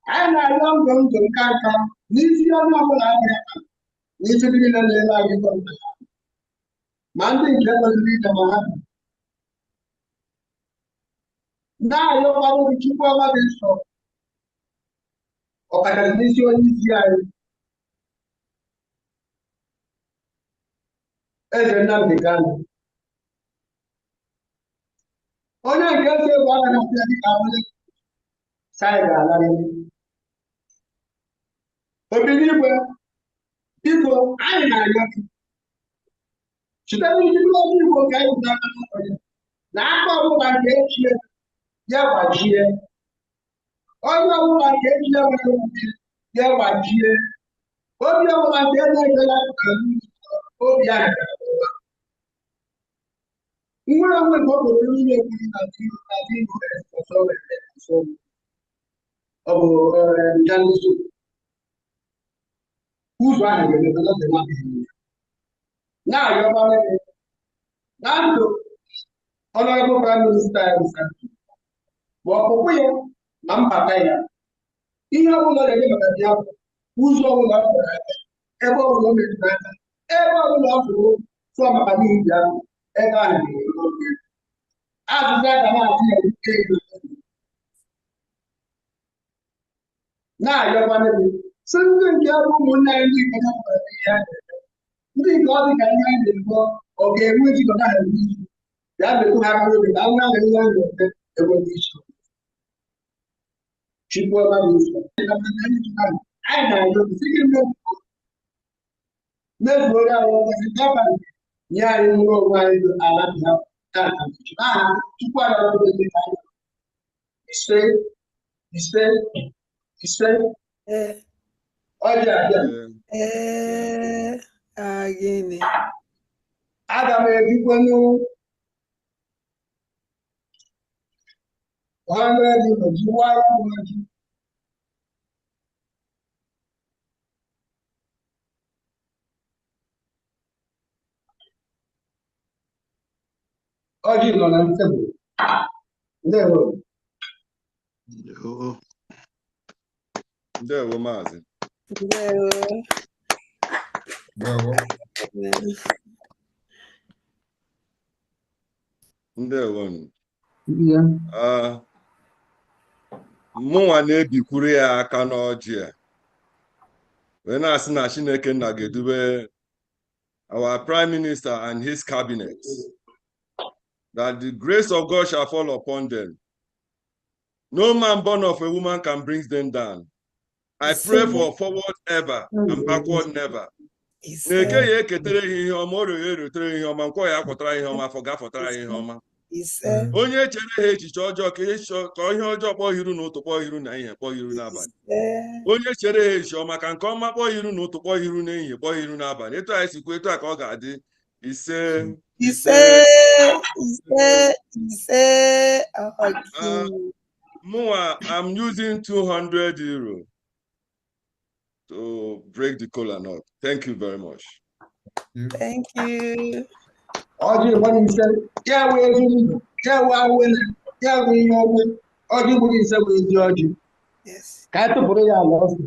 I know going to come. Need you know what need to be in a Monday, never read the now you're going to keep over this shop. Or I can miss you easier. As another began. Only I guess you want to have side. But believe people, I know you. She doesn't even know people guys that. Now, I'm going to get here. All you want to get here. All you want to get who's running now you're now honorable prime minister well I'm ihe ọbụla na-eme maka Biafra ụzọ ọbụla ọ fụrụ aka ebe ọbụla o metụrụ aka ebe ọbụla ọ fụrụ sụọ maka n'ihi Biafra ebe ahụ na-ere oge azụzụ aga na-atụ ya ike ego na-ayọkwana gị si ndị nke bụ ụmụnne anyị ndị nke napụtara ihe a na-eme ndị nke ọ dị ka ihe a na-ego ọ ga-enwe ejikọta ha n'izu ya metụ ha aka oge ka a nwere ihe a na-eme enweghị isi Chico Maruso. I know the second mesmo olhar se tava e aí no mais a lá tá tipo a do Stay olha again Adam e quando oggi non è un tempo. Ndewo maazị. Ndewo. Mụnwa na-ebikwuru ya aka n'ọjị a wee na-asị na Chineke nna ga-edube our prime minister and his cabinet, that the grace of God shall fall upon them. No man born of a woman can bring them down. I pray for forward ever and backward never. Na-eke ya eketere ihe ọma, o rere erotere ihe ọma, nkwọ ya akwọtara ihe ọma, afọ gafọtara ihe ọma. Onye chere ha echiche ọjọọ ka ihe ọjọọ kpọọ iru n'ụtụ kpọọ iru na ihe kpọọ iru n'abalị. Onye chere ha echiche ọma ka nke ọma kpọọ iru n'ụtụ kpọọ iru n'ehihie kpọọ iru n'abalị. Etu anyị si kwuo etu a ka ọ ga-adị. I'm using 200 euro to break the kola nut. Thank you very much. Thank you. Oggi what he said, yeah, we know. Oggi what he said with Georgie. Yes. Cato Borea lost.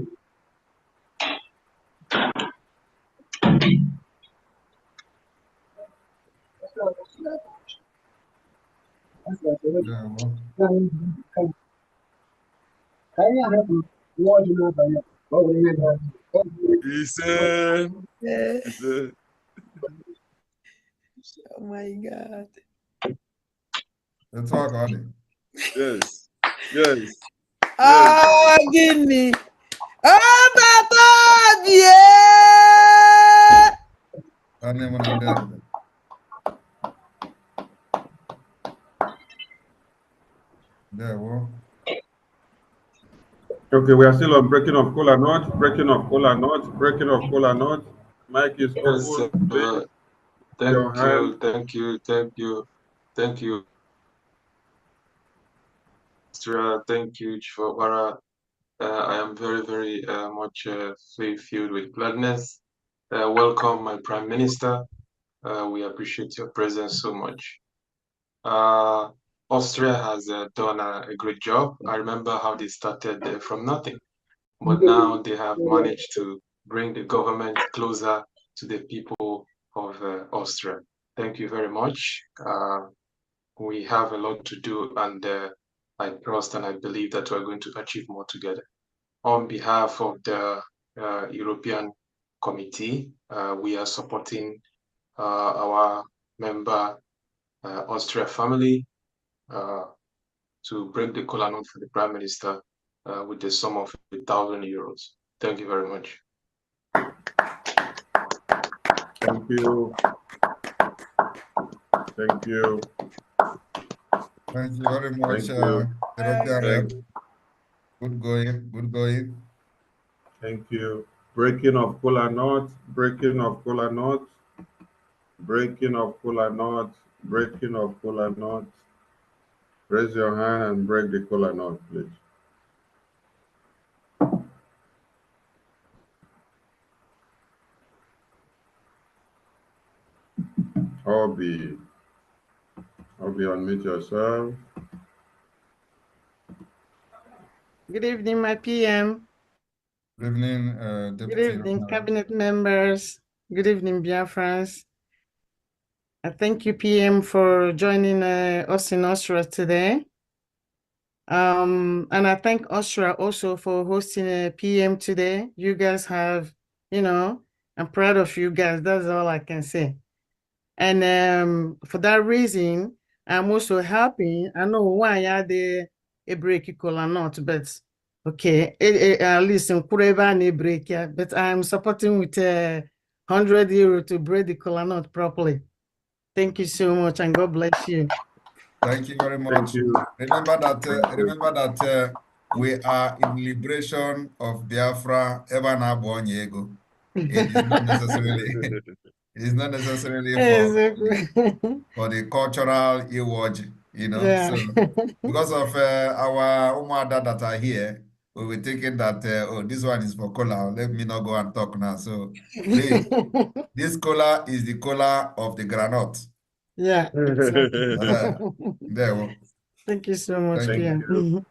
He said, oh my God. Let's talk on it. Yes. Yes. Oh, give me. Oh, Papa, yeah. I never know that. There, well. Okay, we are still on breaking of cola nut, breaking of cola nut, breaking of cola nut. Mic is open. Thank you. Thank you, Chifawara. I am very, very much filled with gladness. Welcome, my Prime Minister. We appreciate your presence so much. Austria has done a great job. I remember how they started from nothing. but now they have managed to bring the government closer to the people of Austria. Thank you very much. We have a lot to do, and I trust and I believe that we're going to achieve more together. On behalf of the European Committee, we are supporting our member Austria family to break the kola nut for the Prime Minister with the sum of €1,000. Thank you very much. Thank you. Thank you. Thank you very much, Thank you. European rep. Thank, Good going, good going. thank you. Breaking of kola nut, breaking of kola nut, breaking of kola nut, breaking of kola nut. Raise your hand and break the kola nut, please. Obi, unmute yourself. Good evening, my PM. Good evening, Good Deputy evening, European rep. cabinet members. Good evening, Biafrans. I thank you, PM, for joining us in Austria today. And I thank Austria also for hosting a PM today. You guys have, I'm proud of you guys. That's all I can say. And for that reason, I'm also happy. I know why I had a break or not, but okay, at least in Kureva and a break, yeah. But I'm supporting with €100 to break the kola nut properly. Thank you so much, and God bless you. Thank you very much. Thank you. Remember that. Thank you. Remember that we are in liberation of Biafra. Ever now, born Yego. It is not necessarily. It is not necessarily for the cultural award, Yeah. So because of our Umada that are here, we were thinking that oh, this one is for cola. Let me not go and talk now. So please, this cola is the cola of the granite. Yeah, exactly. There we go. Thank you so much, Thank Pia. you.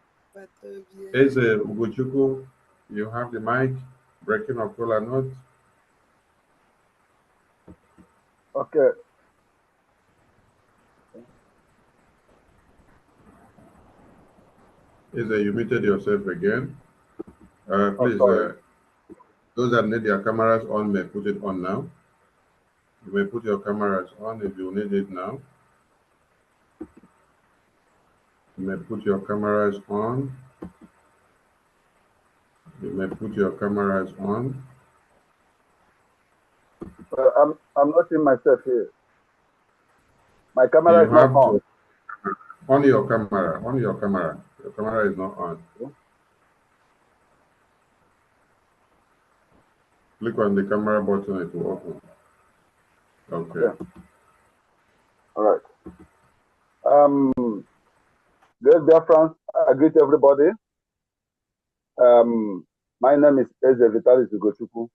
Eze Ugochukwu, you have the mic. Breaking of kola nut. Okay. Eze, you muted yourself again. Please, sorry. those that need their cameras on may put it on now. You may put your cameras on if you need it now. You may put your cameras on. You may put your cameras on. I'm not seeing myself here. My camera is not on. On your camera. On your camera. Your camera is not on. Click on the camera button, it will open. Okay. All right. Dear Biafrans, I greet everybody. My name is Eze Vitalis Ugochukwu.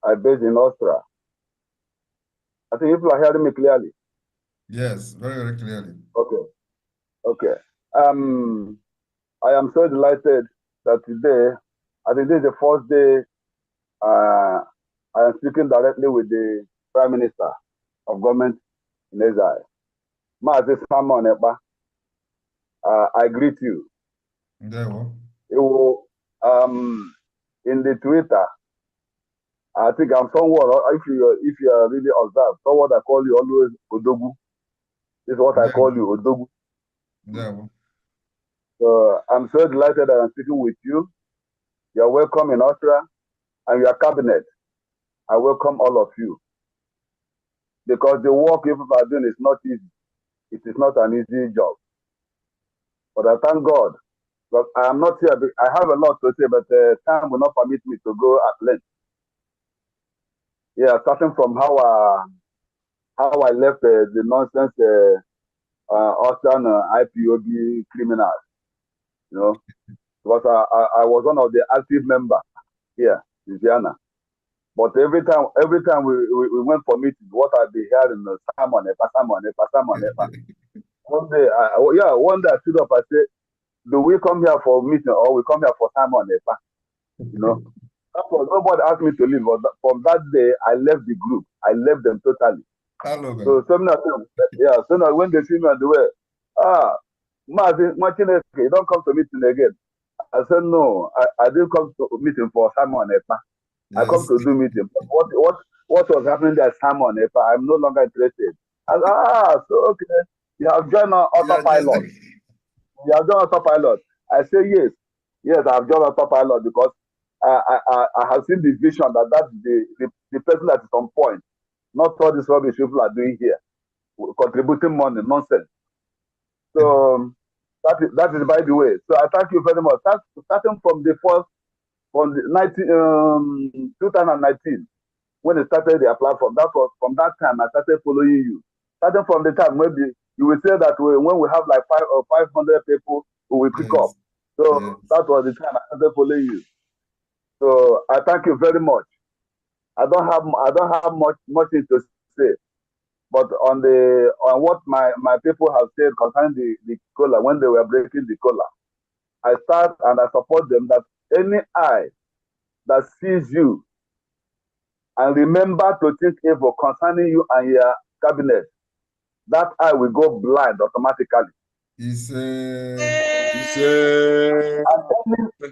I'm based in Austria. I think people are hearing me clearly. Yes, very, very clearly. Okay. Okay. I am so delighted that today, I think this is the first day I am speaking directly with the Prime Minister of Government in exile. Mazi Simon Ekpa, I greet you. There we go. In the Twitter, I think I'm someone, if you are really observed, someone I call you always Odogu. This is what I call you, Odogu. There we So I'm so delighted that I'm speaking with you. You're welcome in Austria and your cabinet. I welcome all of you. Because the work you are doing is not easy. It is not an easy job. But I thank God. But I am not here. I have a lot to say, but time will not permit me to go at length. Yeah, starting from how I left the nonsense Austrian IPOB criminals, because I was one of the active members here in Vienna. But every time we went for meetings, what I'd be hearing, Simon. One day, one day I stood up, I said, do we come here for meeting or we come here for time on Ekpa? You know, nobody asked me to leave, but from that day, I left the group. I left them totally. Hello, so some of them, yeah, so now when they see me on the way, Martin, you don't come to meeting again. I said, no, I didn't come to meeting for Simon Ekpa. Yes. I come to do meeting. What was happening there, Simon Ekpa? I'm no longer interested. I said, so okay, you have joined on autopilot. You have joined autopilot. I say, yes, I've joined autopilot because I have seen the vision that's the person that is on point. Not all this rubbish people are doing here, contributing money, nonsense. So that is by the way. So I thank you very much. Starting from the 2019, when they started their platform, that was from that time I started following you. Starting from the time, maybe you will say that when we have like 500 people, we will pick up. So that was the time I started following you. So I thank you very much. I don't have much to say, but on what my people have said concerning the cola when they were breaking the cola, I start and I support them that any eye that sees you and remember to think evil concerning you and your cabinet, that eye will go blind automatically.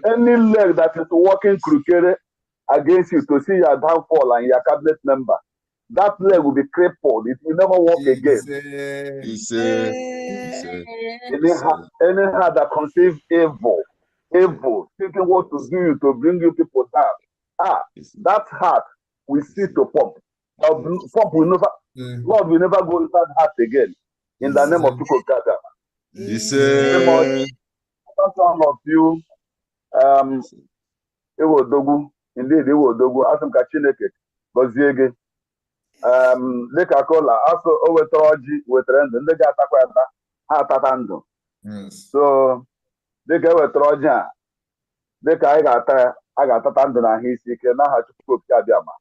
Any leg that is working crooked against you to see your downfall and your cabinet member, that leg will be crippled. It will never walk again. Any heart that conceives evil, thinking what to do you to bring you people down. That heart will cease to pump. Pump will never, Lord will never go inside heart again. In the name of Chukwu. Some of you, indeed, Asamka Chineke, Goziege, Leka Kola, also Owetoji, Wetrend, and Lega Takwata, Hatatando. So, Leka Wetroja, Leka Agatatando, and he's sick, and now to cook Yadiama.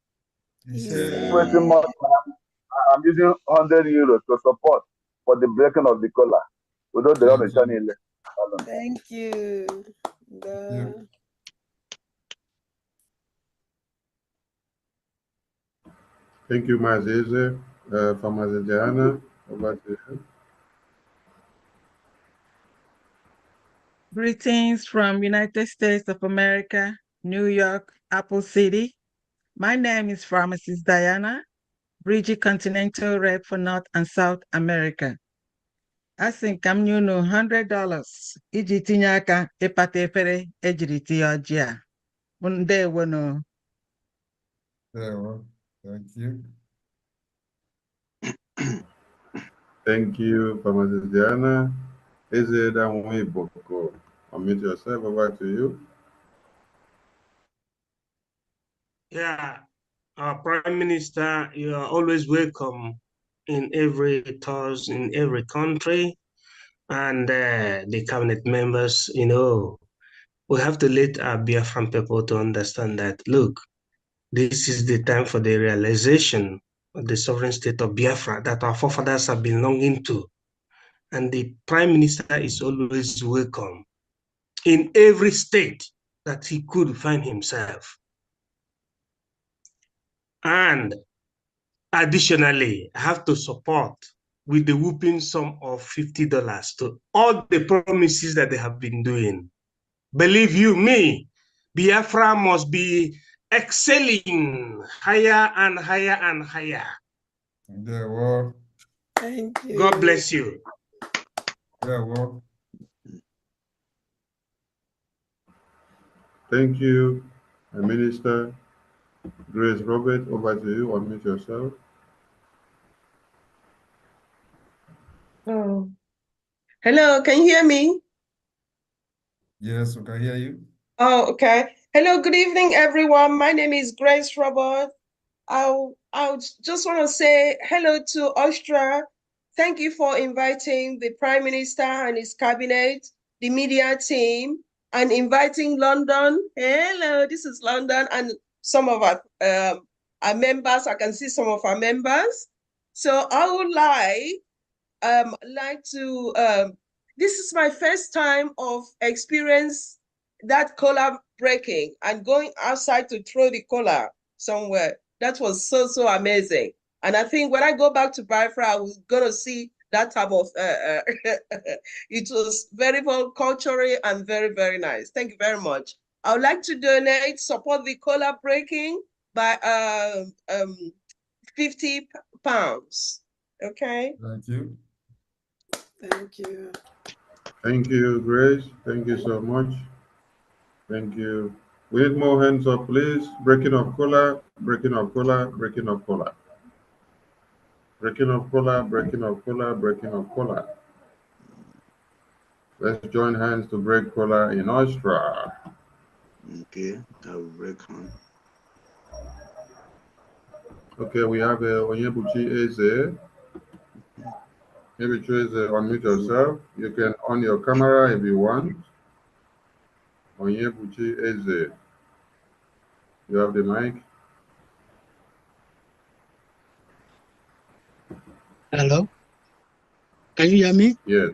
I'm using 100 euros to support for the breaking of the collar. Without the other channel. Thank you. Thank you, Mazeze. From Diana, over to you. Greetings from United States of America, New York, Apple City. My name is Pharmacist Diana, BRGIE Continental Rep for North and South America. I think I'm new no $100. Iji tinye aka ịpata efere ejiri tie ọjị a. Ndewo no. Thank you. Thank you, Pharmacist Diana. Ezeda Mwiboko. Unmute yourself, over to you. Yeah, Prime Minister, you are always welcome in every tours, in every country, and the cabinet members, we have to let our Biafran people to understand that, look, this is the time for the realization of the sovereign state of Biafra that our forefathers have been longing to. And the Prime Minister is always welcome in every state that he could find himself. And additionally, I have to support with the whooping sum of $50 to all the promises that they have been doing. Believe you me, Biafra must be excelling higher and higher and higher. Thank you. God bless you. Thank you, Minister. Grace Robert, over to you. Unmute yourself. Oh. Hello, can you hear me? Yes, we can hear you. Oh, okay. Hello, good evening, everyone. My name is Grace Robert. I just want to say hello to Austria. Thank you for inviting the Prime Minister and his cabinet, the media team, and inviting London. Hello, this is London, and some of our members. I can see some of our members. So I would like to this is my first time of experience that collar breaking and going outside to throw the collar somewhere. That was so, so amazing. And I think when I go back to Biafra, I was going to see that type of, it was very well culturally and very, very nice. Thank you very much. I would like to donate, support the collar breaking by 50 pounds. Okay. Thank you. Thank you. Thank you, Grace. Thank you so much. Thank you. We need more hands up, please. Breaking of collar, breaking of collar, breaking of collar. Breaking of collar, breaking of collar, breaking of collar. Let's join hands to break collar in Austria. Okay, I will break on. Okay, we have Onyebuchi Eze. Maybe choose unmute yourself. You can on your camera if you want. Onyebuchi Eze. You have the mic. Hello? Can you hear me? Yes.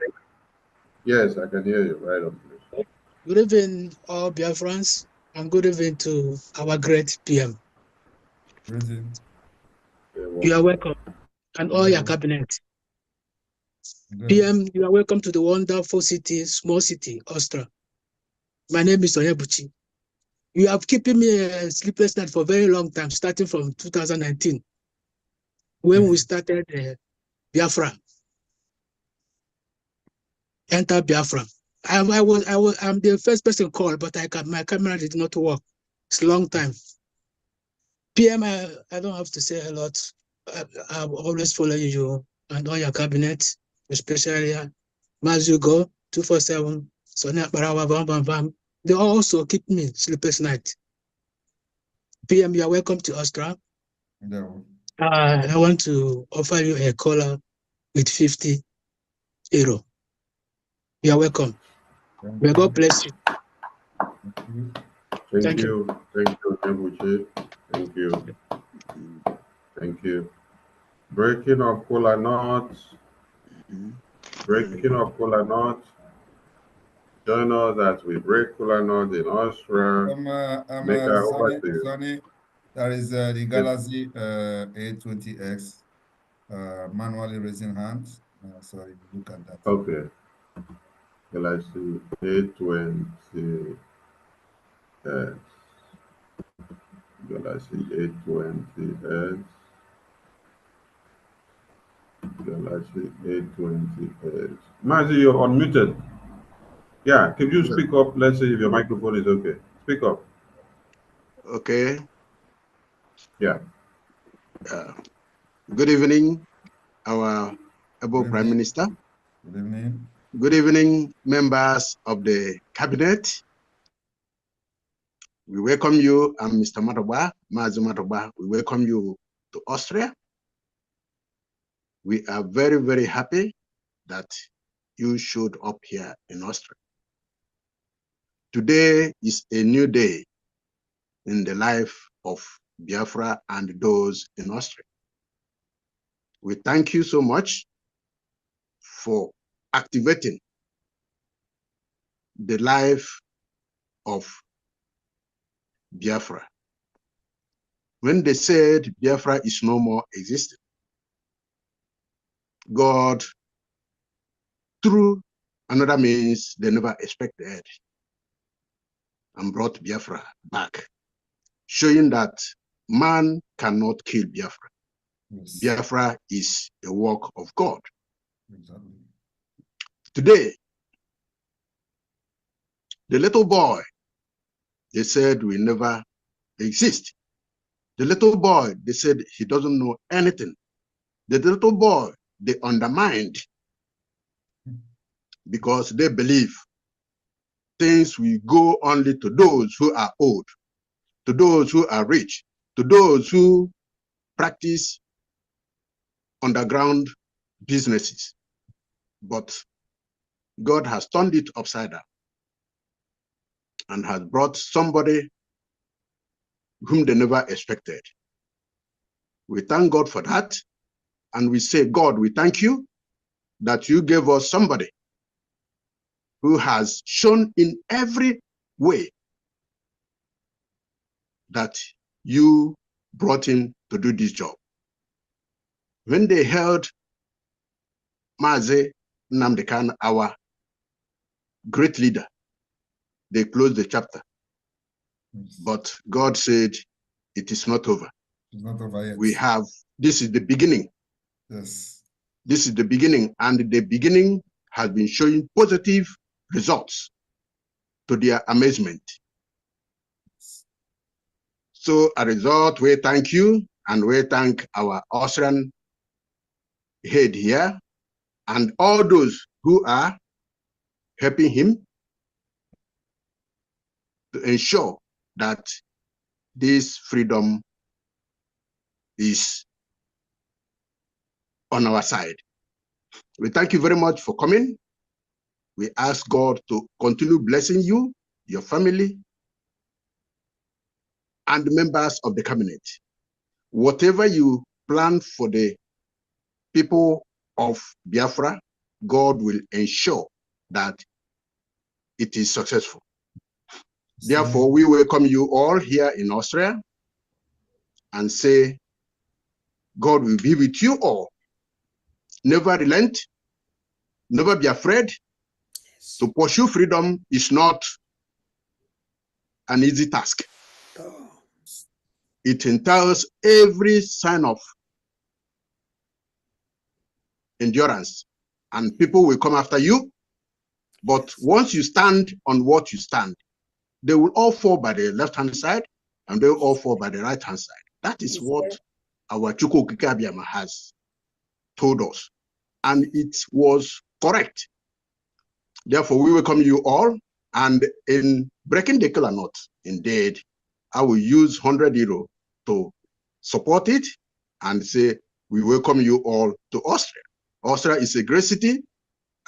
Yes, I can hear you. Right on, please. Good evening, all Biafrans, and good evening to our great PM. Good evening. You are welcome, and all your cabinet. PM, you are welcome to the wonderful city, small city, Austria. My name is Onyebuchi. You have keeping me a sleepless night for a very long time, starting from 2019, when we started Biafra. Enter Biafra. I'm the first person called, but my camera did not work. It's a long time. PM, I don't have to say a lot. I'm always following you and all your cabinet, especially Mazugo, 247, Sonia Barawa, Bam Bam Bam. They also keep me sleepless night. PM, you are welcome to Austria. No. I want to offer you a collar with 50 euro. You are welcome. May God bless you. Thank you. Thank you, Onyebuchi. Thank you. Thank you. Breaking of cola nuts. Breaking of cola nuts. Join us as we break cola nuts in Austria. Make our over to you. Sonny, there is the Galaxy A20X manually raising hands. So you look at that. Okay. Galaxy A20X. Galaxy A20X. Galaxy A20X. Mazi, you're unmuted. Yeah, can you speak up? Let's see if your microphone is okay. Speak up. Okay. Yeah. Good evening, our able Prime Minister. Good evening. Good evening, members of the cabinet. We welcome you, and Mr. Matoba, Mazi Matoba, we welcome you to Austria. We are very, very happy that you showed up here in Austria. Today is a new day in the life of Biafra and those in Austria. We thank you so much for activating the life of Biafra. When they said Biafra is no more existing, God, through another means they never expected, and brought Biafra back, showing that man cannot kill Biafra. Yes. Biafra is a work of God. Exactly. Today, the little boy, they said will never exist. The little boy, they said he doesn't know anything. The little boy, they undermined because they believe things will go only to those who are old, to those who are rich, to those who practice underground businesses. But God has turned it upside down and has brought somebody whom they never expected. We thank God for that. And we say, God, we thank you that you gave us somebody who has shown in every way that you brought him to do this job. When they held Mazi Nnamdi Kanu, our great leader, they closed the chapter. Yes. But God said, it is not over. It's not over yet. We have, this is the beginning. Yes. This is the beginning, and the beginning has been showing positive results to their amazement. So as a result, we thank you, and we thank our Austrian head here and all those who are helping him to ensure that this freedom is on our side. We thank you very much for coming. We ask God to continue blessing you, your family, and the members of the cabinet. Whatever you plan for the people of Biafra, God will ensure that it is successful. Therefore, we welcome you all here in Austria and say, God will be with you all. Never relent, never be afraid. To pursue freedom is not an easy task. It entails every sign of endurance, and people will come after you. But once you stand on what you stand, they will all fall by the left-hand side, and they will all fall by the right-hand side. That is what our Chukwu Okike Abiyama has told us, and it was correct. Therefore, we welcome you all, and in breaking the kola nut, indeed, I will use €100 to support it and say, we welcome you all to Austria. Austria is a great city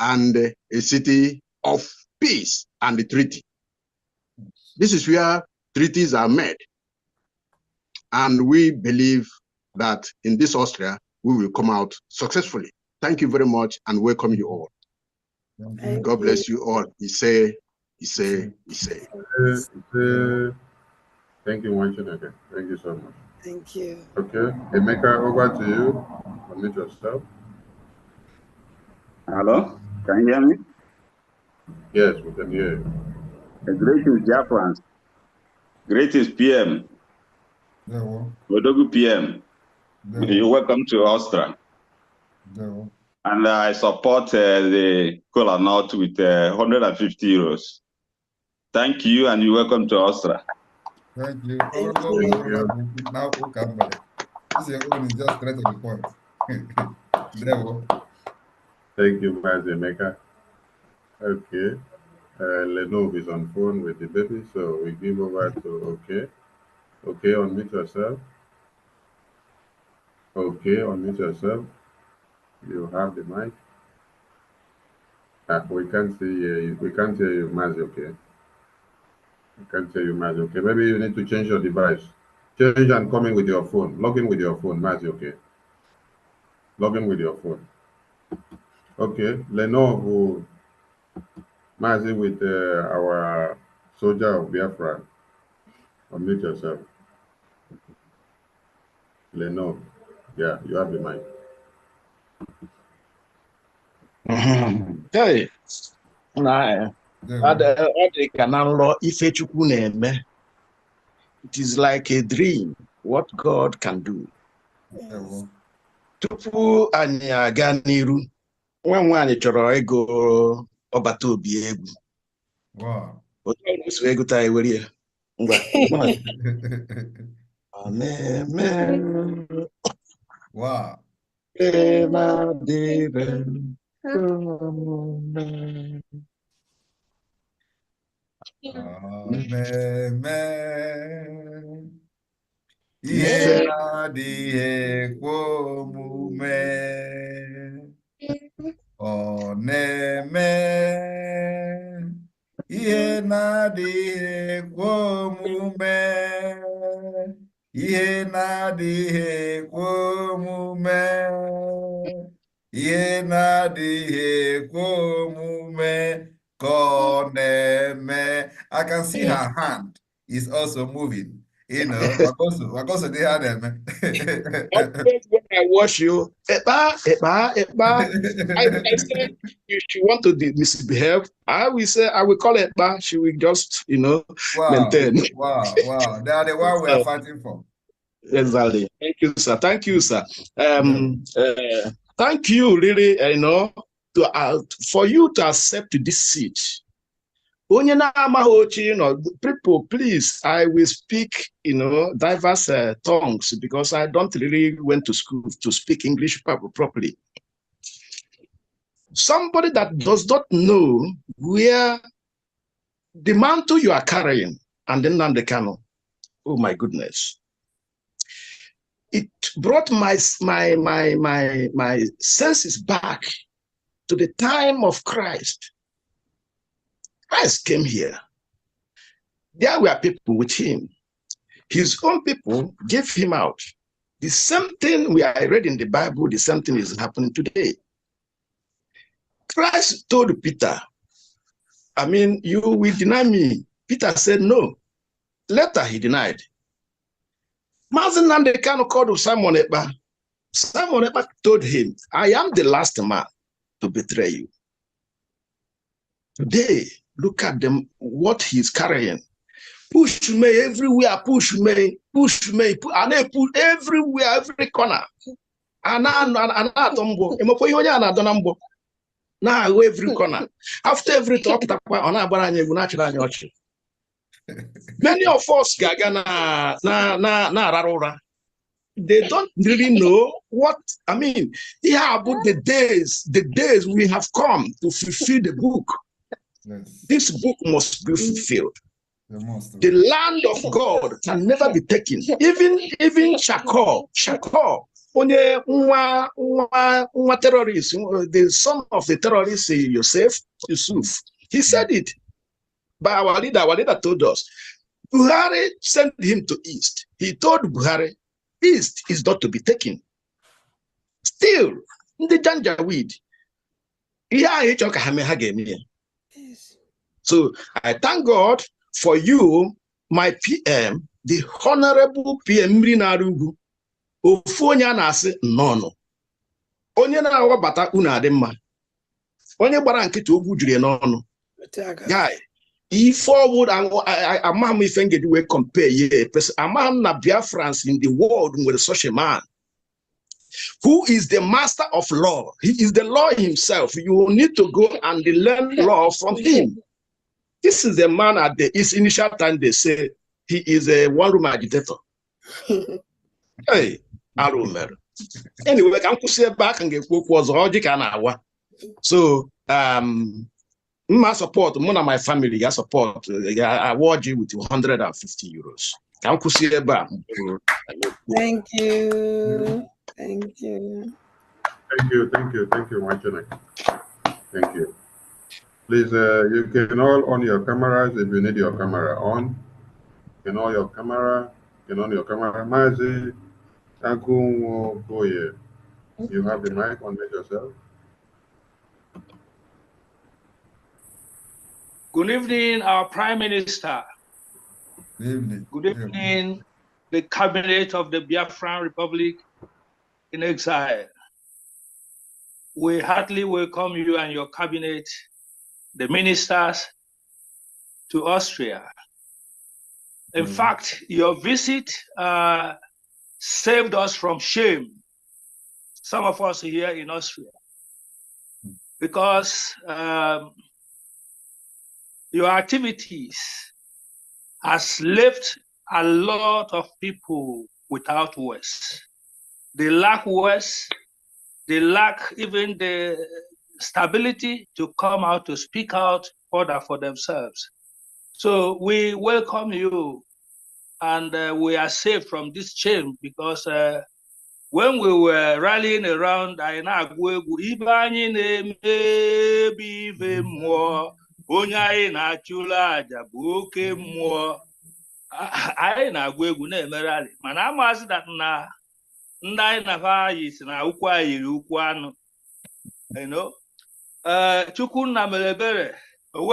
and a city of peace and the treaty. This is where treaties are made. And we believe that in this Austria, we will come out successfully. Thank you very much and welcome you all. God bless you all. He say. Thank you, Wanchineke. Thank you so much. Thank you. Okay, Emeka, over to you. Unmute yourself. Hello, can you hear me? Yes, we can hear you. Greetings, Biafrans. Greetings, PM. Odogu PM. You're welcome to Austria. And I support the kola nut with €150. Thank you, and you're welcome to Austria. Thank you. Thank you. Now, this is just straight to the point. Thank you, Mazi Emeka. Okay. Lenov is on phone with the baby, so we give over to Okay. Okay, unmute yourself. Okay, unmute yourself. You have the mic. We can't see you. We can't hear you, Mazi. Okay. We can't hear you, Mazi. Okay. Maybe you need to change your device. Change and come in with your phone. Log in with your phone, Mazi. Okay. Log in with your phone. Okay. Lenov, Mazi with our soldier of Biafra. Unmute yourself. Lenov. Yeah, you have the mic. Hey, it is like a dream what God can do. Tupu anyị aga n'iru, nwa nwaanyị chọrọ ego ọbata obi egwu. Otu ọrụ so ego taa ewere ya. Ngwa. Amen. Wow. Amen. Ihe na-adịghị ekwe omume ọ na-eme. Ihe na-adịghị ekwe omume. Ihe na-adịghị ekwe omume. Ihe na-adịghị ekwe omume I can see her hand is also moving. You know, because they had them. Always when I watch you, Ekpa. I said if she want to misbehave, I will call Ekpa. She will just, maintain. Wow. They are the one we are fighting for. Exactly. Thank you, sir. Thank you, sir. Thank you, really, for you to accept this seat. People, please, I will speak, diverse tongues because I don't really went to school to speak English properly. Somebody that does not know where the mantle you are carrying and then the Kano, oh my goodness. It brought my senses back to the time of Christ. Christ came here. There were people with him. His own people gave him out. The same thing we are read in the Bible, the same thing is happening today. Christ told Peter, you will deny me. Peter said no. Later he denied. Mazen Nandekano called Simon Ekpa. Simon Ekpa told him, I am the last man to betray you. Today, look at them, what he's carrying. Push me everywhere, push me, and they push everywhere, every corner. Now every corner. After every talk, many of us they don't really know what Yeah, about the days we have come to fulfill the book. Yes. This book must be fulfilled. The land of God can never be taken. Even Shakor, only one terrorist, the son of the terrorist, Yusuf, he said it. But our leader told us, Buhari sent him to East. He told Buhari, East is not to be taken. Still, the Janjaweed. So I thank God for you, my PM, the Honorable PM Rinarugu. Ofonya na ase no. Onye na awabata una ade mma. Onye gbara nkịta ogwu jiri n'ọnụ. Guy, forward amam if engage we compare ye amam na Biafrans in the world with such a man who is the master of law. He is the law himself. You need to go and learn law from him. This is the man at his initial time they say he is a one-room agitator. Hey, Arumer. Anyway, I can say back and get work was logic and hour. So my support, one of my family, I support. I award you with 150 euros. Can you see back? Thank you. Thank you. Thank you, Martina. Thank you. Please, you can all on your cameras if you need your camera on. You can on your camera. Mazi, you have the mic, unmute yourself. Good evening, our Prime Minister. Good evening, the Cabinet of the Biafran Republic in exile. We heartily welcome you and your cabinet, the ministers, to Austria. In fact, your visit saved us from shame, some of us here in Austria, because your activities has left a lot of people without words. They lack words, they lack even the stability to come out to speak out further for themselves. So we welcome you, and we are safe from this shame, because when we were rallying around, I na-agwa egwu na-emerali mana amazi that na ndị anyị na yi na ukwu anyị yiri ukwu anụ, Chukwu nna mere ebere We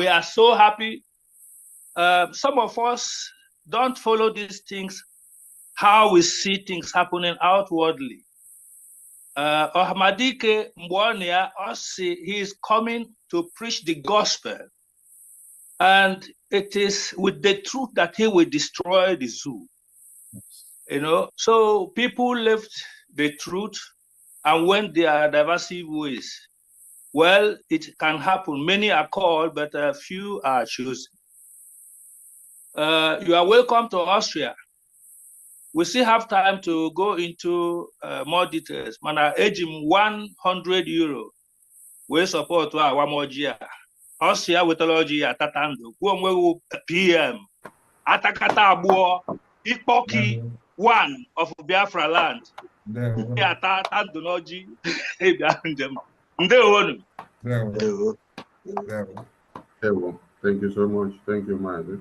are so happy. Some of us don't follow these things, how we see things happening outwardly. Ahmadike Mbwania, he is coming to preach the gospel. And it is with the truth that he will destroy the zoo. You know, so people left the truth and went their diverse ways. Well, it can happen. Many are called, but a few are chosen. You are welcome to Austria. We still have time to go into more details. Mana ejim 100 euro. We support one more year. Austria with ya tatando. Go PM. Atakata abuo. Ikpoki 1 of Biafra land. Ya tatando noji. Thank you so much. Thank you, Mazi.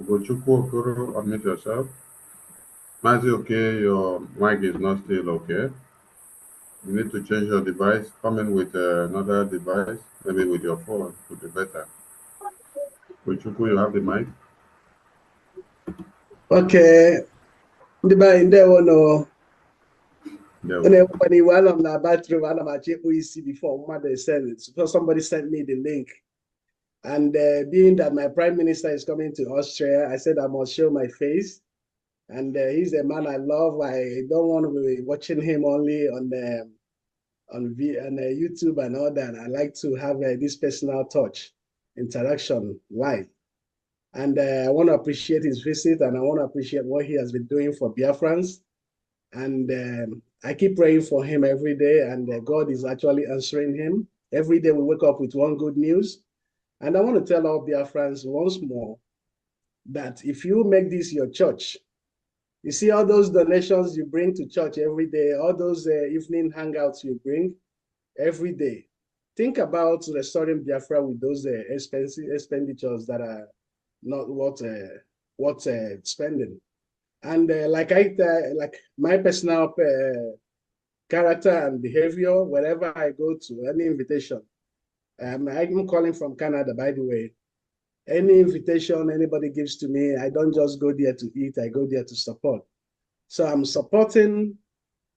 Ugochukwu Okoro, unmute yourself. Mazi, okay, your mic is not still okay. You need to change your device. Come in with another device, maybe with your phone, would be better. Ugochukwu, you have the mic. Okay. Everybody, while I'm in the bathroom, while I'm at JPC before Mother sent it. So somebody sent me the link. And being that my prime minister is coming to Austria, I said I must show my face. And he's a man I love. I don't want to be watching him only on YouTube and all that. I like to have this personal touch, interaction live. And I want to appreciate his visit, and I want to appreciate what he has been doing for Biafrans. And I keep praying for him every day, and God is actually answering him. Every day we wake up with one good news. And I want to tell all Biafrans once more that if you make this your church, you see all those donations you bring to church every day, all those evening hangouts you bring every day, think about restoring Biafra with those expenditures that are not worth spending. And like my personal character and behavior, wherever I go to, any invitation, I'm calling from Canada, by the way. Any invitation anybody gives to me, I don't just go there to eat, I go there to support. So I'm supporting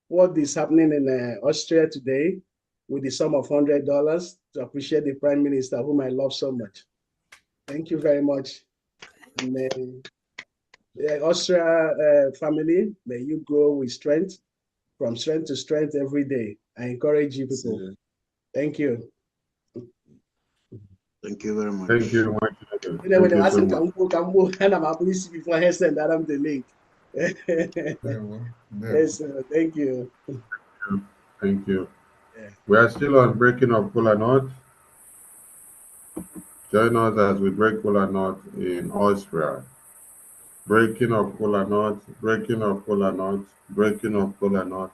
what is happening in Austria today with the sum of $100 to appreciate the Prime Minister, whom I love so much. Thank you very much. And, Austria family, may you grow with strength, from strength to strength every day. I encourage you people. Thank you. Thank you very much. Thank you. When they ask and I'm before I send Adam the link. Yes, thank you. Thank you. Yeah. We are still on breaking of Kola Nut. Join us as we break Kola Nut in Austria. Breaking of Kola Nut, breaking of Kola Nut, breaking of Kola Nut,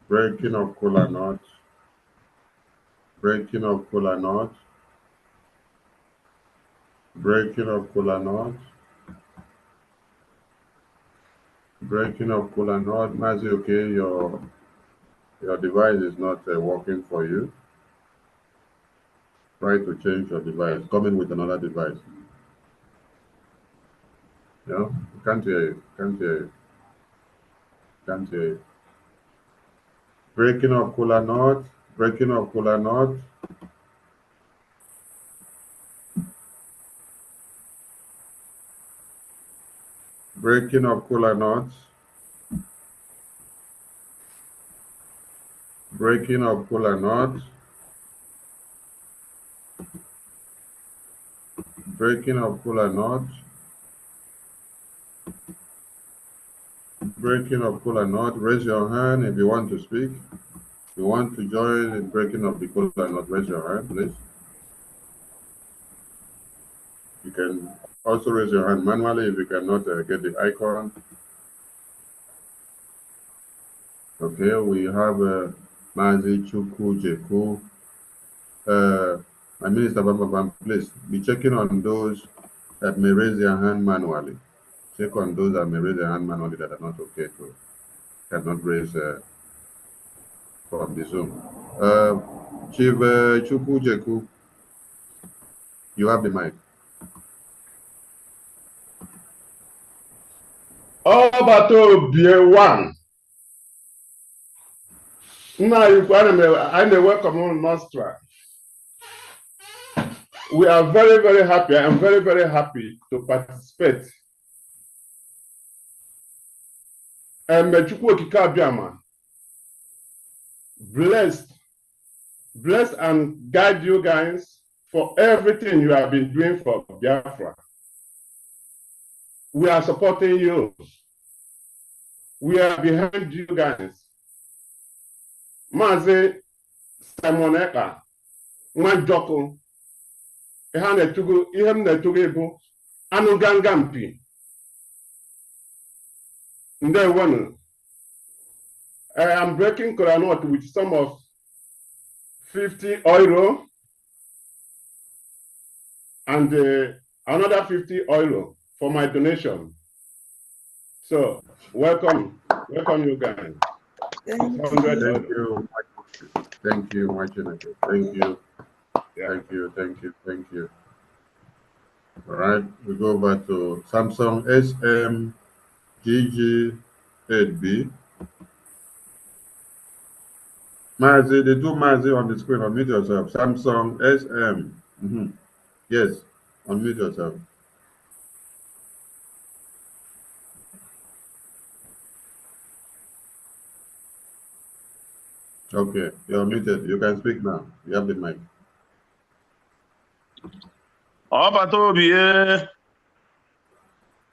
breaking of Kola Nut, breaking of Kola Nut, breaking of Kola Nut, breaking of Kola Nut. Mazi, okay, your device is not working for you. Try to change your device. Come in with another device. No, can't hear you. Can't hear you. Can't hear you. Breaking of Kola Nut. Breaking of Kola Nut. Breaking of Kola Nut. Breaking of Kola Nut. Breaking of Kola Nut. Breaking of Kola Nut. Raise your hand if you want to speak. If you want to join in breaking of the Kola Nut, raise your hand, please. You can also raise your hand manually if you cannot get the icon. Okay, we have Mazi Chukwu Jeku. My Minister Bambam, please be checking on those that may raise their hand manually. Check on those that may raise their hand manually that are not okay to cannot raise from the Zoom. Chief Chukwu Jeku, you have the mic. Obato BA1. Now you can welcome on Austria. We are very, very happy. I am very, very happy to participate. And bless and guide you guys for everything you have been doing for Biafra. We are supporting you. We are behind you guys. Mazi Simon Ekpa, Manjoko, Ihem Netugu, Anu Gangampi. I am breaking Koranot with some of 50 euro and another 50 euro for my donation. So welcome you guys. Thank you. Thank you, Machineke. Thank you. Yeah. Thank you. All right, we go back to Samsung SMGG8B. Mazi, the two Mazi on the screen, unmute yourself. Samsung SM. Yes, unmute yourself. Okay, you're muted. You can speak now. You have the mic. Obatobie.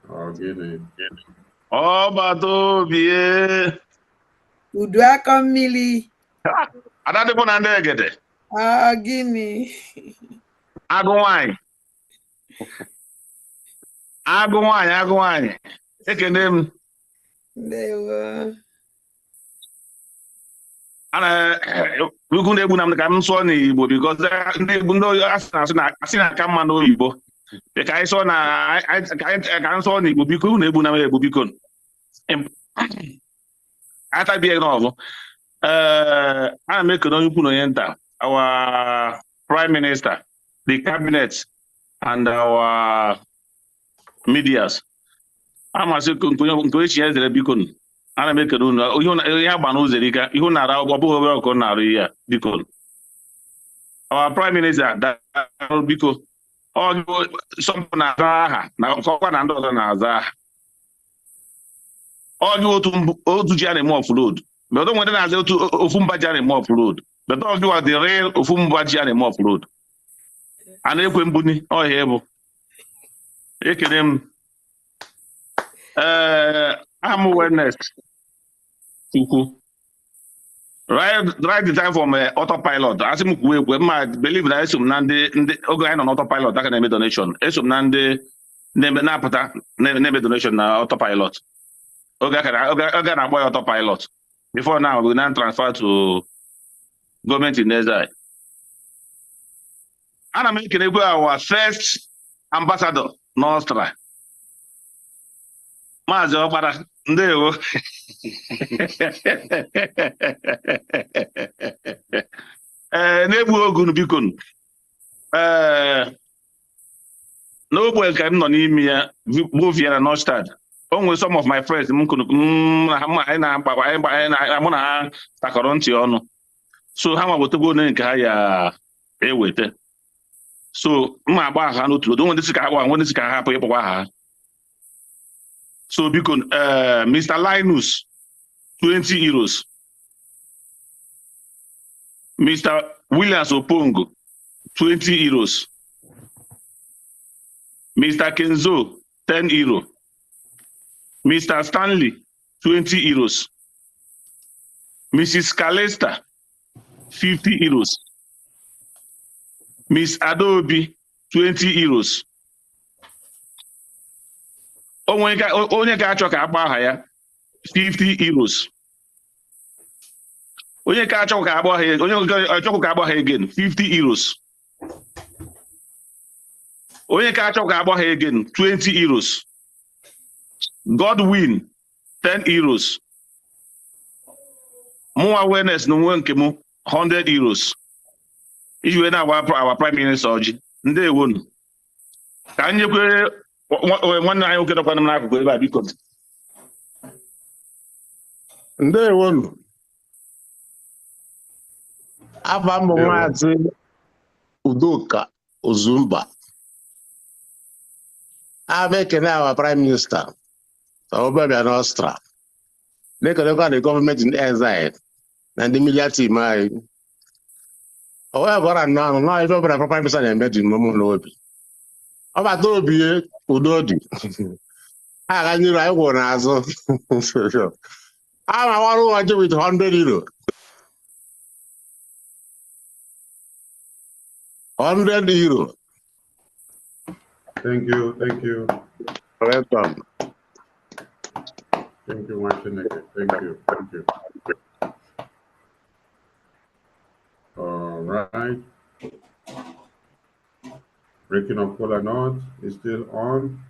Oh, Guinea. Obatobie. Uduaka mmili. Adadebo na ndegede. Ah, gini. Agụnwaanyị. Ekene m. Ndewo. Ukwu na-egbu na m ka m sụọ n'Igbo because ndị Igbo ndị asị na aka mma n'oyibo. Ka anyị sụọ na ka m sụọ n'Igbo biko unu egbu na m egbu biko. Atabie n'ọzọ. Ana m ekene onye ukwu na onye nta, our Prime Minister, the cabinet, and our medias. Amasị nke echi ya zere biko. Ana m ekene unu ihe agba n'ụzọ erika ihu na-ara ọ bụghị obere ọkụ na-arụ ihe a biko. Our Prime Minister biko sọmpụ na-aza aha na ọkwa na ndị ọzọ na-aza aha. Otu ji a na-eme offload but o nwere na-aza ofu mba ji a na-eme offload but ọ gịwa the real ofu mba ji a na-eme offload. A na-ekwe mbuni ọhịa bụ ekene m am awareness ukwu right the time from autopilot asị m kwuo ekwe ma believe na eso m na ndị oge anyị nọ n'autopilot aka na-eme donation eso m na ndị na-apụta na-eme donation na autopilot oge na-akpọ ya autopilot before now we now transfer to gọọmenti in exile. Ana m ekenekwe our first ambassador n'Austria Maazị Ọkpara ndewo. Na-egbu ogun biko n'ogbe ka m nọ n'ime ya bụ Vienna Neustadt. O nwere some of my friends mụ na ha takọrọ ntị ọnụ so ha nwetagwo onye nke ha ya eweta so mma agba ha n'otu odo nwere ka ha nwere ka ha hapụ ịkpọkwa ha. So biko Mr. Linus 20 euros. Mr. Williams Opongo 20 euros. Mr. Kenzo 10 euro. Mr. Stanley 20 euros. Mrs. Calesta 50 euros. Miss Adobe 20 euros. Onye ga-achọ ka agba aha ya 50 euros. Onye ga-achọ ka agba aha ya, onye ga-achọ ka agba aha again 50 euros. Onye ga-achọ ka agba aha again 20 euros. Godwin 10 euros. more awareness no one kemo 100 euros. If you now our prime minister oji, they won. Can you go one night you get up on the go because they won. Abambo Mazi Udoka Uzumba. I make our prime minister. So baby in Austria. They can look at the government in exile and the media team. However, now if you're a prime minister and met in Momo Lobby. About Dobie Udodi. I knew I was also. I want to with 100 euros. 100 euros. Thank you. Thank you. Welcome. Thank you, Martineke. Thank you. Thank you. All right. Breaking of Kola Nut is still on.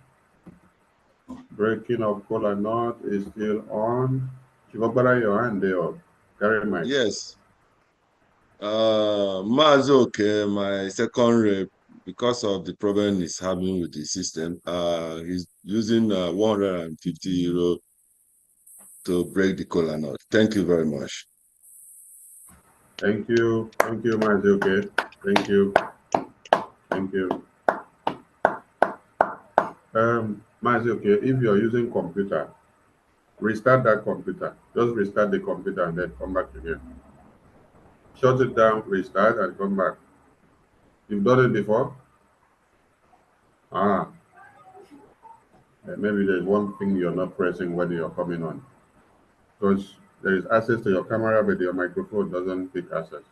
Breaking of Kola Nut is still on. Chibabara, your hand there up. Carry mic. Yes. Mazoke, my second rep, because of the problem he's having with the system, he's using 150 euro to break the kola nut. Thank you very much. Thank you. Thank you, Mazoke. Thank you. Thank you. Mazoke, if you're using computer, restart that computer. Just restart the computer and then come back again. Shut it down, restart, and come back. You've done it before? Maybe there's one thing you're not pressing when you're coming on. Because there is access to your camera, but your microphone doesn't take access.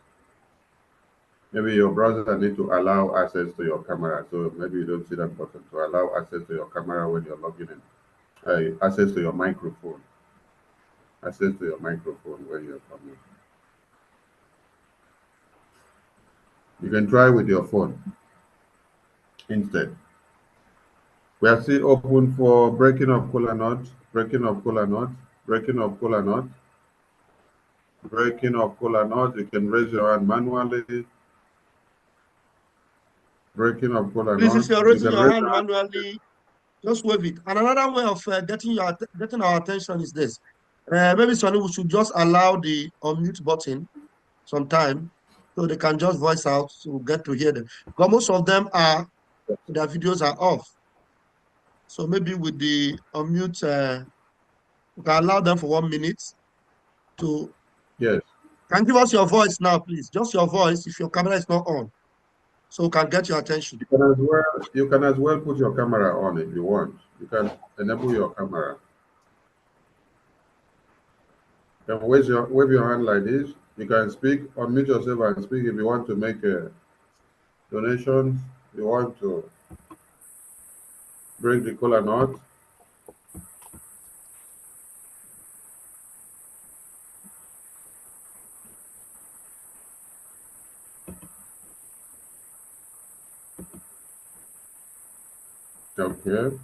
Maybe your browser needs to allow access to your camera. So maybe you don't see that button to allow access to your camera when you're logging in. Access to your microphone. Access to your microphone when you're coming. You can try with your phone instead. We are still open for breaking of kola nut, breaking of kola nut, breaking of kola nut, breaking of kola nut. You can raise your hand manually. Breaking of kola nut. Please, if you're raising your hand manually, just wave it. And another way of getting our attention is this. Maybe Sonny, we should just allow the unmute button sometime so they can just voice out to get to hear them. Because most of them are, their videos are off. So maybe with the unmute, we can allow them for 1 minute to. Yes. Can give us your voice now, please. Just your voice if your camera is not on. So we can get your attention. You can as well put your camera on if you want. You can enable your camera. You can wave your hand like this. You can speak, unmute yourself and speak if you want to make a donation. You want to break the kola nut. Okay.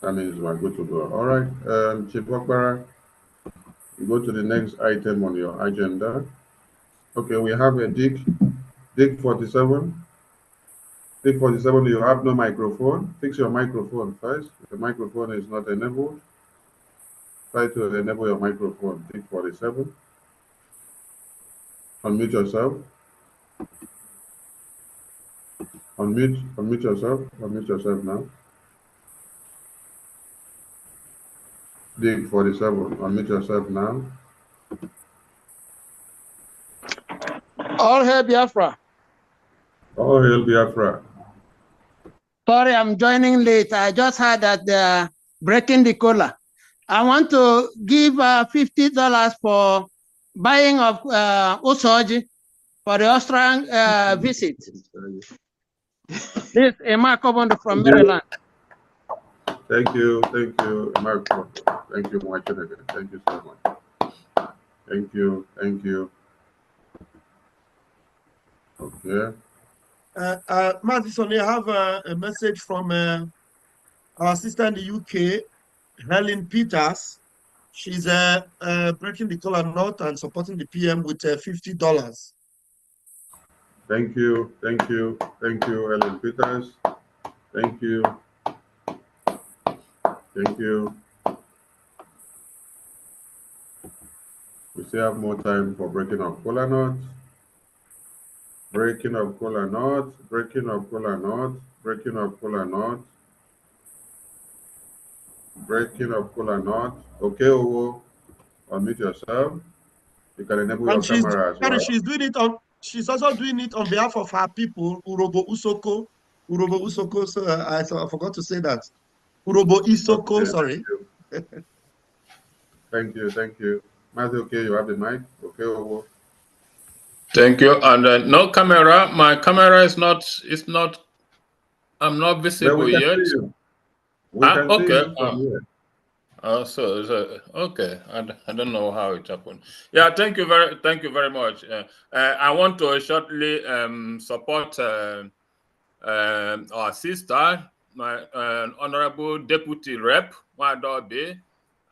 That means we're good to go. All right, Chief Okpara, you go to the next item on your agenda. Okay, we have a Dick 47. Dick 47, you have no microphone. Fix your microphone first. If the microphone is not enabled, try to enable your microphone. Dick 47. Unmute yourself. Unmute yourself. Unmute yourself now. Dick 47, unmute yourself now. All hail Biafra. All hail Biafra. Sorry, I'm joining late. I just heard that they're breaking the cola. I want to give $50 for buying of Usoji for the Austrian visit. This is Emma Cobondo from Maryland. Thank you, Mark. Thank you, Martin. Thank you so much. Thank you. Okay. Madison, I have a message from our sister in the UK, Helen Peters. She's breaking the kola nut and supporting the PM with $50. Thank you, Ellen Peters. Thank you. Thank you. We still have more time for breaking of kola nuts. Breaking of kola nuts, breaking of kola nuts, breaking of kola nuts, breaking of kola nuts. Okay, Owo, unmute yourself. You can enable your camera as well. She's doing it on. She's also doing it on behalf of her people, Urobo Usoko. Urobo Usoko. So I forgot to say that. Urobo Isoko. Okay, sorry. Thank you. Matthew, okay, you have the mic. Okay, Owo. Thank you. And no camera. My camera is not. I'm not visible we can yet. See you. We can okay. See you from here. So okay. I don't know how it happened. Yeah. Thank you very much. I want to shortly support our sister, my honorable deputy rep, Madobe.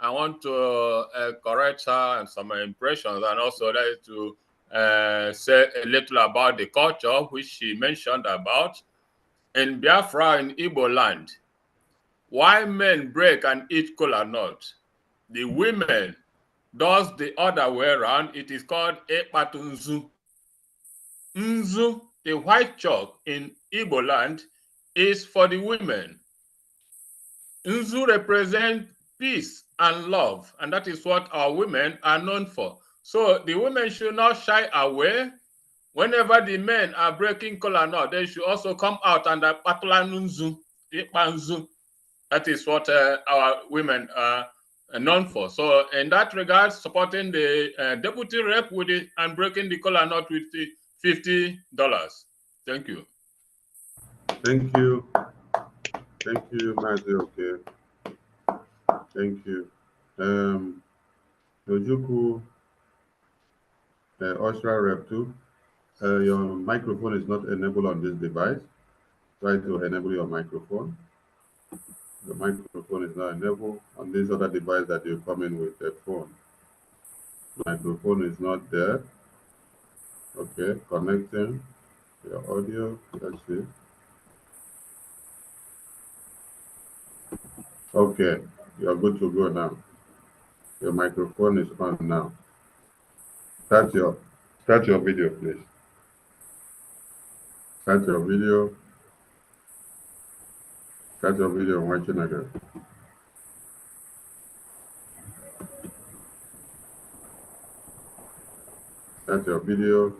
I want to correct her and some impressions, and also to say a little about the culture which she mentioned about. In Biafra, in Igbo land, why men break and eat kola nut, the women does the other way around. It is called Ekpa Nzu. Nzu, the white chalk in Igbo land, is for the women. Nzu represents peace and love, and that is what our women are known for. So the women should not shy away. Whenever the men are breaking kola nut, they should also come out and patula nzu, nzu. That is what our women are known for. So in that regard, supporting the deputy rep with it and breaking the kola nut with the $50. Thank you. Thank you. Thank you, Matthew. Okay. Thank you. Ojuku, Austria Rep 2, your microphone is not enabled on this device. Try to enable your microphone. The microphone is not enabled on this other device that you come in with the phone. Microphone is not there. Okay, connecting your audio. Let's see. Okay, you're good to go now. Your microphone is on now. Start your video, please. Start your video. Start your video and watching again. Start your video.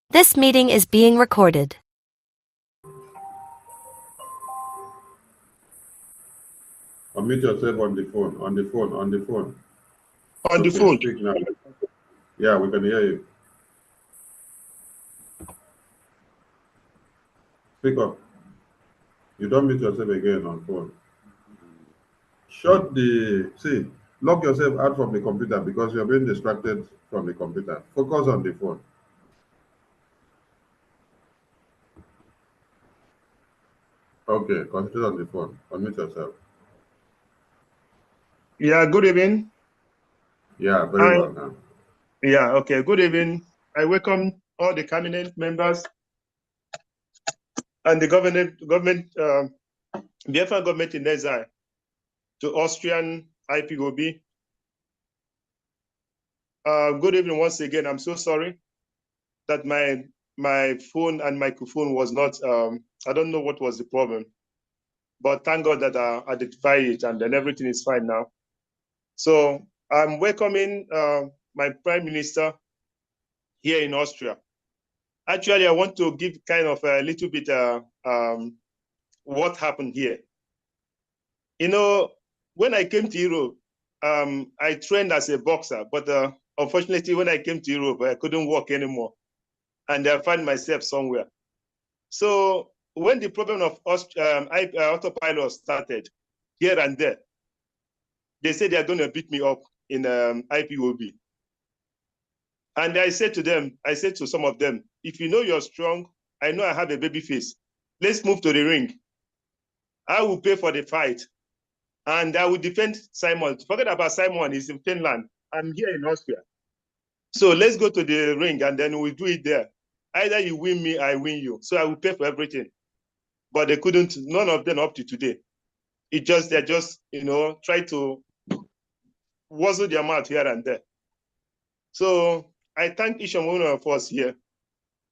This meeting is being recorded. Unmute yourself on the phone. On the Okay, phone. speak now. Yeah, we can hear you. Speak up. You don't mute yourself again on phone. Lock yourself out from the computer because you're being distracted from the computer. Focus on the phone. Okay, concentrate on the phone. Unmute yourself. Yeah, good evening. Yeah, very well now. Yeah, okay, good evening. I welcome all the cabinet members and the government, Biafran government in exile, to Austrian IPOB. Good evening once again. I'm so sorry that my phone and microphone was not, I don't know what was the problem, but thank God that I identified it and then everything is fine now. So I'm welcoming my Prime Minister here in Austria. Actually, I want to give kind of a little bit what happened here. You know, when I came to Europe, I trained as a boxer, but unfortunately, when I came to Europe, I couldn't walk anymore. And I found myself somewhere. So when the problem of autopilot started here and there, they said they're going to beat me up in IPOB. And I said to some of them, if you know you're strong, I know I have a baby face. Let's move to the ring. I will pay for the fight. And I will defend Simon. Forget about Simon, he's in Finland. I'm here in Austria. So let's go to the ring and then we'll do it there. Either you win me, I win you. So I will pay for everything. But they couldn't, none of them up to today. They're just, you know, try to wuzzle their mouth here and there. So I thank each and one of us here.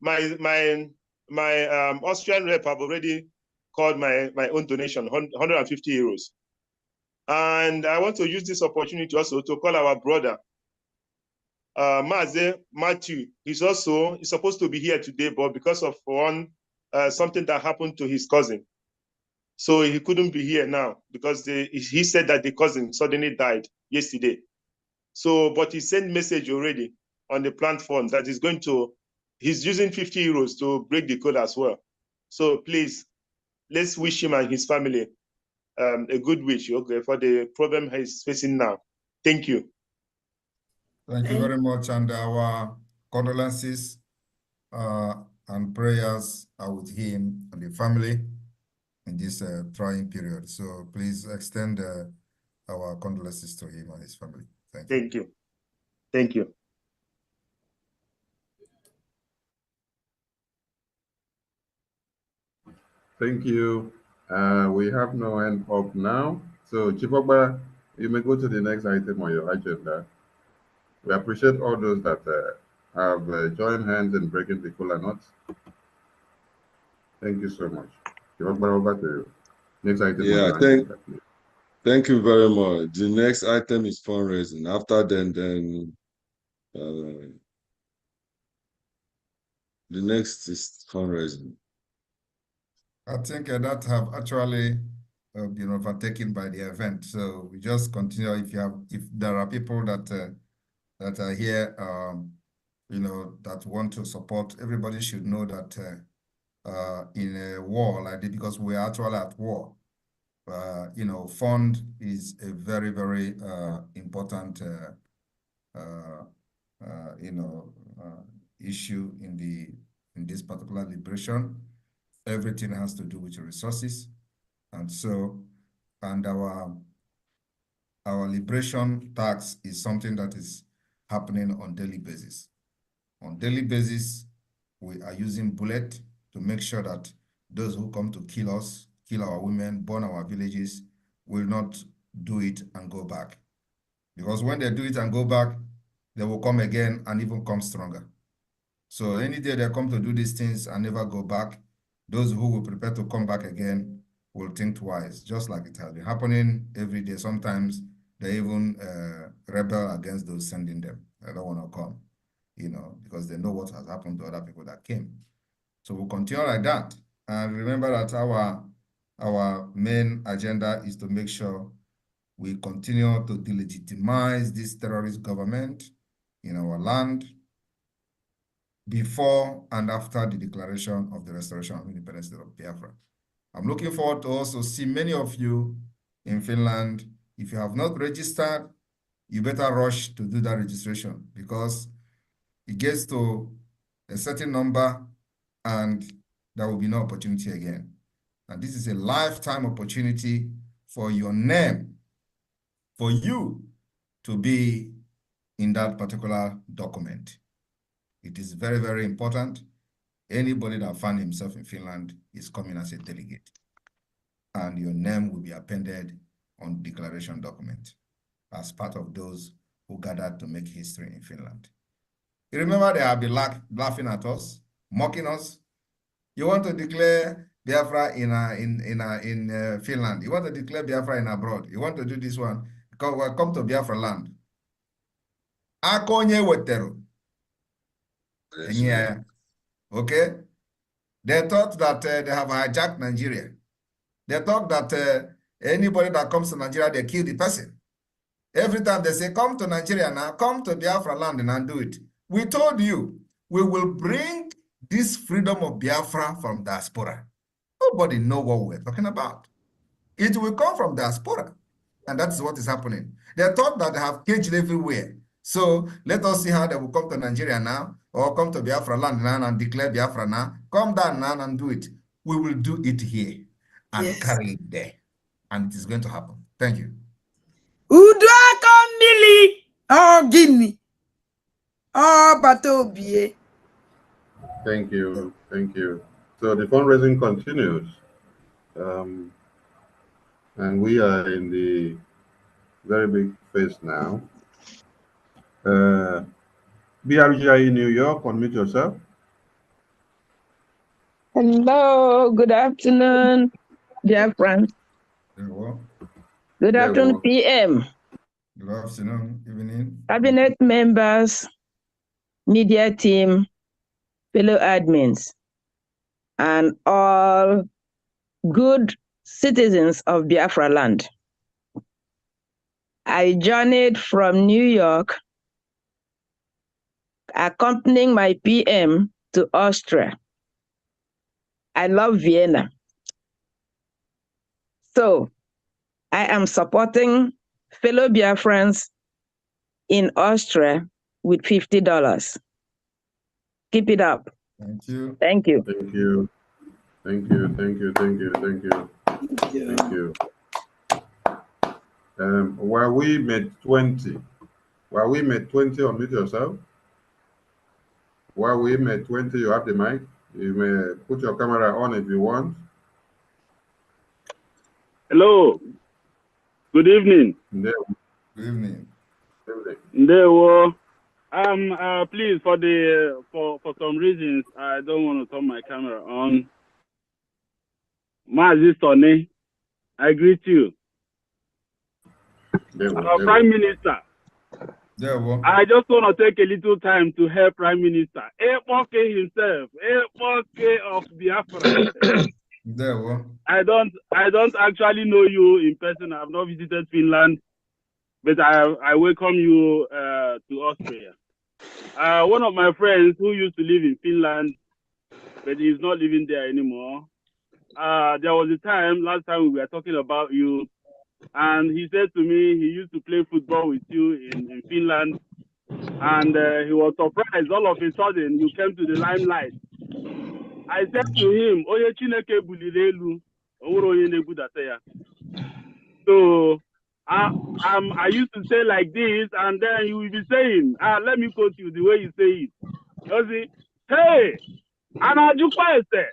My Austrian rep have already called my own donation, 150 euros. And I want to use this opportunity also to call our brother, Maze Matthew. He's supposed to be here today, but because of something that happened to his cousin, so he couldn't be here now because he said that the cousin suddenly died yesterday. So, but he sent message already on the platform that he's using 50 euros to break the code as well. So please, let's wish him and his family a good wish, okay, for the problem he's facing now. Thank you. Thank you very much. And our condolences and prayers are with him and the family in this trying period. So please extend our condolences to him and his family. Thank you. Thank you. Thank you. Thank you. We have no hand up now. So Chibokba, you may go to the next item on your agenda. We appreciate all those that have joined hands in breaking the kola nuts. Thank you so much. Chibokba, over to you. Next item on your agenda, please. Thank you very much. The next item is fundraising. After then the next is fundraising. I think that have actually been overtaken by the event. So we just continue. If there are people that that are here, you know, that want to support, everybody should know that in a war like this, because we are actually at war. You know, fund is a very, very important, you know, issue in this particular liberation. Everything has to do with resources, and so, and our liberation tax is something that is happening on daily basis. On daily basis, we are using bullet to make sure that those who come to kill us, kill our women, burn our villages, will not do it and go back. Because when they do it and go back, they will come again and even come stronger. So any day they come to do these things and never go back, those who will prepare to come back again will think twice, just like it has been happening every day. Sometimes they even rebel against those sending them. They don't want to come, you know, because they know what has happened to other people that came. So we'll continue like that. And remember that our main agenda is to make sure we continue to delegitimize this terrorist government in our land before and after the declaration of the restoration of independence of Biafra. I'm looking forward to also see many of you in Finland. If you have not registered, you better rush to do that registration, because it gets to a certain number and there will be no opportunity again. And this is a lifetime opportunity for your name, for you to be in that particular document. It is very, very important. Anybody that finds himself in Finland is coming as a delegate, and your name will be appended on the declaration document as part of those who gathered to make history in Finland. You remember they have been laughing at us, mocking us. You want to declare Biafra in Finland. You want to declare Biafra in abroad. You want to do this one. Come to Biafra land. Akonye wetero. Okay? They thought that they have hijacked Nigeria. They thought that anybody that comes to Nigeria, they kill the person. Every time they say, come to Nigeria now, come to Biafra land and do it. We told you, we will bring this freedom of Biafra from diaspora. Nobody knows what we're talking about. It will come from diaspora. And that's what is happening. They thought that they have caged everywhere. So let us see how they will come to Nigeria now, or come to Biafra land now and declare Biafra now. Come down now and do it. We will do it here and carry it there. And it is going to happen. Thank you. Oh, Guinea. Oh, Batobie. Thank you. Thank you. So the fundraising continues. And we are in the very big phase now. BRGIE New York, unmute yourself. Hello, good afternoon, dear friends. Good afternoon, PM. Good afternoon, evening. Cabinet members, media team, fellow admins, and all good citizens of Biafra land. I journeyed from New York, accompanying my PM to Austria. I love Vienna. So I am supporting fellow Biafrans in Austria with $50. Keep it up. Thank you. Thank you. Thank you. Thank you. Thank you. Thank you. Thank you. Thank you. While we met 20, unmute yourself. While we met 20, you have the mic. You may put your camera on if you want. Hello. Good evening. Good evening. Please, for some reasons, I don't want to turn my camera on. Mazi Sonny, I greet you. Our Prime Minister. I just want to take a little time to help Prime Minister. Ekpa himself, Ekpa of Biafra. I don't actually know you in person. I have not visited Finland, but I welcome you to Austria. One of my friends who used to live in Finland, but he's not living there anymore. There was a time, last time we were talking about you, and he said to me he used to play football with you in Finland, and he was surprised all of a sudden you came to the limelight. I said to him, Oye Chineke bulirelu, oye nebudateya. So I used to say like this, and then you will be saying, let me quote you the way you say it. You see, hey, anajukwa ese.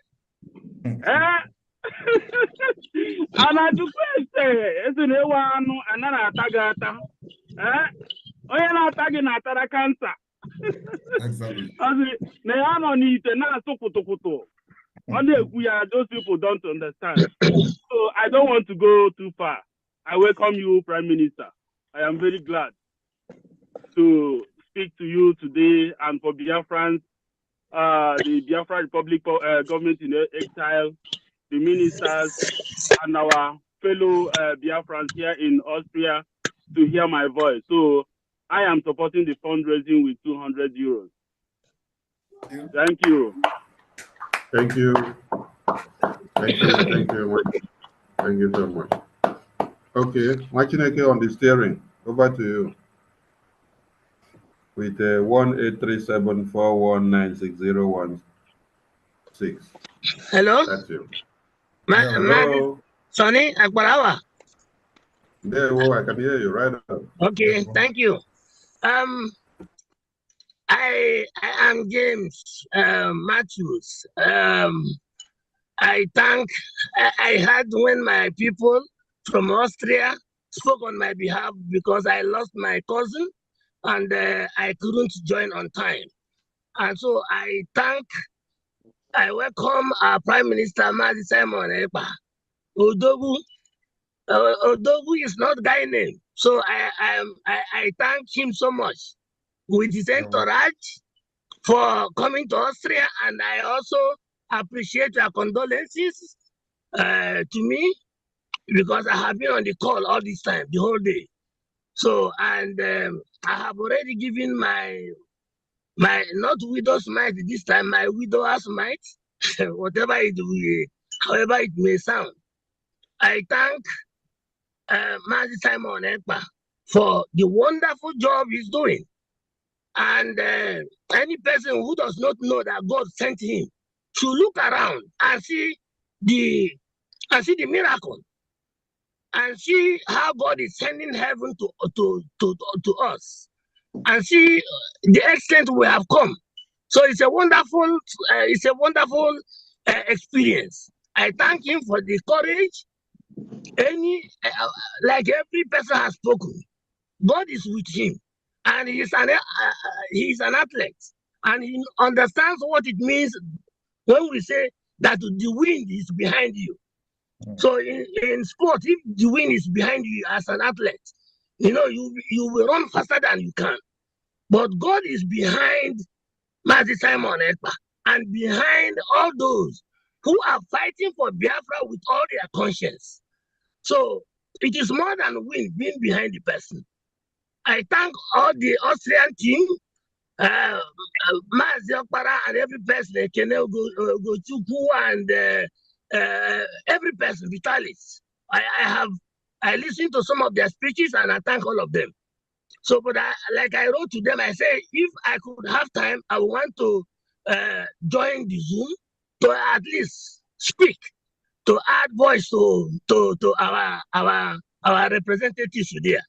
Anajukwa ese. Ese newa anu anana atagata. Oye na atagi na atara cancer. Exactly. Those people don't understand. So I don't want to go too far. I welcome you, Prime Minister. I am very glad to speak to you today, and for Biafrans, the Biafra Republic government in exile, the ministers, and our fellow Biafrans here in Austria to hear my voice. So I am supporting the fundraising with €200. Thank you. Thank you. Thank you. Thank you. Thank you so much. Okay, Machineke on the steering. Over to you. With 1-837-419-6016. Hello. That's you. Hello. Sonny Akbarawa. There, I can hear you right now. Okay, thank you. I am James Matthews. I had when my people from Austria spoke on my behalf because I lost my cousin and I couldn't join on time. And so I welcome our Prime Minister, Mazi Simon Ekpa. Odogu is not guy name. So I thank him so much with his entourage for coming to Austria, and I also appreciate your condolences to me because I have been on the call all this time, the whole day. So, and I have already given my not widow's mite this time, my widower's mite, whatever however it may sound. I thank Mazi Simon Ekpa for the wonderful job he's doing. And any person who does not know that God sent him should look around and see the miracle and see how God is sending heaven to us and see the extent we have come. So it's a wonderful experience. I thank him for the courage. Like every person has spoken, God is with him, and he's an athlete, and he understands what it means when we say that the wind is behind you. So in sport, if the wind is behind you as an athlete, you will run faster than you can. But God is behind Mazi Simon Ekpa and behind all those who are fighting for Biafra with all their conscience. So it is more than wind being behind the person. I thank all the Austrian team, Mazi Okpara and every person, Gochukwu and every person, Vitalis. I listened to some of their speeches and I thank all of them. So, but like I wrote to them, I say, if I could have time, I want to join the Zoom to at least speak, to add voice to our representatives there.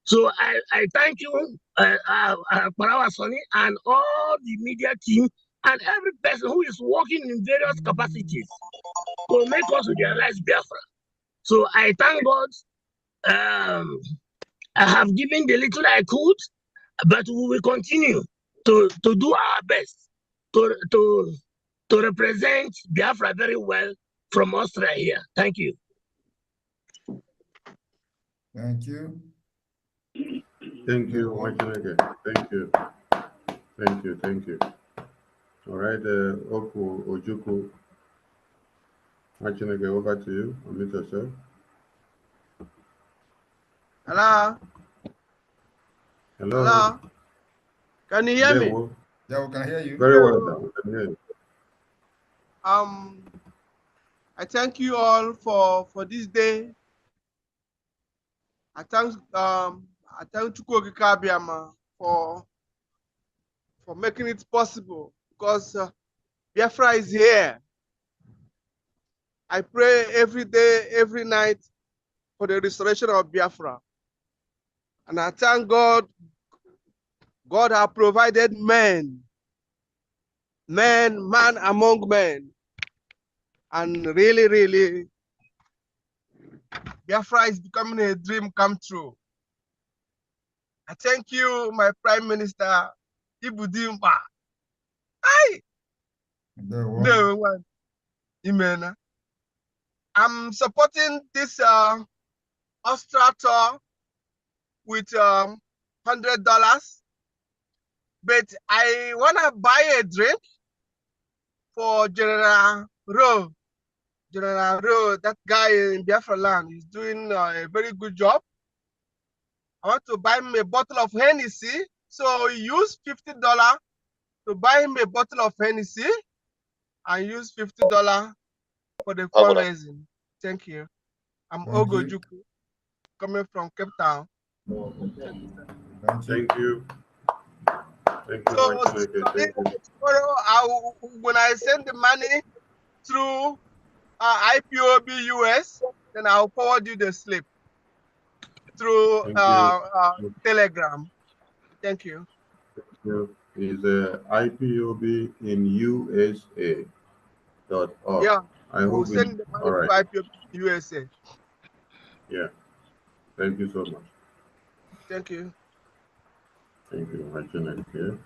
So I thank you, Parawa Sonny, and all the media team, and every person who is working in various capacities to make us realize Biafra. So I thank God. I have given the little I could, but we will continue to do our best to represent Biafra very well from Austria here. Thank you. Thank you. Thank you, Wachineke. Thank you. Thank you. Thank you. All right, Oku Ojuku. Wachineke, over to you. Unmute yourself. Hello. Hello. Hello. Can you hear me? Yeah, we can hear you. Very well. We can hear you. I thank you all for this day. I thank Chukwuokike Abiama for making it possible because Biafra is here. I pray every day, every night for the restoration of Biafra. And I thank God. God has provided man among men. And really, really, Biafra is becoming a dream come true. I thank you, my Prime Minister, Ibudimba. Hi. No one. Imena. I'm supporting this Austria tour with $100. But I want to buy a drink for General Rowe. General Rowe, that guy in Biafra land, is doing a very good job. I want to buy him a bottle of Hennessy. So use $50 to buy him a bottle of Hennessy and use $50 for the fundraising. Thank you. I'm Ogo Juku, coming from Cape Town. Thank you. Thank you. So tomorrow, when I send the money through IPOB US, then I'll forward you the slip through Telegram. Thank you. Thank you. is IPOB in USA.org. Yeah, I hope send it's the money all right. to IPOB USA. Yeah. Thank you so much. Thank you. Thank you. My channel here.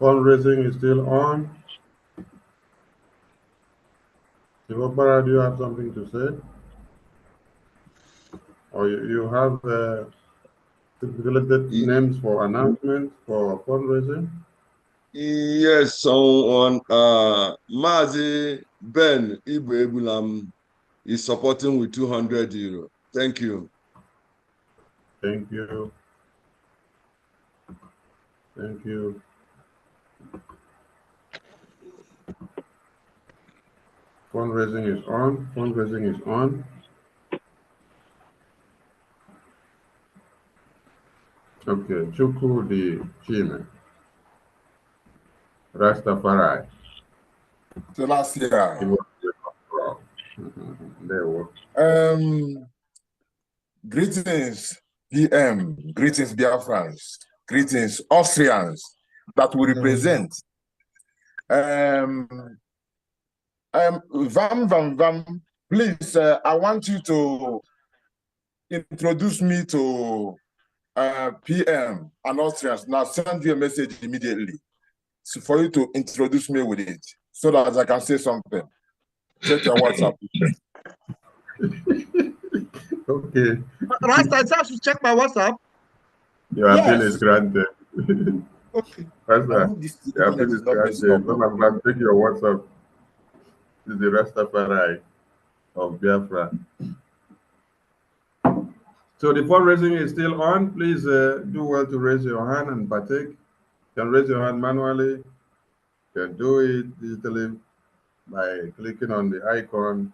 Fundraising is still on. Ekpa, do you have something to say? Or you have stipulated names for announcements for fundraising? Yes, on Mazi Ben Ibu is supporting with €200. Thank you. Thank you. Thank you. Fundraising is on. Fundraising is on. Okay, Chuku the Chime. Rastafari. So last year. There we go. Greetings, PM. Greetings, Biafrans. Greetings, Austrians that we represent. Vam, please, I want you to introduce me to PM and Austrians. Now send you a message immediately so for you to introduce me with it so that I can say something. Check your WhatsApp. Okay. Rasta, I should check my WhatsApp. Your appeal is granted. Okay. Rasta, your appeal is granted. Mama, take your WhatsApp. This is the Rastafari of Biafra. So the fundraising is still on. Please do well to raise your hand and partake. You can raise your hand manually. You can do it digitally by clicking on the icon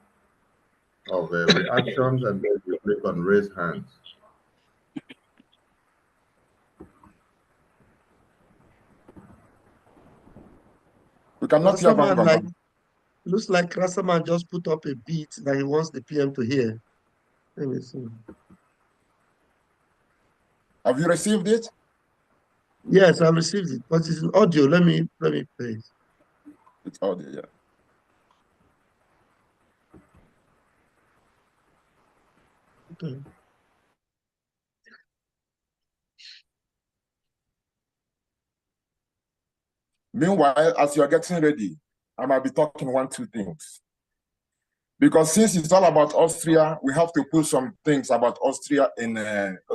of reactions and then you click on raise hands. We cannot hear Rastaman, looks like Rastaman just put up a beat that he wants the PM to hear. Let me see. Have you received it? Yes, I received it, but it's in audio. Let me play it. It's audio, yeah. Okay. Meanwhile, as you're getting ready, I might be talking 1-2 things. Because since it's all about Austria, we have to put some things about Austria in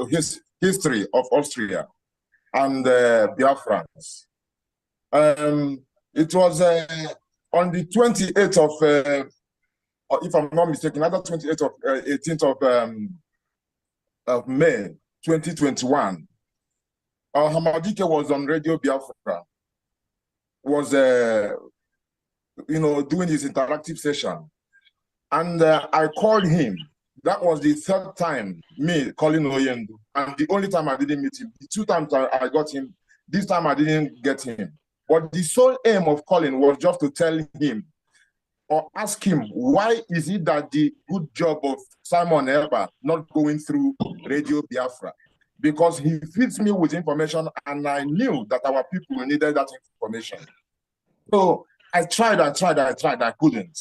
his history of Austria and Biafrans. It was on the 28th of, if I'm not mistaken, either 28th of 18th of May 2021. Hamadike was on Radio Biafra, was doing his interactive session. And I called him. That was the third time me calling Oyendu. And the only time I didn't meet him. The 2 times I got him, this time I didn't get him. But the sole aim of calling was just to tell him or ask him, why is it that the good job of Simon Ekpa not going through Radio Biafra? Because he feeds me with information and I knew that our people needed that information. So I tried, I couldn't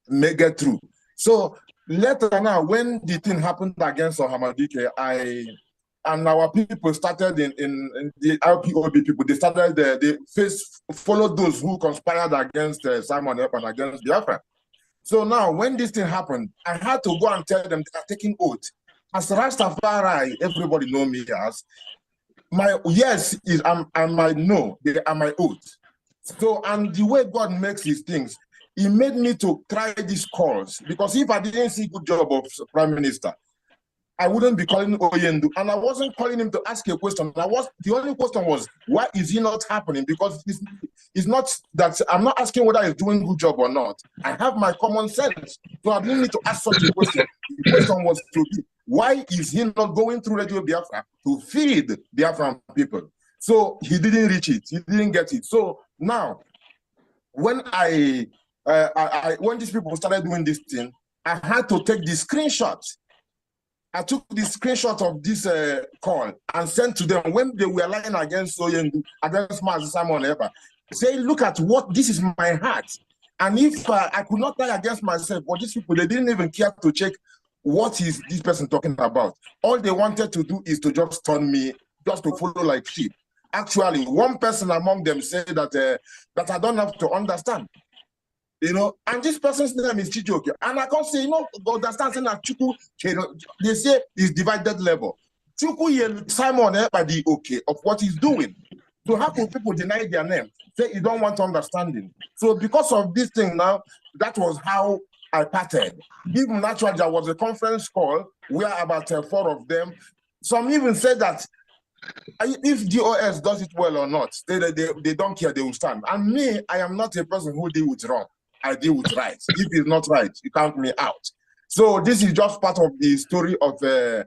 make it through. So later now, when the thing happened against Hamadike, and our people started in the LPOB people, they started, they followed those who conspired against Simon Ekpa and against Biafra. So now when this thing happened, I had to go and tell them they are taking oath. As Rastafari, everybody know me as, my yes is and my no, they are my oath. So, and the way God makes his things, he made me to try these calls, because if I didn't see good job of Prime Minister, I wouldn't be calling Oyendu, and I wasn't calling him to ask a question. The only question was, why is he not happening? Because it's not that I'm not asking whether he's doing a good job or not. I have my common sense, so I didn't need to ask such a question. The question was to be, why is he not going through Radio Biafra to feed Biafran people? So he didn't reach it. He didn't get it. So now, when when these people started doing this thing, I had to take the screenshots I took the screenshot of this call and sent to them when they were lying against Soyengu, against Master Simon Ekpa. Say, look at what, this is my heart. And if I could not lie against myself, but these people, they didn't even care to check what is this person talking about. All they wanted to do is to just turn me, just to follow like sheep. Actually, one person among them said that that I don't have to understand. You know, and this person's name is Chijoke. And I can't say, you know, understand saying that Chuku, they say is divided level. Chuku Simon Ekpa the okay of what he's doing. So how can people deny their name? Say you don't want understanding. So because of this thing now, that was how I parted. Even naturally, there was a conference call where about 4 of them. Some even said that if DOS does it well or not, they don't care, they will stand. And me, I am not a person who deal with wrong. I deal with right. If it's not right, you count me out. So this is just part of the story of, and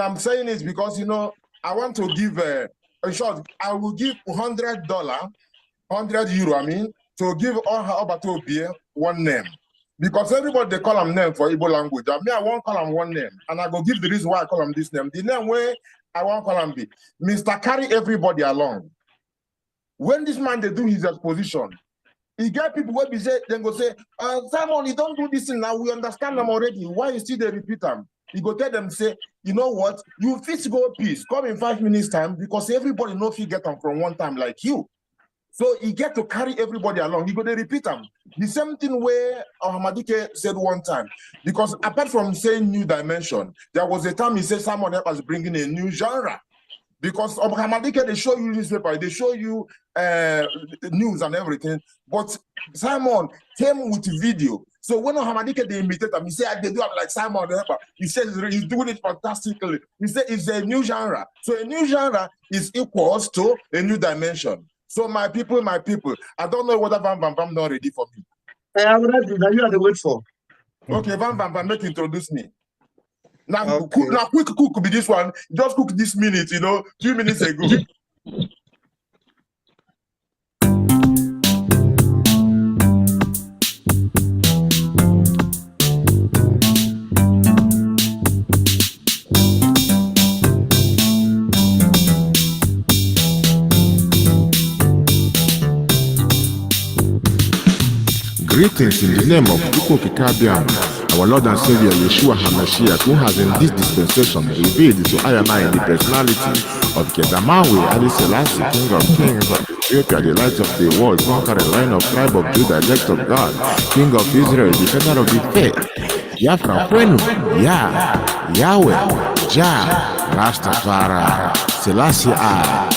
I'm saying it because, you know, I want to give, in short, I will give $100, 100 euro, I mean, to give all her Obato beer one name. Because everybody, they call them name for Igbo language. I mean, I won't call them one name. And I go give the reason why I call them this name. The name where I won't call them be Mr. Carry everybody along. When this man, they do his exposition, he get people where be say, then go say, Simon, you don't do this thing now. We understand them already. Why you still they repeat them? He go tell them, say, you know what? You fit go peace. Come in 5 minutes time because everybody know if you get them from one time like you. So he get to carry everybody along. He go to repeat them. The same thing where Hamadike said one time. Because apart from saying new dimension, there was a time he said someone else was bringing a new genre. Because of Hamadike, they show you newspaper, they show you news and everything. But Simon came with video. So when Hamadike, they imitate him, he said, they do it like Simon. He says he's doing it fantastically. He said it's a new genre. So a new genre is equals to a new dimension. So my people, I don't know whether Van not ready for me. I'm ready. Now you are the wait for. Okay, Van, make introduce me. Now, okay. Now quick cook be this one. Just cook this minute, you know, 2 minutes ago. Greetings in the name of Biafra, our Lord and Savior Yeshua HaMashiach, who has in this dispensation revealed to I and I in the personality of Kedamawi, Ali Selassie, King of Kings of Ethiopia, the light of the world, conquering line of tribe of Judah, elect of God, King of Israel, defender of the faith, Biafracoin, Yah, Yahweh, Jah, Rastafari, Selassie I,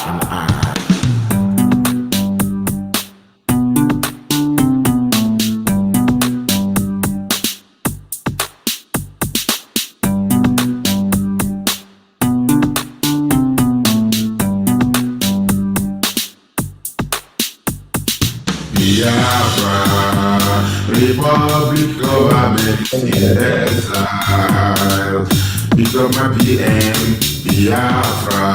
and I. Republic government in exile. Become my PM, Biafra.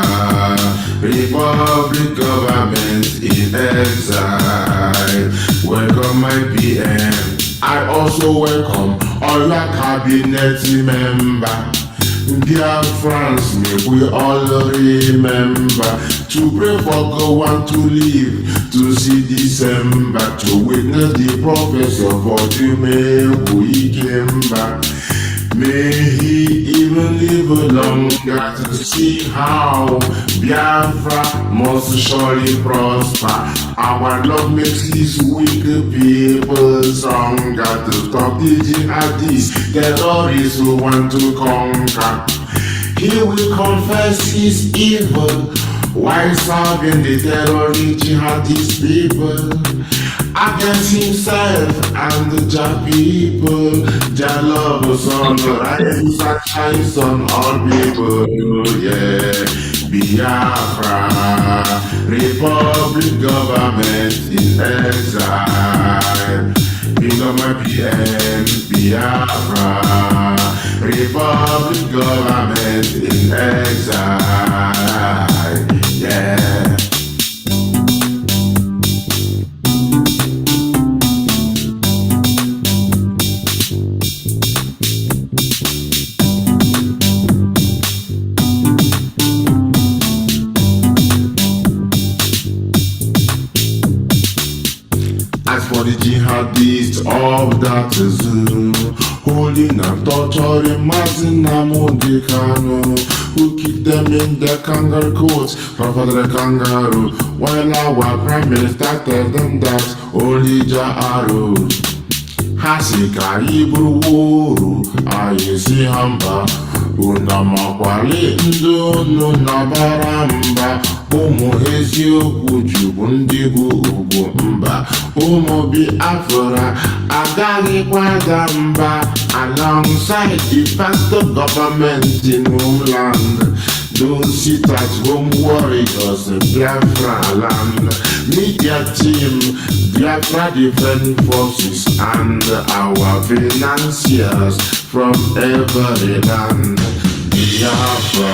Republic government in exile. Welcome my PM. I also welcome all your cabinet members. Biafrans, make we all remember to pray for God to live, to see December, to witness the prophecy of what you we came back. May he even live longer to see how Biafra must surely prosper. Our love makes these weak people stronger to stop the jihadists, terrorists who want to conquer. He will confess his evil while serving the terrorist jihadist people against himself and the Jah people. Jah love us on the rise and shines on all people. Yeah, Biafra, Republic government in exile. Become my PM, Biafra, Republic government in exile. Yeah. killing and torturing Martin Namudi Kano, who keep them in their kangaroo courts, for the kangaroo, while our prime minister tells them that only Jah arose. Hasika iburu ayesi hamba unamakwali ndono nabaramba umu eziokwu jubu ndị bụ ugwu mba umu Biafra agaghị kwada mba alongside the pastor government in homeland. Those sit at home warriors in Biafra land, media team, Biafra Defense Forces, and our financiers from every land. Biafra,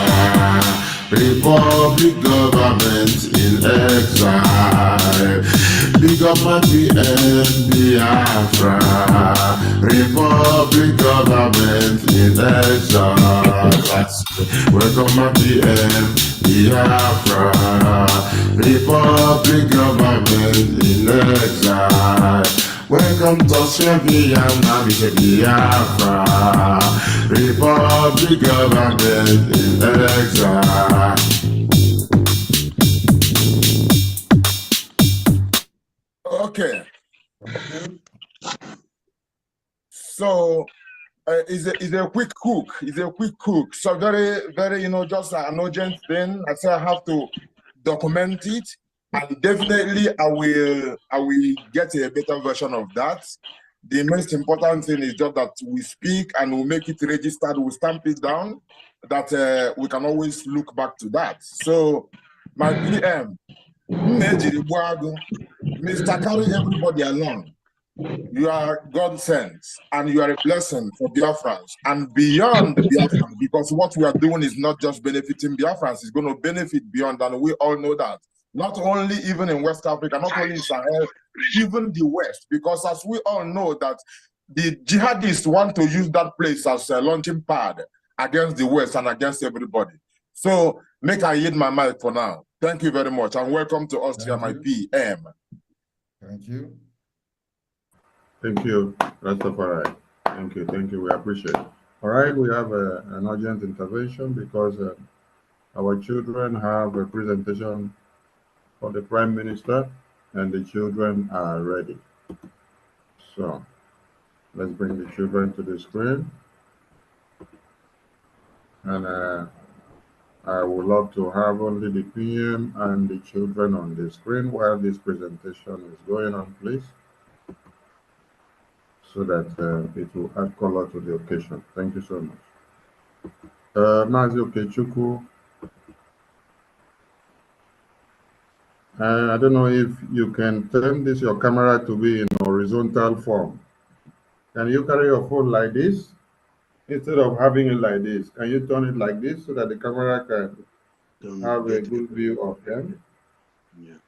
Republic government in exile. Big up my PM, Biafra, Republic government in exile. Welcome my PM, Biafra, Republic government in exile. Welcome to Austria, Biafra, Republic government in exile. Okay. So it's a quick cook. It's a quick cook. So very, very, just an urgent thing. I say I have to document it, and definitely I will get a better version of that. The most important thing is just that we speak and we make it registered. We stamp it down. That we can always look back to that. So my PM, Mr. Carry everybody along. You are God sent and you are a blessing for Biafrans and beyond Biafrans, because what we are doing is not just benefiting Biafrans, it's going to benefit beyond, and we all know that. Not only even in West Africa, not only in Sahel, even the West, because as we all know that the jihadists want to use that place as a launching pad against the West and against everybody. So make I yield my mic for now. Thank you very much and welcome to Austria, my PM. Thank you. Thank you, Rastafari. Thank you, we appreciate it. All right, we have an urgent intervention because our children have a presentation for the Prime Minister and the children are ready. So let's bring the children to the screen. And I would love to have only the PM and the children on the screen while this presentation is going on, please, so that it will add color to the occasion. Thank you so much. Mazi Okechukwu, I don't know if you can turn your camera to be in horizontal form. Can you carry your phone like this? Instead of having it like this, can you turn it like this so that the camera can have a good view of them? Yeah.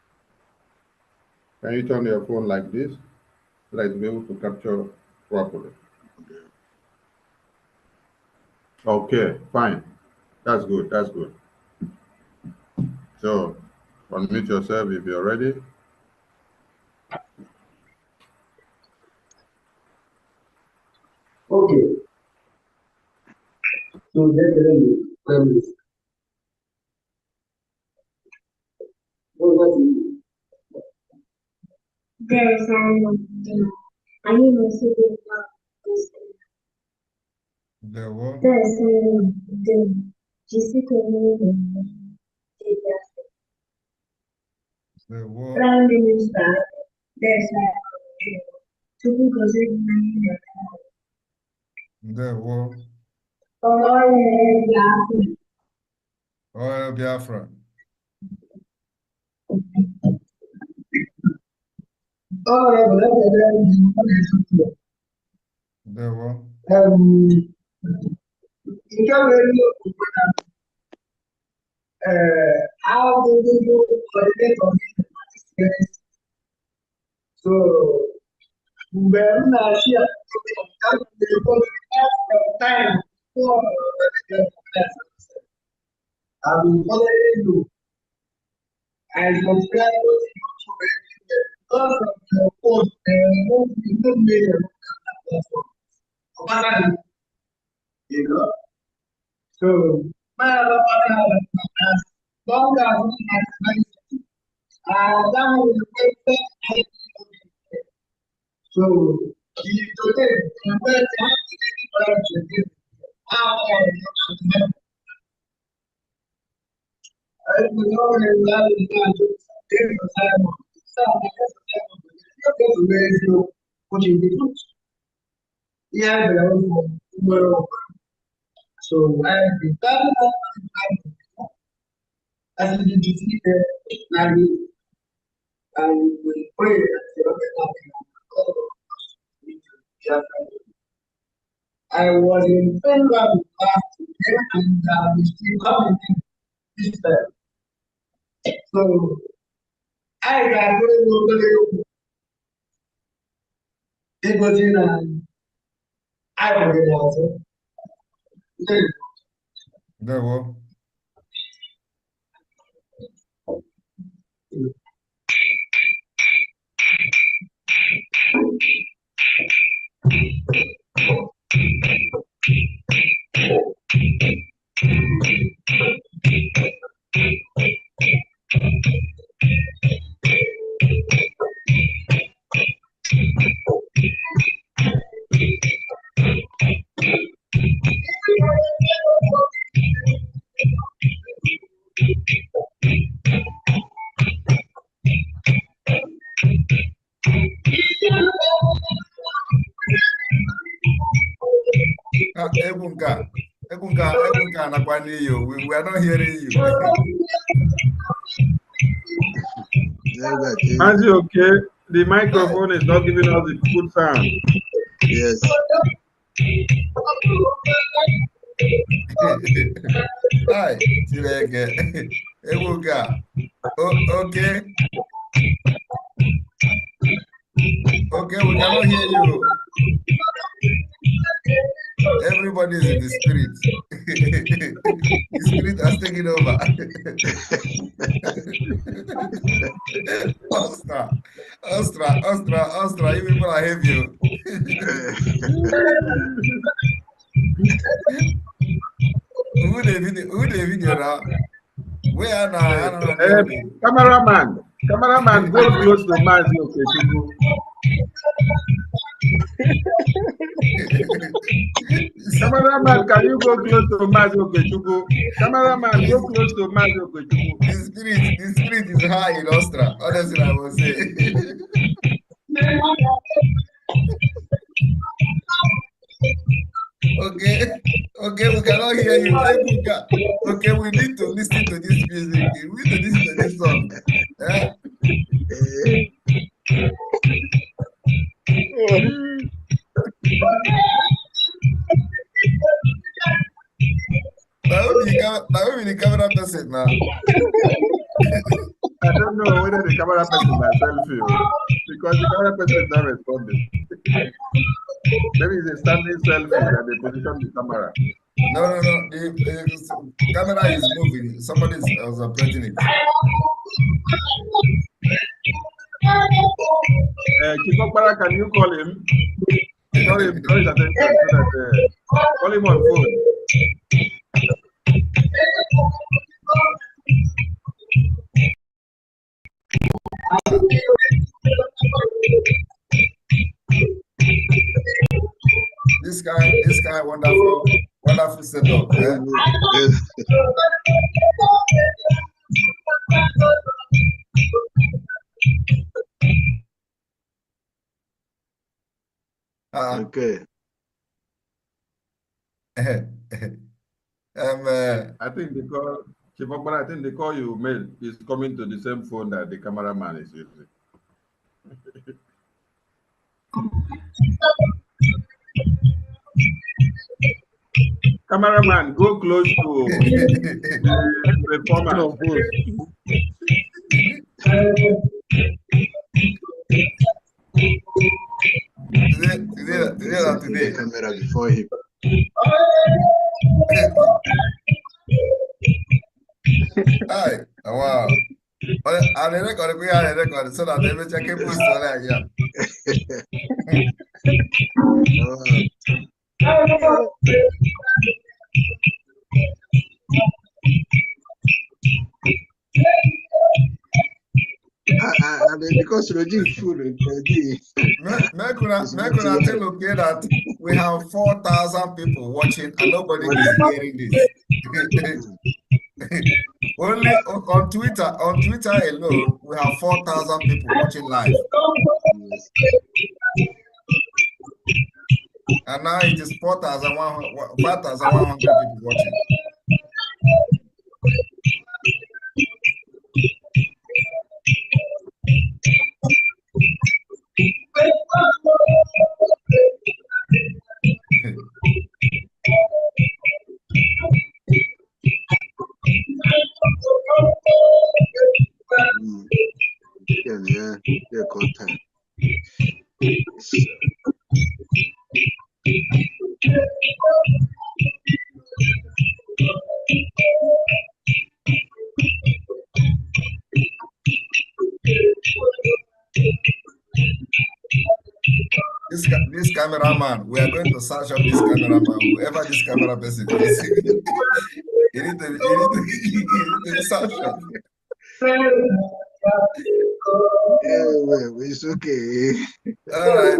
Can you turn your phone like this so that it's able to capture properly? Okay, fine. That's good, that's good. So, unmute yourself if you're ready. Okay. So let me There's I need to see There what? there's the There what? Prime Minister, there's to be There what? Oh, Biafra. There what? how do you coordinate on this? So when I share time for I've been following you. I subscribe to YouTube because of your post and you made a platform. You know? So, as long as we have that was the so, today, so as we defeat and we pray that I was in Finland last year and we still coming this time. So I got really it was in I was in also. There were. We are not hearing you. Is it okay? The microphone is not giving us the good sound. Yes. Hi, Ebuka. Okay. Okay, we cannot hear you. Everybody is in the spirit. The spirit has taken over. Austria, you people are heavy. Who the video now? Where now? Cameraman, go close to Mazi Okechukwu. Cameraman, can you go close to Mazi Okechukwu? Cameraman, go close to Mazi Okechukwu. The spirit is high in Austria. Honestly, I will say. Okay, we cannot hear you. Okay, we need to listen to this music. We need to listen to this song. Now we the camera person now. I don't know whether the camera person is myself because the camera person is not responding. Maybe it's a standing selfie and they position the camera. No. The camera is moving. Somebody is operating it. Chikokpara, can you call him? Call his attention so that call him on phone. This guy, wonderful setup. Okay. I think the call you made is coming to the same phone that the cameraman is using. Cameraman, go close to the performer. Today. Camera before him. Hi, wow. I'll record so that they will check it post. Because Roger food, Make una tell okay that we have 4,000 people watching and nobody is hearing this. Only on Twitter alone, we have 4,000 people watching live. And now it is 5,100 people watching. Yeah, content. This cameraman, we are going to search up this cameraman, whoever this camera person is. You need to be searched up. It's okay. All right.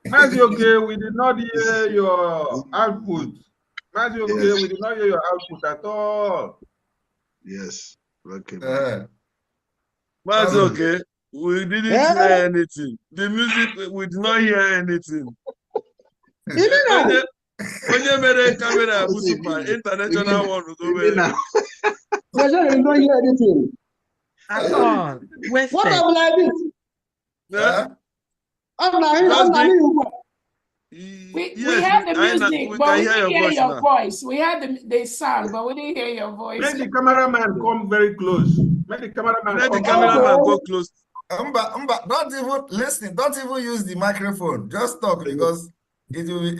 Mazioke, we did not hear your output. Mazioke, Yes. we did not hear your output at all. Yes. Okay. Mazioke, we didn't hear anything. The music, we did not hear anything. When you made a camera, international one will go away. You don't hear anything. At all. What am I doing? Yeah. We heard the music, but we didn't hear your voice. We heard the sound, but we didn't hear your voice. Make the cameraman come very close. Make the cameraman go close. Don't even listen. Don't even use the microphone. Just talk because it will be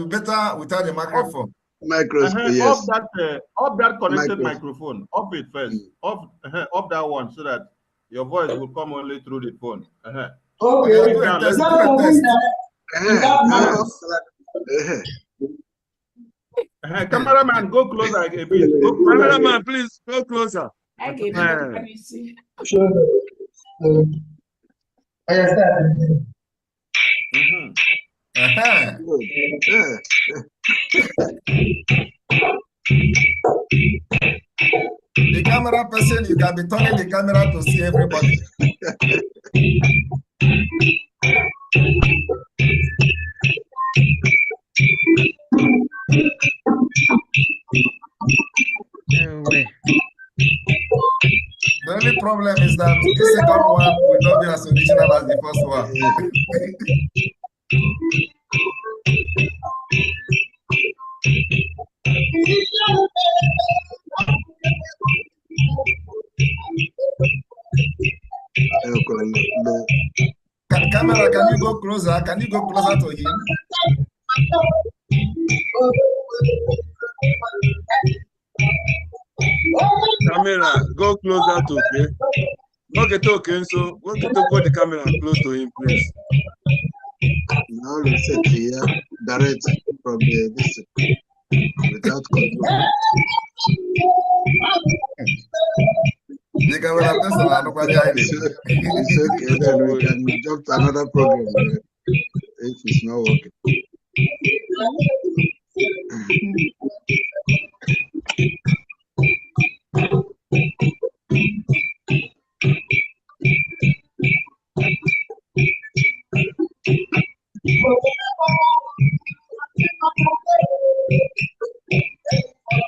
better without the microphone. Off that connected microphone. Off it first. Off that one so that your voice will come only through the phone. Cameraman, go closer a bit. Cameraman, please go closer. I get it. Let me see. Sure. I understand. The camera person, you can be turning the camera to see everybody. The only problem is that the second one will not be as original as the first one. Camera, can you go closer? Can you go closer to him? Camera, go closer to okay. So want to put the camera close to him, please. Now let's set here direct from this without control. The camera person, it's okay, then we can jump to another program if it's not working.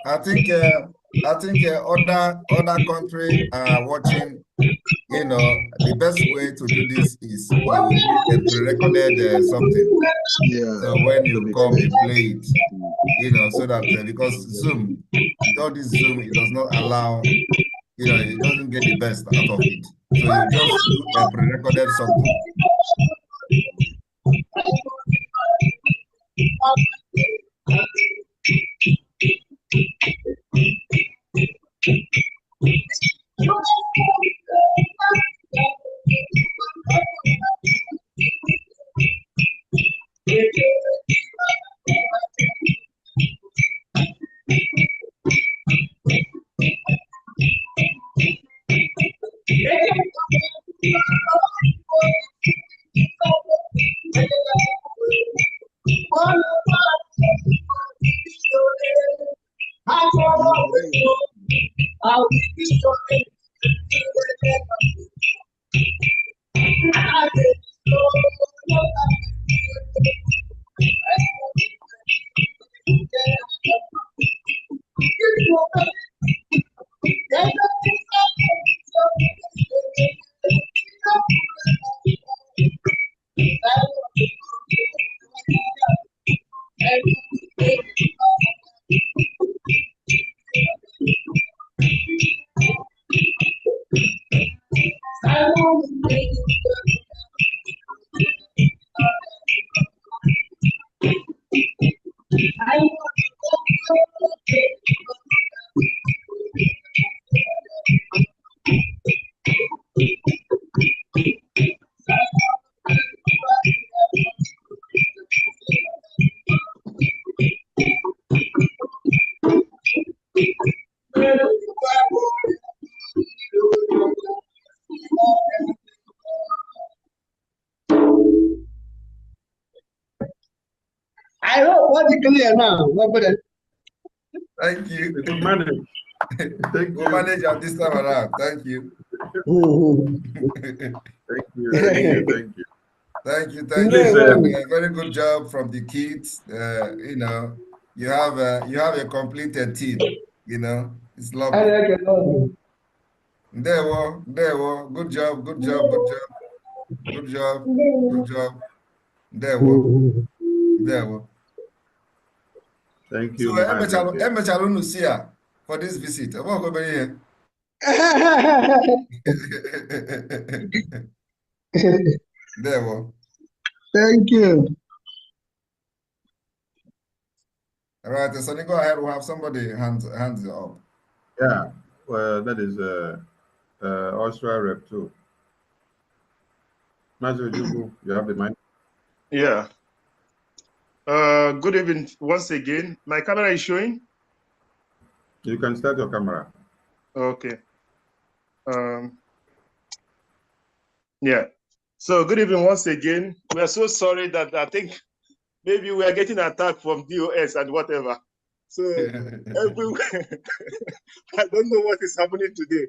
I think other countries are watching. You know, the best way to do this is you pre-recorded something. Yeah. So when you come, you play it. You know, so that because Zoom, all this Zoom, it does not allow. You know, it doesn't get the best out of it. So you just do a pre-recorded something. I hope what's clear now. Thank you. Good manage. Thank We'll you. manage at this time around. Thank you. Thank you. Thank you. Thank you. Thank you. Thank Please, you. And, very good job from the kids. You know, you have a completed team. You know, it's lovely. There were. Good job. Good job. Good job. Good job. Good job. There were. Thank you, So, Emechalunu Sia for this visit. I'm going to go here. There were. Thank you. All right, so go ahead. We'll have somebody hands up. Yeah, well, that is Austria Rep 2. Master Jubu, you have the mic. Yeah. Good evening once again. My camera is showing? You can start your camera. Okay. Yeah. So good evening once again. We are so sorry that I think maybe we are getting attacked from DOS and whatever. So everywhere, I don't know what is happening today,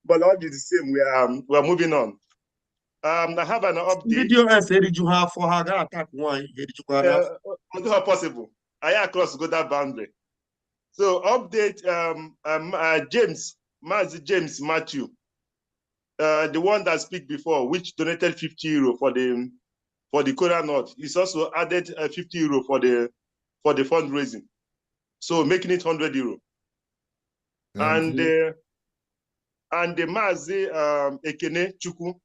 but all is the same. We are moving on. I have an update. DOS, did you have for her attack one? Although possible, I across go that boundary. So update. James Matthew, the one that speak before, which donated 50 euro for the Korea North. He's also added 50 euro for the fundraising, so making it 100 euro. And the Mazi Ekene Chukwu,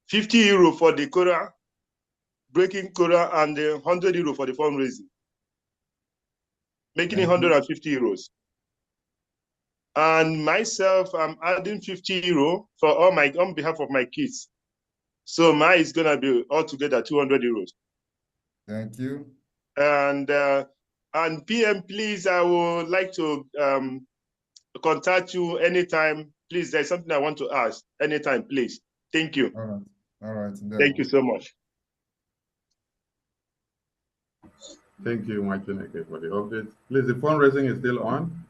50 euro for the Korea, breaking Korea, and 100 euro for the fundraising, making it 150 euros. And myself, I'm adding 50 euro for on behalf of my kids. So mine is gonna be altogether 200 euros. Thank you. And PM, please, I would like to contact you anytime. Please, there's something I want to ask anytime, please. Thank you. All right. Thank you so much. Thank you, Machineke, for the update. Please, the fundraising is still on.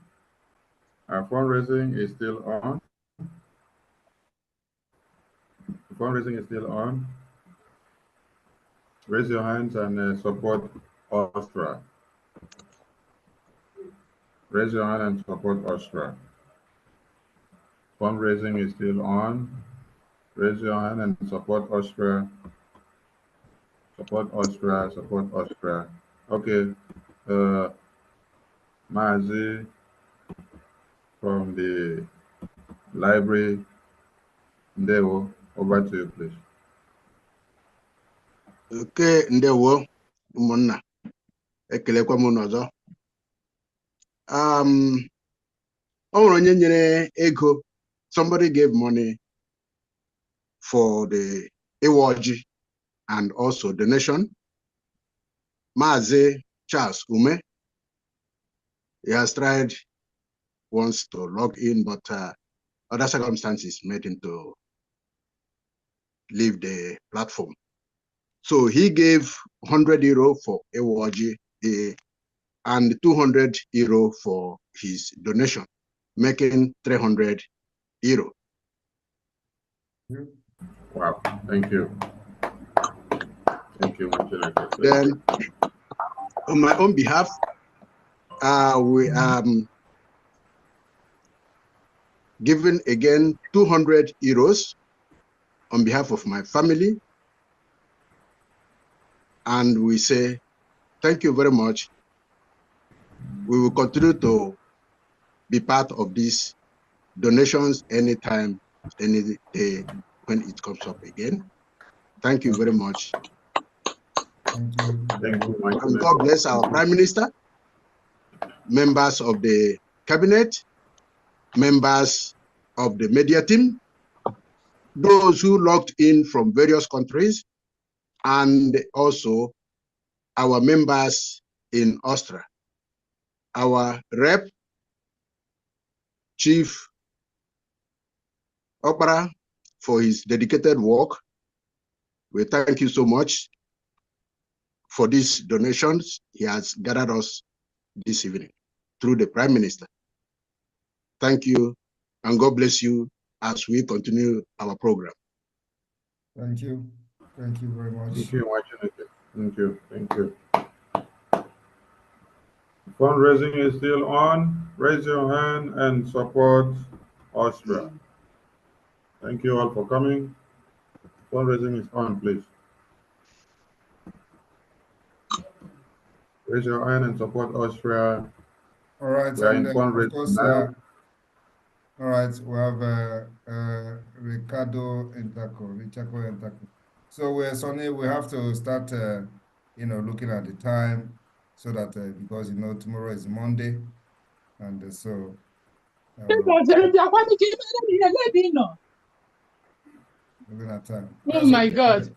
Our fundraising is still on. The fundraising is still on. Raise your hands and support Austria. Raise your hand and support Austria. Fundraising is still on. Raise your hand and support Austria. Support Austria. Support Austria. Okay. Mazi from the library. Ndewo, over to you, please. Okay, ndewo, ụmụnna. Ekelekwa m n'ọzọ. Ọ nwere onye nyere ego. Somebody gave money for the BRGIE and also donation. Mazi Charles Ume. He has tried once to log in, but other circumstances made him to leave the platform. So he gave 100 euro for Ewoji and 200 euro for his donation, making 300 euro. Wow, thank you. Thank you. Then, on my own behalf, we given again 200 euros on behalf of my family. And we say, thank you very much. We will continue to be part of these donations anytime, any day when it comes up again. Thank you very much. Thank you. And God bless our Prime Minister, members of the cabinet, members of the media team, those who logged in from various countries, and also our members in Austria. Our rep, Chief Opera, for his dedicated work. We thank you so much for these donations he has gathered us this evening through the Prime Minister. Thank you, and God bless you as we continue our program. Thank you. Thank you very much. Thank you. Thank you. Thank you. Fundraising is still on. Raise your hand and support Austria. Thank you all for coming. Fundraising is on, please. Raise your hand and support Austria. All right, we are in of fundraising course, now. all right, we have Ricardo Intaco. So Sonny, we have to start, looking at the time so that because tomorrow is Monday, and so. Looking at time. Oh my God.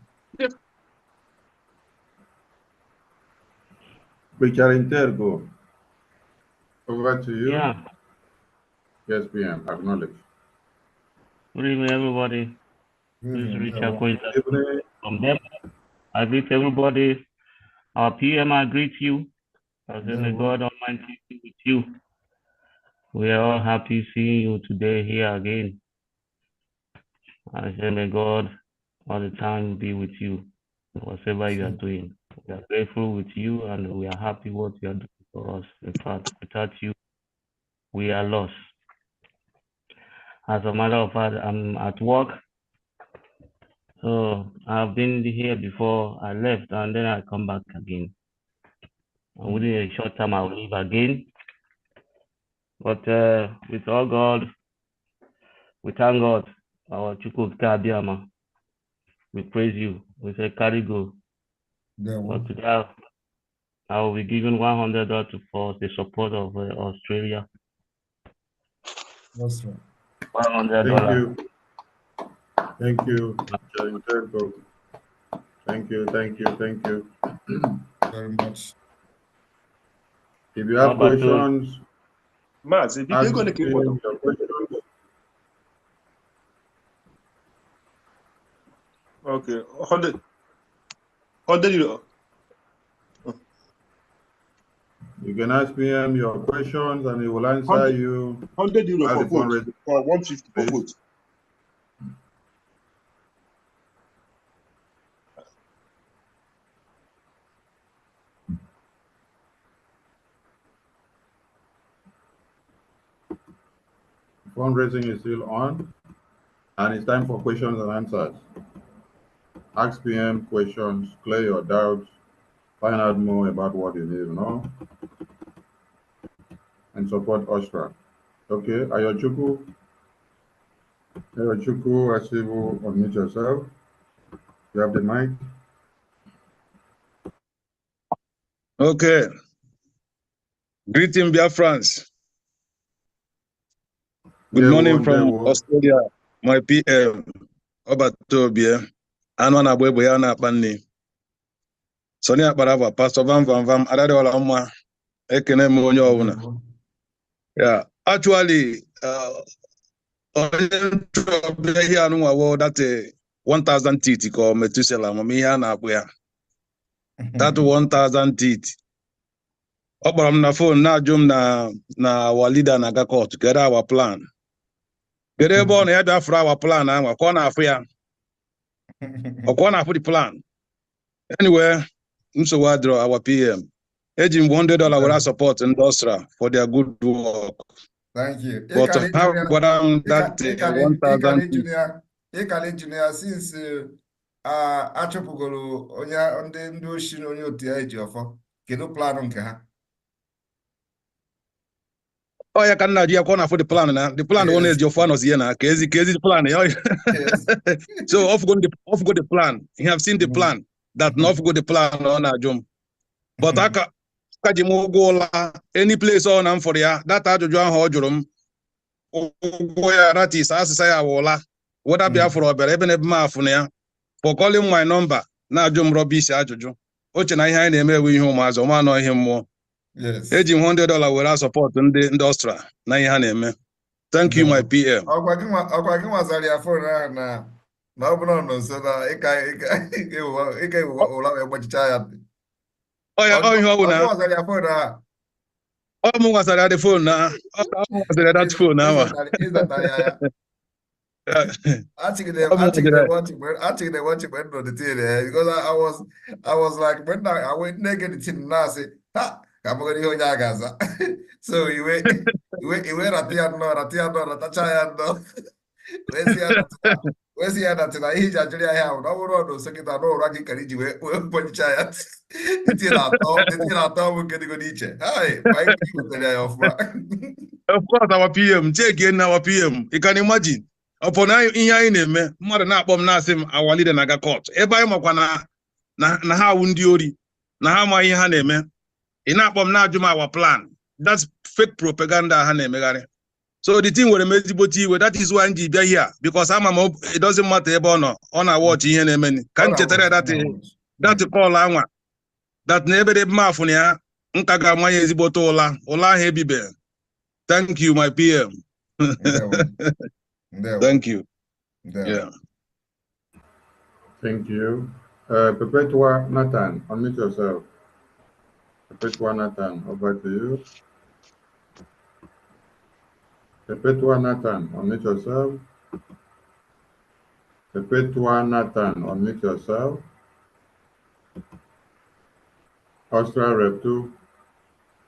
Intergo. Over to you. Yeah. Yes, PM. Acknowledge. Good evening, everybody. This is Richard Coin from them. I greet everybody. Our PM, I greet you. As in the God Almighty be with you. We are all happy seeing you today here again. I say, may God all the time be with you, whatever you are doing. We are grateful with you, and we are happy what you are doing for us. In fact, without you, we are lost. As a matter of fact, I'm at work. So I've been here before I left, and then I come back again. And within a short time, I'll leave again. But with all God, we thank God, our Chukwu Kabiama. We praise you. We say, carry go. But today, I will be giving $100 for the support of Australia. That's right. $100. Thank you. Thank you. Very much. If you have questions, Maz, if you're going to keep on. Okay, 100 euro. You can ask PM your questions and he will answer you. 100 euro for vote, or 150 for vote. Fundraising is still on, and it's time for questions and answers. Ask PM questions, clear your doubts, find out more about what you need to know, and support Austria. Okay, Ayochukwu, I see you unmute yourself. You have the mic. Okay. Greeting Biafrans. Good morning from Australia. My PM, Obatobie, Anwana Bweboyana Pani. Sonia Barava, Pastor Vam, Adade Oma, Ekene Monyo. Yeah, actually, that 1,000 teeth called Methuselah. That 1,000 teeth. Obaram na phone na jum na our leader na ga court get our plan. Get ebe on ya for our plan na wa kwa na afu ya. Okwa na afu the plan. Anyway, so we draw our PM. Ejim $100 will support Austria for their good work. Thank you. But to have that 1,000 teeth. Ekale Junior since achụpụgoro onye ndị oshi na onye otu ya eji ọfọ kedu plan nke ha? Oh, yeah, can you corner for the plan now? The plan one is your fan was here now. Crazy plan. Yes. So off go the plan. You have seen the plan. That not go the plan on our jump. But I go any place on am for ya. That I join Hojurum. That is as I say what I be for even a mafunia for calling my number. Now jump rubbish ajojo. Oche na ihe na-eme we home as o ma no him more. Yes. Eji $100 will support ndị Austria na ihe ha na-eme. Thank you, my PM. Ọkwa gị nwasara ya phone ahụ na ọ bụrụ na nso na ịka ụla wee gbachicha ya. Ọ ihe ọ bụ na ọ nwasara ya phone ahụ. Ọ mụ nwasara the phone na ọ mụ nwasara that phone ahụ. Ịzatara ya. Actually, they watch when no the thing because I was like when I went naked the thing now say ha I'm going to go Gaza. So you wait Ratia no Ratachaya no. Where's the other thing? He's actually I have no road so get no Raki Kariji when Chayat. It's not all we get to go each. Hi, my people Of course, our PM, take in our PM. You can imagine. Upon ihe anyị na-eme mmadụ na-akpọ m na-asị m our leader na-aga court ebe anyị makwa na ha awụ ndị ori na ha ama ihe ha na-eme ị na-akpọ m na-ajụ m our plan. That's fake propaganda ha na-emegharị. So the thing were ezigbote iwe. That is why nji bịa here because ama m it doesn't matter ebe ọ na-watch ihe na-eme ka m chetara that call anwa that na ebe m afụ na ya nka ga-amanye ezigbote ụla ahụ ebibe. Thank you, my PM. Thank you. Yeah. Thank you. Perpetua Nathan, unmute yourself. Perpetua Nathan, over to you. Perpetua Nathan, unmute yourself. Perpetua Nathan, unmute yourself. Austria Rep 2,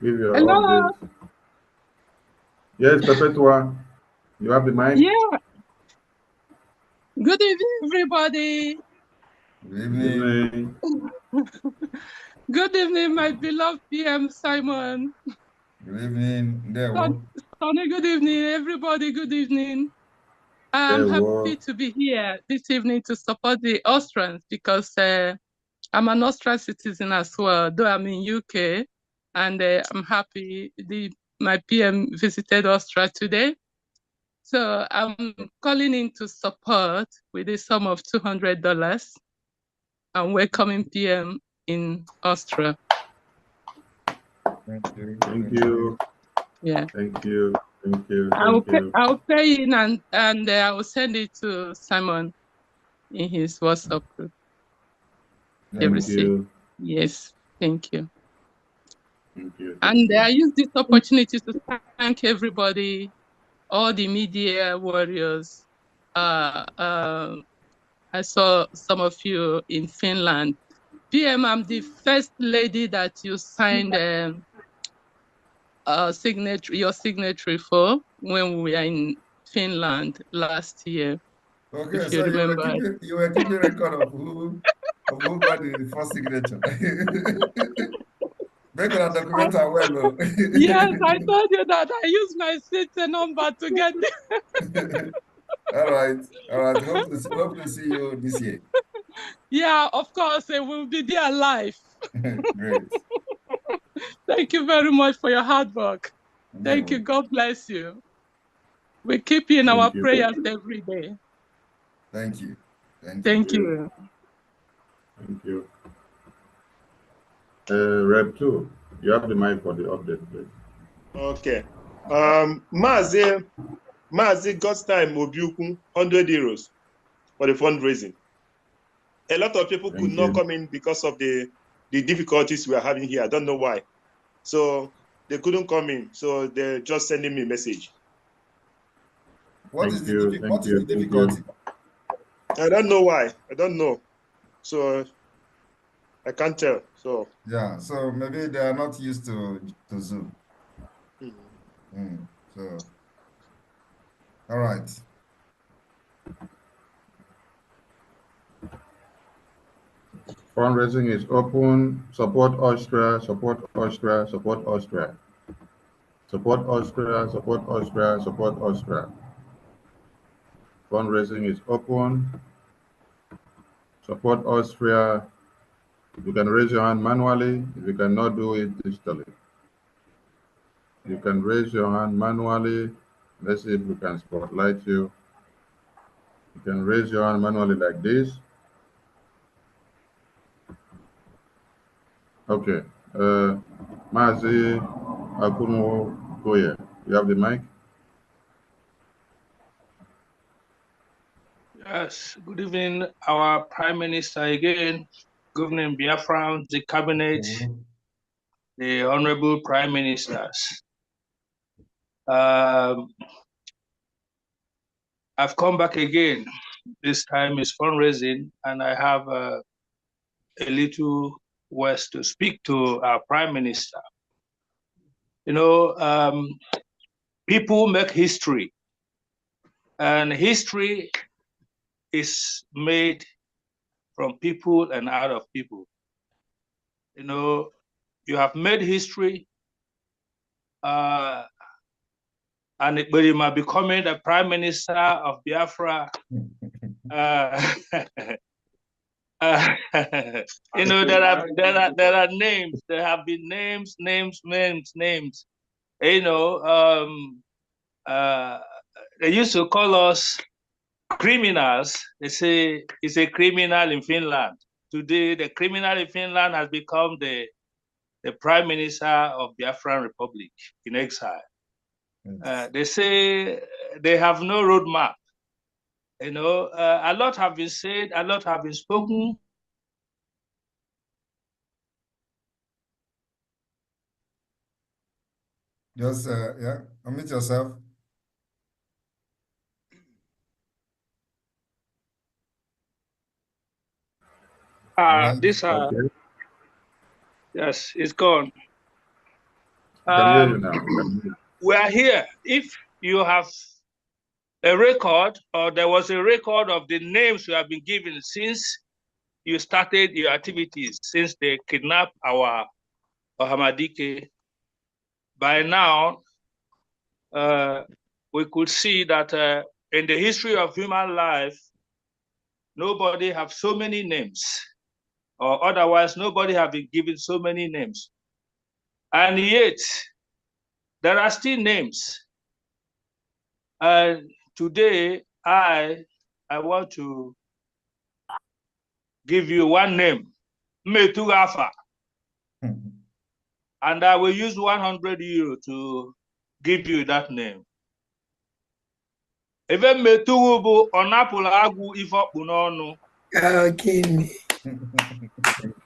give your update. Yes, Perpetua. You have the mic? Yeah. Good evening, everybody. Good evening. Good evening, my beloved PM Simon. Good evening. Sonny, good evening, everybody. Good evening. I'm happy to be here this evening to support the Austrians because I'm an Austrian citizen as well, though I'm in UK, and I'm happy my PM visited Austria today. So I'm calling in to support with a sum of $200 and welcoming PM in Austria. Thank you. Thank you. Yeah. Thank you. Thank you. I'll pay in and I will send it to Simon in his WhatsApp group. Thank you. Yes. Thank you. Thank you. And I use this opportunity to thank everybody, all the media warriors. I saw some of you in Finland. PM, I'm the first lady that you signed your signature for when we were in Finland last year. Okay, if so you remember. you were keeping record of who got the first signature. Make a document well. Yes, I told you that I used my city number to get it. All right. Hope to see you this year. Yeah, of course, it will be there live. Great. Thank you very much for your hard work. Thank you. God bless you. We keep you in our prayers every day. Thank you. Thank you. Thank you. Rep 2, you have the mic for the update, please. Okay. Mazi God's time Mobiuku, €100 for the fundraising. A lot of people could not come in because of the difficulties we are having here. I don't know why. So they couldn't come in. So they're just sending me a message. What is the difficulty? I don't know why. I don't know. So I can't tell. So yeah, so maybe they are not used to Zoom. So all right. Fundraising is open. Support Austria, support Austria, support Austria. Support Austria, support Austria, support Austria. Fundraising is open. Support Austria. You can raise your hand manually if you cannot do it digitally. You can raise your hand manually. Let's see if we can spotlight you. You can raise your hand manually like this. Okay. Mazi Akumo Goye, you have the mic? Yes, good evening, our Prime Minister again, good evening, Biafrans, the Cabinet, the Honorable Prime Ministers. I've come back again. This time is fundraising, and I have a little words to speak to our Prime Minister. You know, people make history, and history is made from people and out of people. You know, you have made history, and but you might becoming the Prime Minister of Biafra. You know, there are names. There have been names. You know, they used to call us criminals. They say it's a criminal in Finland. Today, the criminal in Finland has become the Prime Minister of Biafran Republic in exile. They say they have no roadmap. You know, a lot have been said, a lot have been spoken. Just yeah, unmute yourself. This yes, it's gone. Can hear you now. We are here. If you have a record, or there was a record of the names you have been given since you started your activities, since they kidnapped our Ohamadike, by now we could see that in the history of human life, nobody have so many names, or otherwise nobody have been given so many names. And yet, there are still names. And today, I want to give you one name, Metugafa. And I will use 100 euro to give you that name. Even Metugubu Onapula Agu Ifokpunonu. Okay.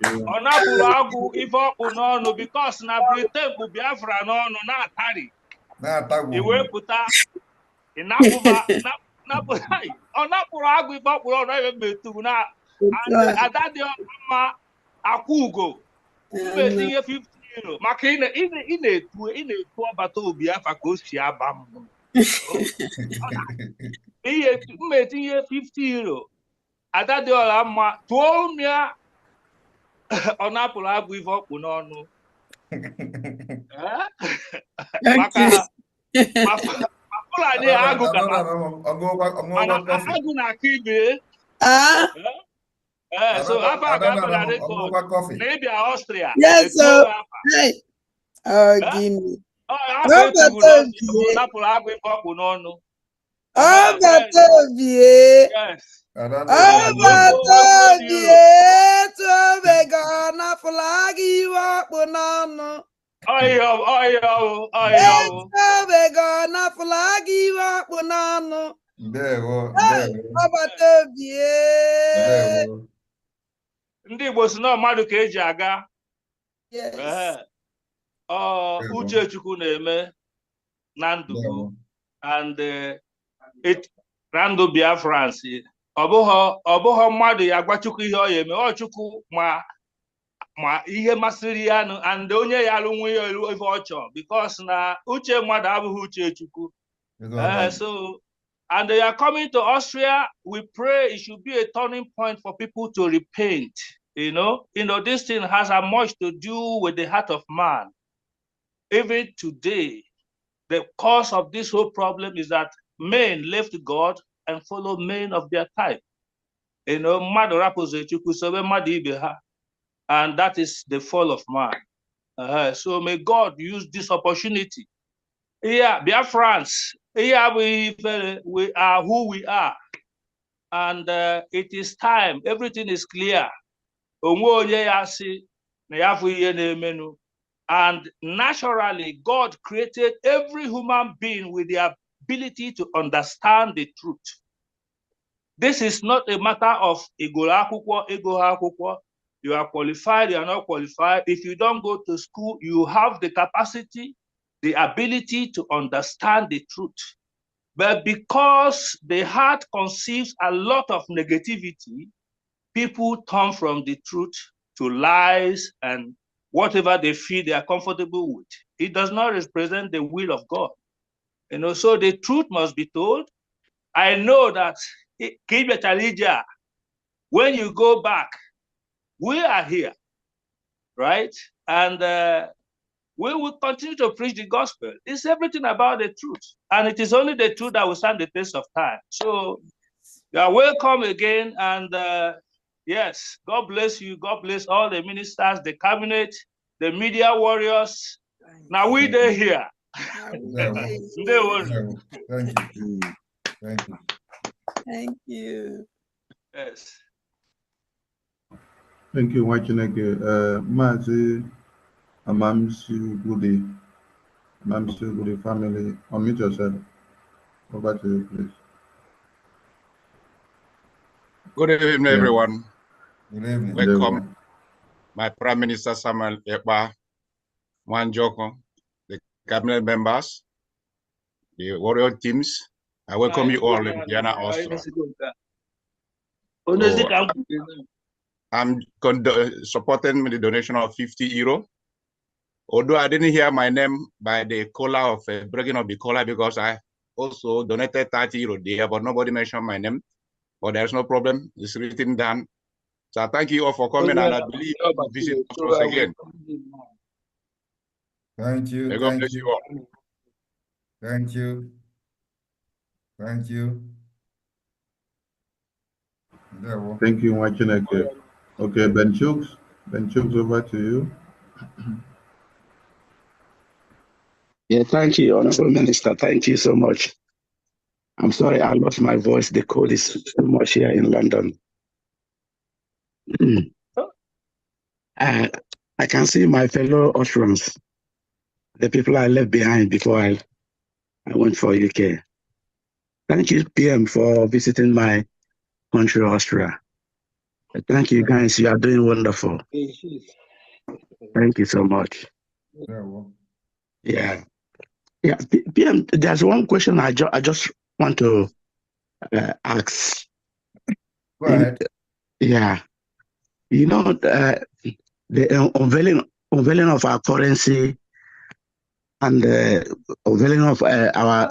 Onapula Agu Ifokpunonu, because na Britain bu Biafra no na atari. Na atagu. Iwe puta inapuba Onapula Agu Ifokpunonu even Metugu na, and adadi ma Akugo. Metinye 50 euro. Maka ina-etu ọbata Biafra ka o si aba m. Mmetinye 50 euro. Ada dị ọla mma tụọ m ya ọ na-apụrụ agụ ife ọkpụ n'ọnụ. Maka Fulani agụ kata agụ na-aka ibe. So afa ga-abụ na record na ịbịa Austria. Yes, sir. Hey. Guinea. Yes. ndị Igbo si na mmadụ ka eji aga uche Chukwu na-eme na ndụ and na ndụ Biafrans ọ bụghị mmadụ ya agwa Chukwu ihe ọ ya eme, ọ Chukwu ma ihe masịrị ya and onye ya alụnwe ya elu ebe ọ chọrọ, because na uche mmadụ abụghị uche Chukwu. So and they are coming to Austria. We pray it should be a turning point for people to repent. You know, this thing has much to do with the heart of man. Even today, the cause of this whole problem is that men left God and follow men of their type. You know, and that is the fall of man. So may God use this opportunity. Yeah, Biafrans, yeah, we are who we are. And it is time, everything is clear. And naturally, God created every human being with the ability to understand the truth. This is not a matter of ego. You are qualified, you are not qualified. If you don't go to school, you have the capacity, the ability to understand the truth. But because the heart conceives a lot of negativity, people turn from the truth to lies and whatever they feel they are comfortable with. It does not represent the will of God. You know, so the truth must be told. I know that when you go back, we are here, right? And we will continue to preach the gospel. It's everything about the truth. And it is only the truth that will stand the test of time. So you are welcome again. And yes, God bless you. God bless all the ministers, the cabinet, the media warriors. Now we are here. Thank you. Thank you. Thank you. Yes. Thank you, Wachineke. Mazi Amamsi Gudi family, unmute yourself. Over to you, please. Good evening, everyone. Good evening. Welcome, my Prime Minister Samuel Ekpa, Wanjoko, the cabinet members, the warrior teams. I welcome you all in Vienna, Austria. So, I'm supporting the donation of €50. Although I didn't hear my name by the caller of breaking of the caller, because I also donated €30 there, but nobody mentioned my name. But there's no problem. It's written down. So thank you all for coming, and I believe you will visit us once again. Thank you. May God bless you all. Thank you. Thank you. Thank you, Wachineke. Okay, Ben Chooks, over to you. Yeah, thank you, Honorable Minister. Thank you so much. I'm sorry I lost my voice. The cold is too much here in London. I can see my fellow Austrians, the people I left behind before I went for UK. Thank you, PM, for visiting my country, Austria. Thank you, guys. You are doing wonderful. Thank you so much. Yeah. Yeah, PM, there's one question I just want to ask. Go ahead. Yeah. You know, the unveiling of our currency and the unveiling of our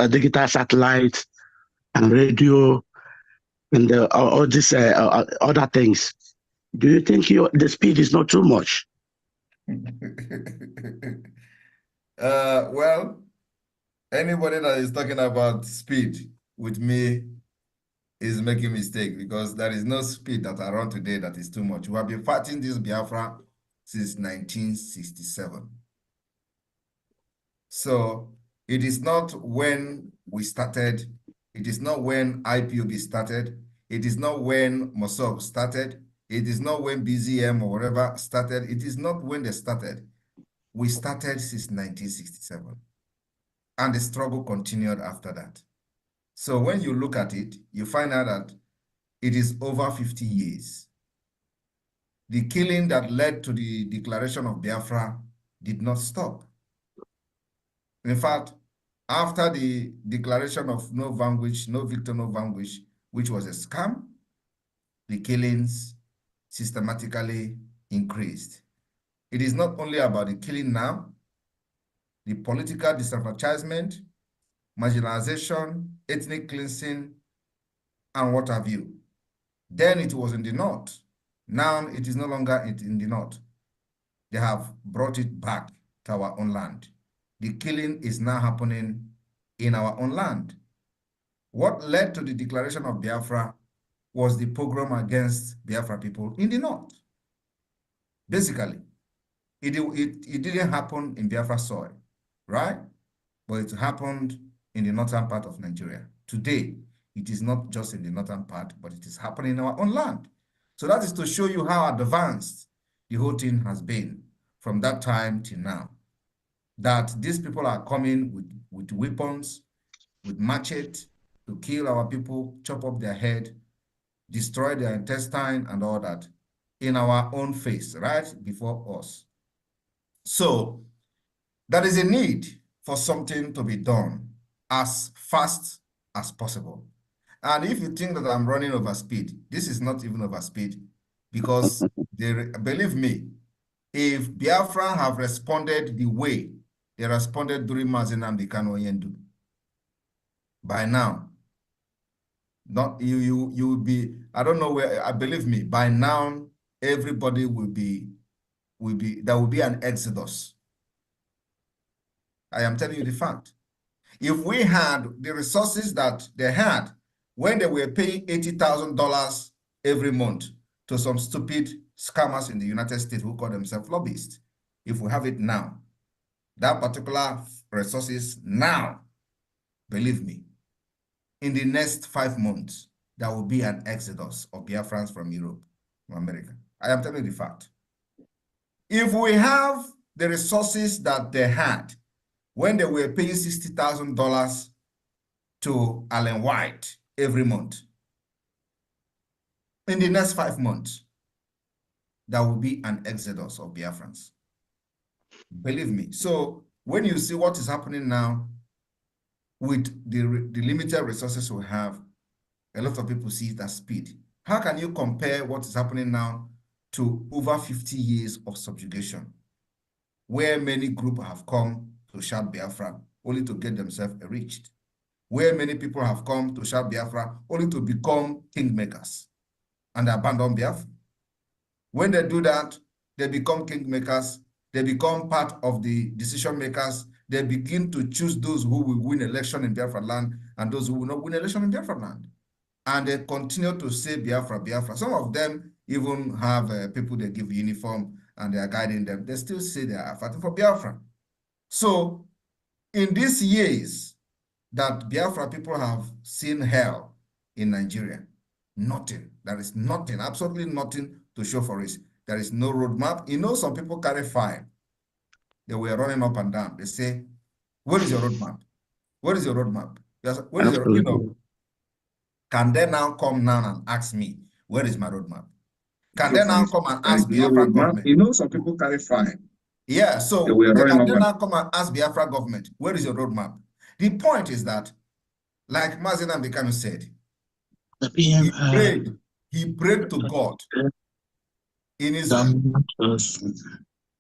digital satellite and radio and all these other things. Do you think the speed is not too much? Well, anybody that is talking about speed with me is making a mistake, because there is no speed that I run today that is too much. We have been fighting this Biafra since 1967. So it is not when we started, it is not when IPOB started, it is not when Mossab started, it is not when BZM or whatever started, it is not when they started. We started since 1967, and the struggle continued after that. So when you look at it, you find out that it is over 50 years. The killing that led to the declaration of Biafra did not stop. In fact, after the declaration of no vanquish, no victor, no vanquish, which was a scam, the killings systematically increased. It is not only about the killing now, the political disenfranchisement, marginalization, ethnic cleansing, and what have you. Then it was in the north. Now it is no longer in the north. They have brought it back to our own land. The killing is now happening in our own land. What led to the declaration of Biafra was the pogrom against Biafra people in the north. Basically, it didn't happen in Biafra soil, right? But it happened in the northern part of Nigeria. Today, it is not just in the northern part, but it is happening in our own land. So that is to show you how advanced the whole thing has been from that time till now. That these people are coming with weapons, with machete, to kill our people, chop up their head, destroy their intestine and all that in our own face, right before us. So there is a need for something to be done as fast as possible. And if you think that I'm running over speed, this is not even over speed, because believe me, if Biafra have responded the way they responded during Mazenam Kano Yendu, by now, not you would be, I don't know where, I believe me, by now everybody will be there will be an exodus. I am telling you the fact. If we had the resources that they had when they were paying $80,000 every month to some stupid scammers in the United States who call themselves lobbyists, if we have it now, that particular resources now, believe me, in the next 5 months, there will be an exodus of Biafrans from Europe, from America. I am telling you the fact. If we have the resources that they had when they were paying $60,000 to Allen White every month, in the next 5 months, there will be an exodus of Biafrans. Believe me. So when you see what is happening now with the limited resources we have, a lot of people see it as speed. How can you compare what is happening now to over 50 years of subjugation, where many groups have come to shout Biafra only to get themselves enriched, where many people have come to shout Biafra only to become kingmakers and abandon Biafra? When they do that, they become kingmakers, they become part of the decision makers, they begin to choose those who will win election in Biafra land and those who will not win election in Biafra land. And they continue to say Biafra, Biafra. Some of them even have people they give uniform and they are guiding them. They still say they are fighting for Biafra. So in these years that Biafra people have seen hell in Nigeria, nothing. There is nothing, absolutely nothing to show for it. There is no roadmap. You know, some people carry fire. They were running up and down. They say, where is your roadmap? What is your roadmap? What is your, you know, can they now come now and ask me, where is my roadmap? Can they now come and ask Biafra government? You know, some people carry fire. Yeah, so they can then now come and ask Biafra government, where is your roadmap? The point is that, like Mazen Ambekano said, he prayed to God in his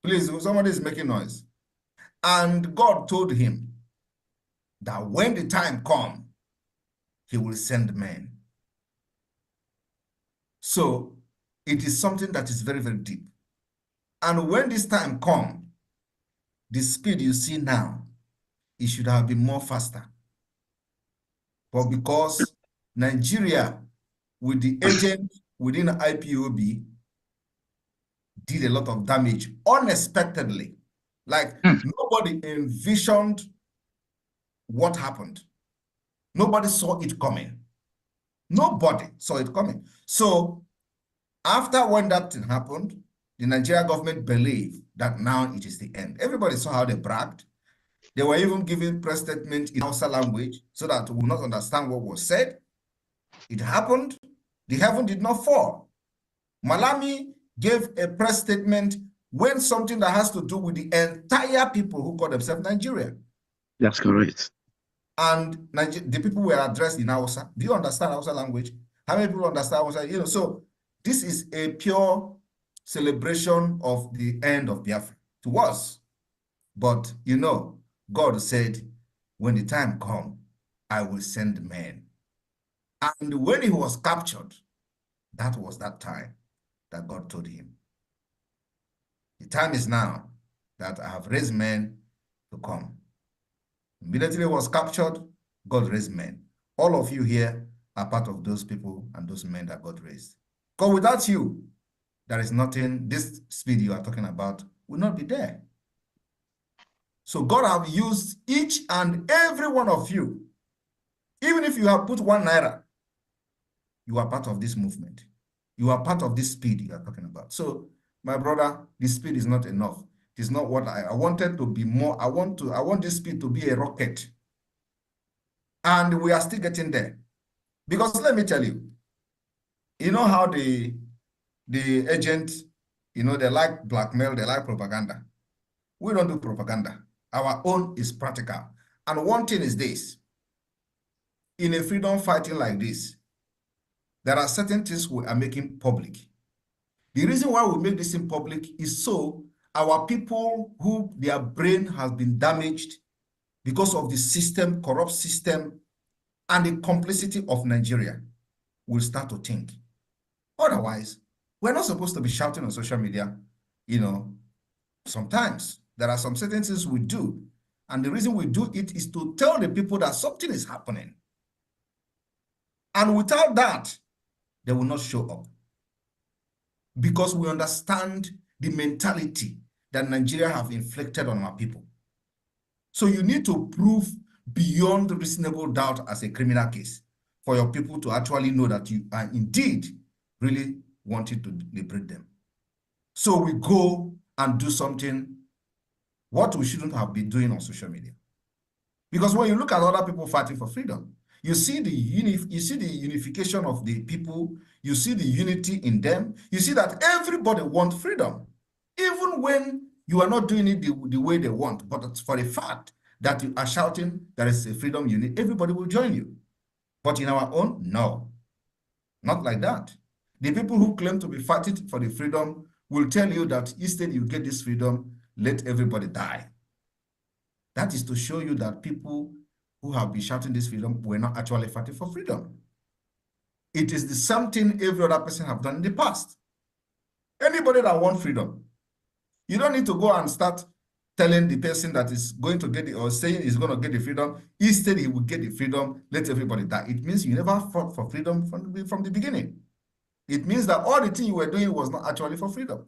please, somebody is making noise. And God told him that when the time comes, he will send men. So it is something that is very, very deep. And when this time comes, the speed you see now, it should have been more faster. But because Nigeria, with the agent within IPOB, did a lot of damage unexpectedly. Like nobody envisioned what happened. Nobody saw it coming. Nobody saw it coming. So after when that thing happened, the Nigerian government believed that now it is the end. Everybody saw how they bragged. They were even giving press statements in Hausa language so that we will not understand what was said. It happened. The heaven did not fall. Malami gave a press statement when something that has to do with the entire people who call themselves Nigeria. That's correct. And the people were addressed in Hausa. Do you understand Hausa language? How many people understand Hausa? You know, so this is a pure celebration of the end of Biafra to us. But you know, God said, when the time comes, I will send men. And when he was captured, that was that time that God told him, the time is now that I have raised men to come. Immediately he was captured, God raised men. All of you here are part of those people and those men that God raised. Because without you, there is nothing, this speed you are talking about will not be there. So God have used each and every one of you. Even if you have put 1 naira, you are part of this movement. You are part of this speed you are talking about. So, my brother, this speed is not enough. It is not what I wanted to be more. I want this speed to be a rocket. And we are still getting there. Because let me tell you, you know how the agent, you know, they like blackmail, they like propaganda. We don't do propaganda. Our own is practical. And one thing is this, in a freedom fighting like this, there are certain things we are making public. The reason why we make this in public is so our people who their brain has been damaged because of the system, corrupt system, and the complicity of Nigeria will start to think. Otherwise, we're not supposed to be shouting on social media. You know, sometimes there are some certain things we do, and the reason we do it is to tell the people that something is happening. And without that, they will not show up. Because we understand the mentality that Nigeria have inflicted on our people. So you need to prove beyond reasonable doubt as a criminal case for your people to actually know that you are indeed really wanting to liberate them. So we go and do something what we shouldn't have been doing on social media. Because when you look at other people fighting for freedom, you see the unification of the people, you see the unity in them, you see that everybody wants freedom, even when you are not doing it the way they want. But for the fact that you are shouting there is a freedom unit, everybody will join you. But in our own, no, not like that. The people who claim to be fighting for the freedom will tell you that instead you get this freedom, let everybody die. That is to show you that people who have been shouting this freedom were not actually fighting for freedom. It is the same thing every other person have done in the past. Anybody that wants freedom, you don't need to go and start telling the person that is going to get it or saying he's going to get the freedom. Instead, he will get the freedom, let everybody die. It means you never fought for freedom from the beginning. It means that all the thing you were doing was not actually for freedom.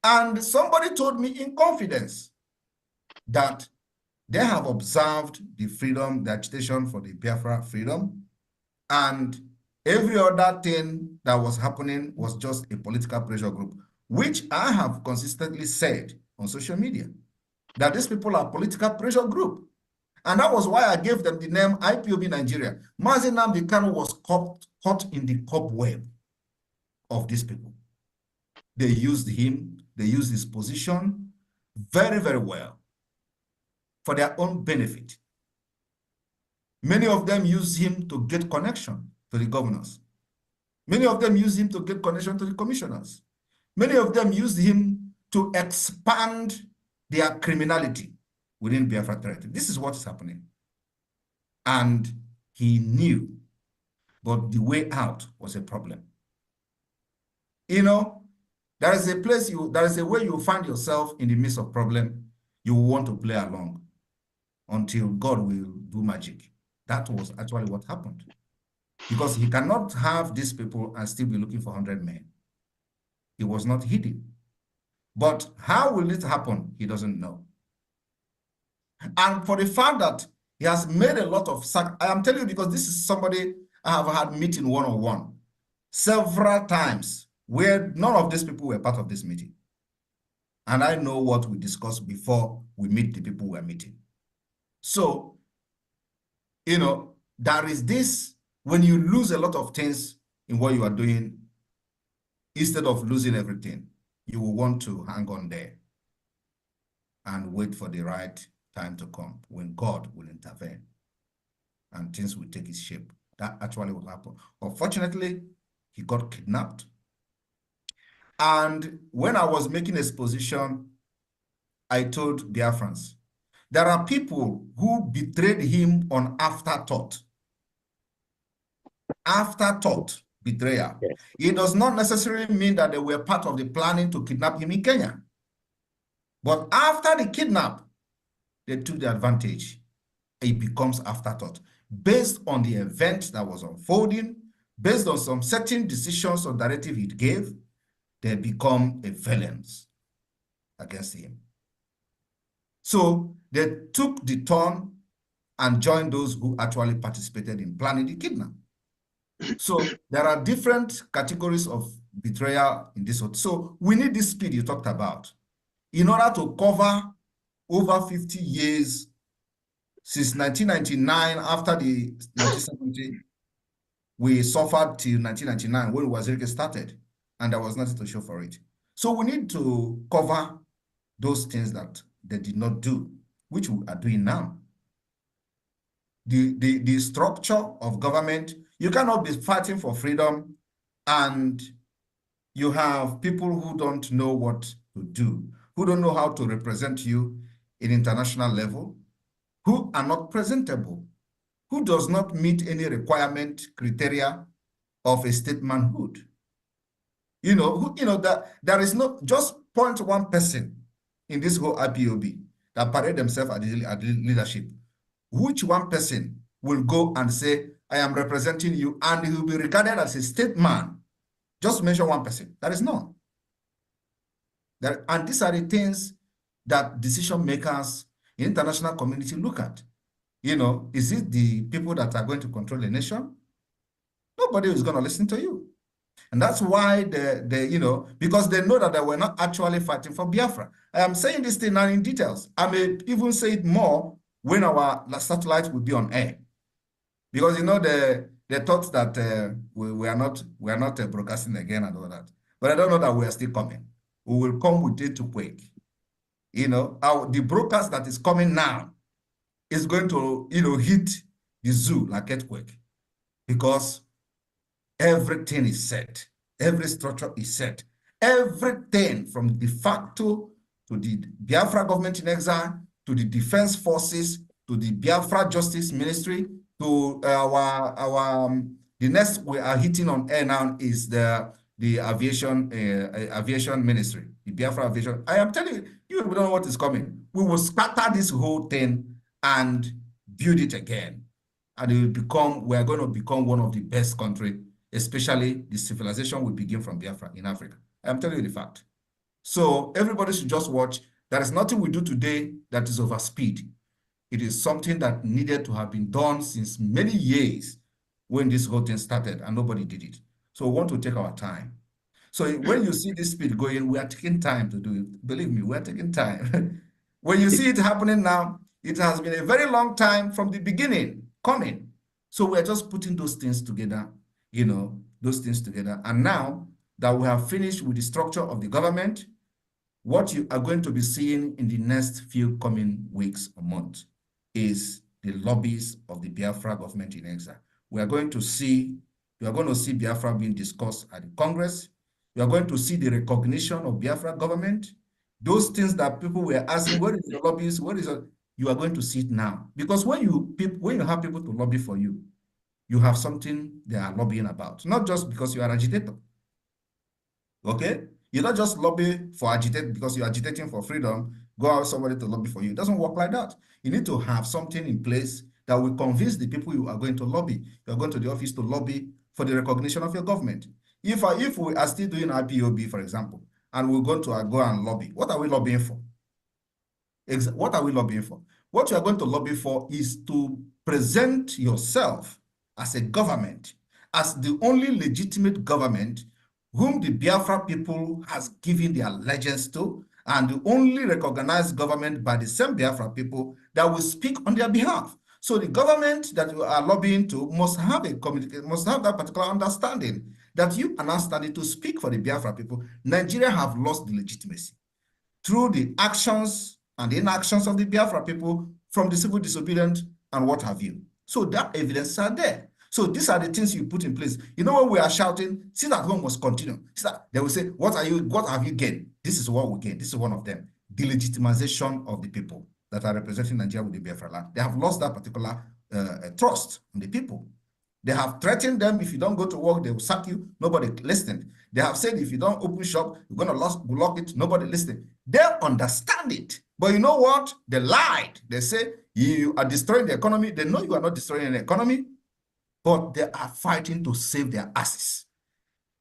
And somebody told me in confidence that they have observed the freedom, the agitation for the Biafra freedom, and every other thing that was happening was just a political pressure group, which I have consistently said on social media, that these people are political pressure group. And that was why I gave them the name IPOB Nigeria. Mazi Nnamdi Kanu was caught in the cobweb of these people. They used him, they used his position very, very well for their own benefit. Many of them used him to get connection to the governors. Many of them used him to get connection to the commissioners. Many of them used him to expand their criminality within Biafra territory. This is what is happening. And he knew, but the way out was a problem. You know, there is a place, there is a way you find yourself in the midst of problem, you want to play along until God will do magic. That was actually what happened. Because he cannot have these people and still be looking for 100 men. He was not hidden. But how will it happen? He doesn't know. And for the fact that he has made a lot of I am telling you because this is somebody I have had meeting one-on-one several times where none of these people were part of this meeting. And I know what we discussed before we meet the people we are meeting. So, you know, there is this, when you lose a lot of things in what you are doing, instead of losing everything, you will want to hang on there and wait for the right time to come when God will intervene and things will take its shape. That actually will happen. Unfortunately, he got kidnapped. And when I was making exposition, I told Biafrans, there are people who betrayed him on afterthought. Afterthought, betrayal. It does not necessarily mean that they were part of the planning to kidnap him in Kenya. But after the kidnap, they took the advantage. It becomes afterthought. Based on the event that was unfolding, based on some certain decisions or directive he gave, they become a violence against him. So they took the turn and joined those who actually participated in planning the kidnap. So there are different categories of betrayal in this. So we need this speed you talked about in order to cover over 50 years since 1999, after the 1970, we suffered till 1999 when Wazirike started, and there was nothing to show for it. So we need to cover those things that they did not do, which we are doing now. The structure of government, you cannot be fighting for freedom and you have people who don't know what to do, who don't know how to represent you in international level, who are not presentable, who does not meet any requirement criteria of a statemanhood. That there is not just 0.1 person in this whole IPOB that parade themselves at the leadership. Which one person will go and say, I am representing you, and he will be regarded as a statesman? Just mention one person. There is none. And these are the things that decision makers in international community look at. Is it the people that are going to control the nation? Nobody is going to listen to you. And that's why because they know that they were not actually fighting for Biafra. I am saying this thing now in details. I may even say it more when our satellite will be on air. Because they thought that we are not broadcasting again and all that. But I don't know that we are still coming. We will come with it to quake. The broadcast that is coming now is going to hit the zoo like earthquake, because everything is set, every structure is set, everything from de facto to the Biafra government in exile, to the defense forces, to the Biafra Justice Ministry, to the next we are hitting on air now is the aviation ministry, the Biafra aviation. I am telling you, you don't know what is coming. We will scatter this whole thing and build it again. And we are going to become one of the best countries, especially the civilization will begin from Biafra in Africa. I am telling you the fact. So everybody should just watch. There is nothing we do today that is over speed. It is something that needed to have been done since many years when this whole thing started, and nobody did it. So we want to take our time. So when you see this speed going, we are taking time to do it. Believe me, we are taking time. When you see it happening now, it has been a very long time from the beginning coming. So we're just putting those things together, those things together. And now that we have finished with the structure of the government, what you are going to be seeing in the next few coming weeks or months is the lobbies of the Biafra government in exile. You are going to see Biafra being discussed at the Congress. You are going to see the recognition of Biafra government. Those things that people were asking, where is the lobbies? You are going to see it now. Because when you have people to lobby for you, you have something they are lobbying about. Not just because you are an agitator. Okay? You don't just lobby for agitate because you're agitating for freedom, go out somebody to lobby for you. It doesn't work like that. You need to have something in place that will convince the people you are going to lobby. You're going to the office to lobby for the recognition of your government. If we are still doing IPOB, for example, and we're going to go and lobby, what are we lobbying for? What are we lobbying for? What you are going to lobby for is to present yourself as a government, as the only legitimate government whom the Biafra people has given their allegiance to, and the only recognized government by the same Biafra people that will speak on their behalf. So the government that you are lobbying to must have that particular understanding that you are now starting to speak for the Biafra people. Nigeria have lost the legitimacy through the actions and the inactions of the Biafra people from the civil disobedience and what have you. So that evidence are there. So these are the things you put in place. You know, when we are shouting, sit at home must continue. They will say, what have you gained? This is what we gain. This is one of them. The legitimization of the people that are representing Nigeria with the Biafra land. They have lost that particular trust in the people. They have threatened them, if you don't go to work, they will sack you. Nobody listened. They have said, if you don't open shop, you're going to block it. Nobody listened. They understand it. But you know what? They lied. They say, you are destroying the economy. They know you are not destroying the economy, but they are fighting to save their asses.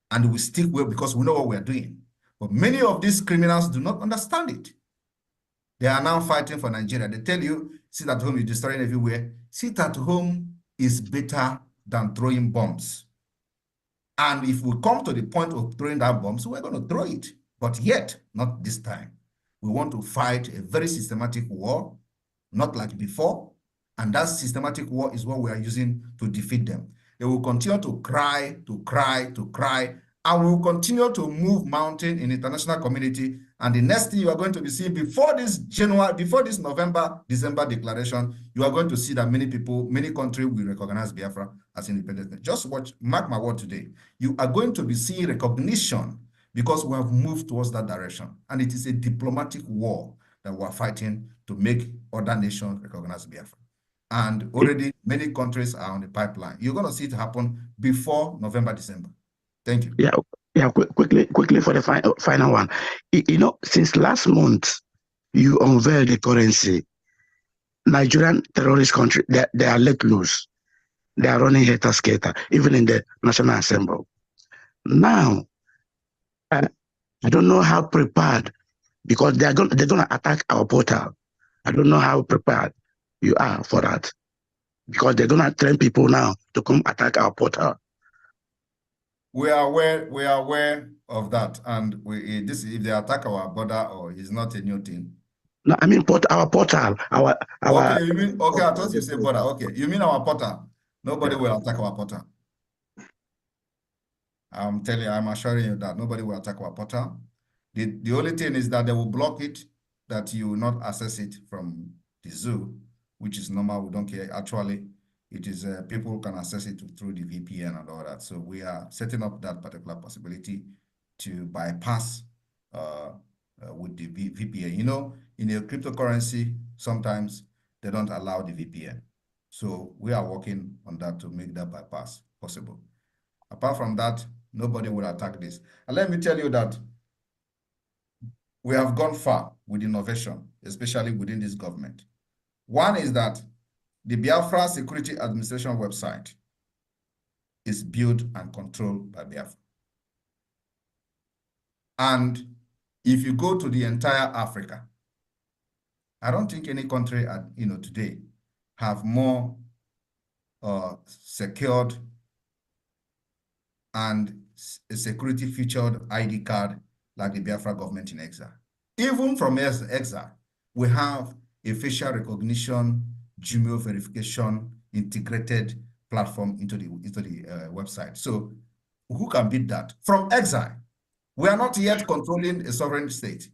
And we stick well because we know what we are doing. But many of these criminals do not understand it. They are now fighting for Nigeria. They tell you, sit at home, you're destroying everywhere. Sit at home is better than throwing bombs. And if we come to the point of throwing that bombs, we're going to throw it. But yet, not this time. We want to fight a very systematic war, not like before. And that systematic war is what we are using to defeat them. They will continue to cry, and we will continue to move mountain in the international community. And the next thing you are going to be seeing before this November, December declaration, you are going to see that many people, many countries will recognize Biafra as independent. Just watch, mark my word today. You are going to be seeing recognition because we have moved towards that direction. And it is a diplomatic war that we are fighting to make other nations recognize Biafra. And already many countries are on the pipeline. You're going to see it happen before November, December. Thank you. Yeah. Quickly for the final one. You know, since last month, you unveiled the currency. Nigerian terrorist country, they are let loose. They are running helter-skelter, even in the National Assembly. Now, I don't know how prepared, because they're going to attack our portal. I don't know how prepared you are for that, because they're going to train people now to come attack our portal. We are aware of that, and if they attack our border, or it's not a new thing. No, I mean our portal. Okay, you mean okay? I thought you said border. Okay, you mean our portal? Nobody will attack our portal. I'm assuring you that nobody will attack our portal. The only thing is that they will block it, that you will not access it from the zoo, which is normal. We don't care. Actually, it is people can access it through the VPN and all that. So we are setting up that particular possibility to bypass with the VPN. You know, in a cryptocurrency, sometimes they don't allow the VPN. So we are working on that to make that bypass possible. Apart from that, nobody will attack this. And let me tell you that we have gone far with innovation, especially within this government. One is that the Biafra Security Administration website is built and controlled by Biafra. And if you go to the entire Africa, I don't think any country today have more secured and a security featured ID card like the Biafra government in exile. Even from exile, we have a facial recognition, Gmail verification, integrated platform into the website. So who can beat that? From exile, we are not yet controlling a sovereign state,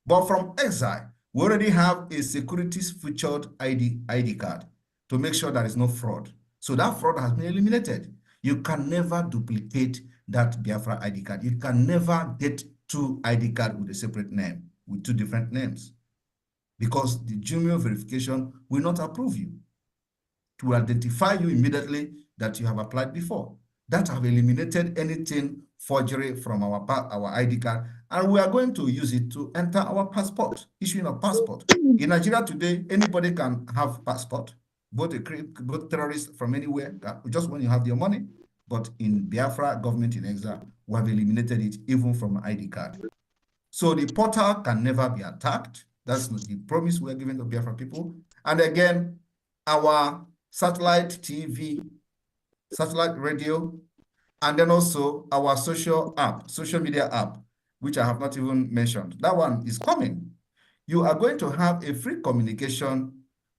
but from exile, we already have a security featured ID card to make sure there is no fraud. So that fraud has been eliminated. You can never duplicate that Biafra ID card. You can never get two ID cards with a separate name, with two different names, because the Gmail verification will not approve you to identify you immediately that you have applied before. That have eliminated anything forgery from our ID card, and we are going to use it to enter our passport, issuing a passport. In Nigeria today, anybody can have passport, both terrorists from anywhere, just when you have your money. But in Biafra government in exile, we have eliminated it even from ID card. So the portal can never be attacked. That's the promise we are giving to Biafra people. And again, our satellite TV, satellite radio, and then also our social media app, which I have not even mentioned. That one is coming. You are going to have a free communication,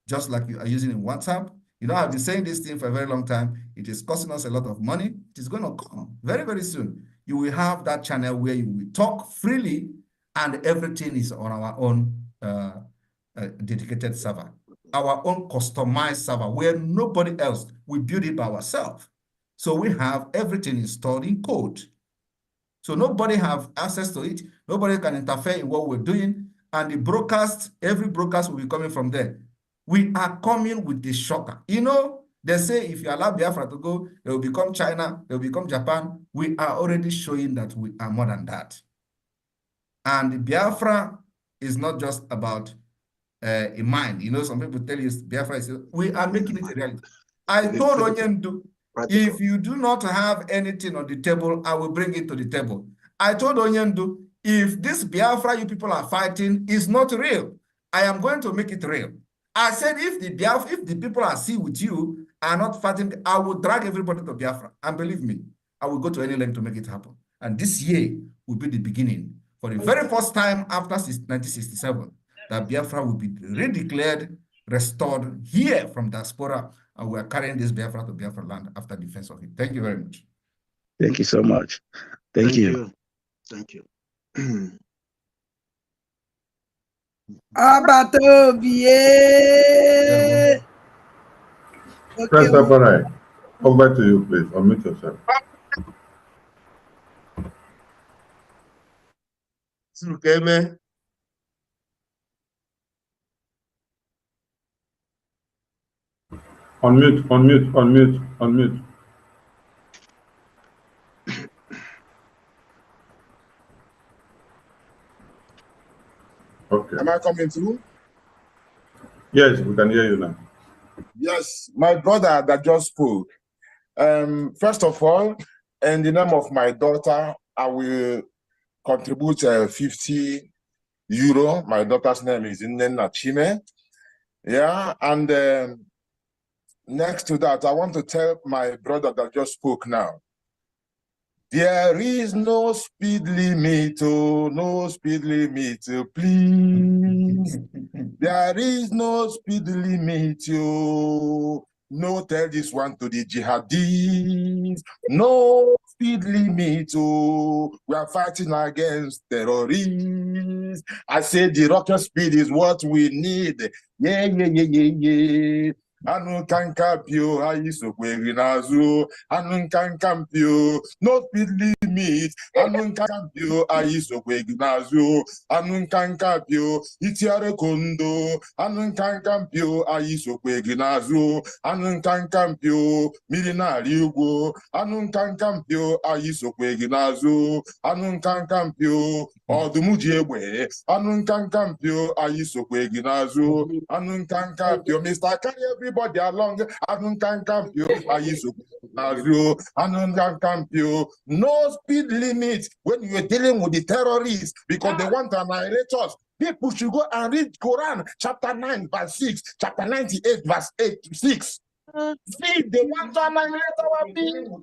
just like you are using in WhatsApp. You know, I've been saying this thing for a very long time. It is costing us a lot of money. It is going to come very, very soon. You will have that channel where you will talk freely and everything is on our own dedicated server, our own customized server where nobody else, we build it by ourselves. So we have everything installed in code. So nobody have access to it. Nobody can interfere in what we're doing. And the broadcast, every broadcast will be coming from there. We are coming with the shocker. You know, they say if you allow Biafra to go, they will become China, they will become Japan. We are already showing that we are more than that. And Biafra is not just about a mind. You know, some people tell you Biafra is, we are making it a reality. I told Onyendu, if you do not have anything on the table, I will bring it to the table. I told Onyendu, if this Biafra you people are fighting is not real, I am going to make it real. I said, if the people I see with you are not fighting, I will drag everybody to Biafra. And believe me, I will go to any length to make it happen. And this year will be the beginning. For the very first time after 1967, that Biafra will be redeclared, restored here from diaspora, and we are carrying this Biafra to Biafra land after defense of it. Thank you very much. Thank you so much. Thank you. Thank you. Abatobie. Press up, all right. Over to you, please. Unmute yourself. Unmute, unmute, unmute, unmute. Okay. Am I coming through? Yes, we can hear you now. Yes, my brother that just spoke. First of all, in the name of my daughter, I will contribute 50 euro. My daughter's name is Nnenna Chime. Yeah, and next to that, I want to tell my brother that just spoke now. There is no speed limit, oh, no speed limit, oh, please. There is no speed limit, oh. No, tell this one to the jihadis. No speed limit, oh. We are fighting against terrorists. I say the rocket speed is what we need. Yeah, yeah, yeah, yeah, yeah. Anu kankapio aisokwe nazu anu kankampio no speed limit anu kankapio aisokwe nazu anu kankapio itiare kondo anu kankampio aisokwe nazu anu kankampio milinari ugwo anu kankampio aisokwe nazu anu kankampio odumuji egbe anu kankampio aisokwe nazu anu kankampio Mr. Carry everybody along. No speed limit when you're dealing with the terrorists because they want to annihilate us. People should go and read Quran, chapter 9, verse 6, chapter 98, verse 8 to 6. See, they want to annihilate our people.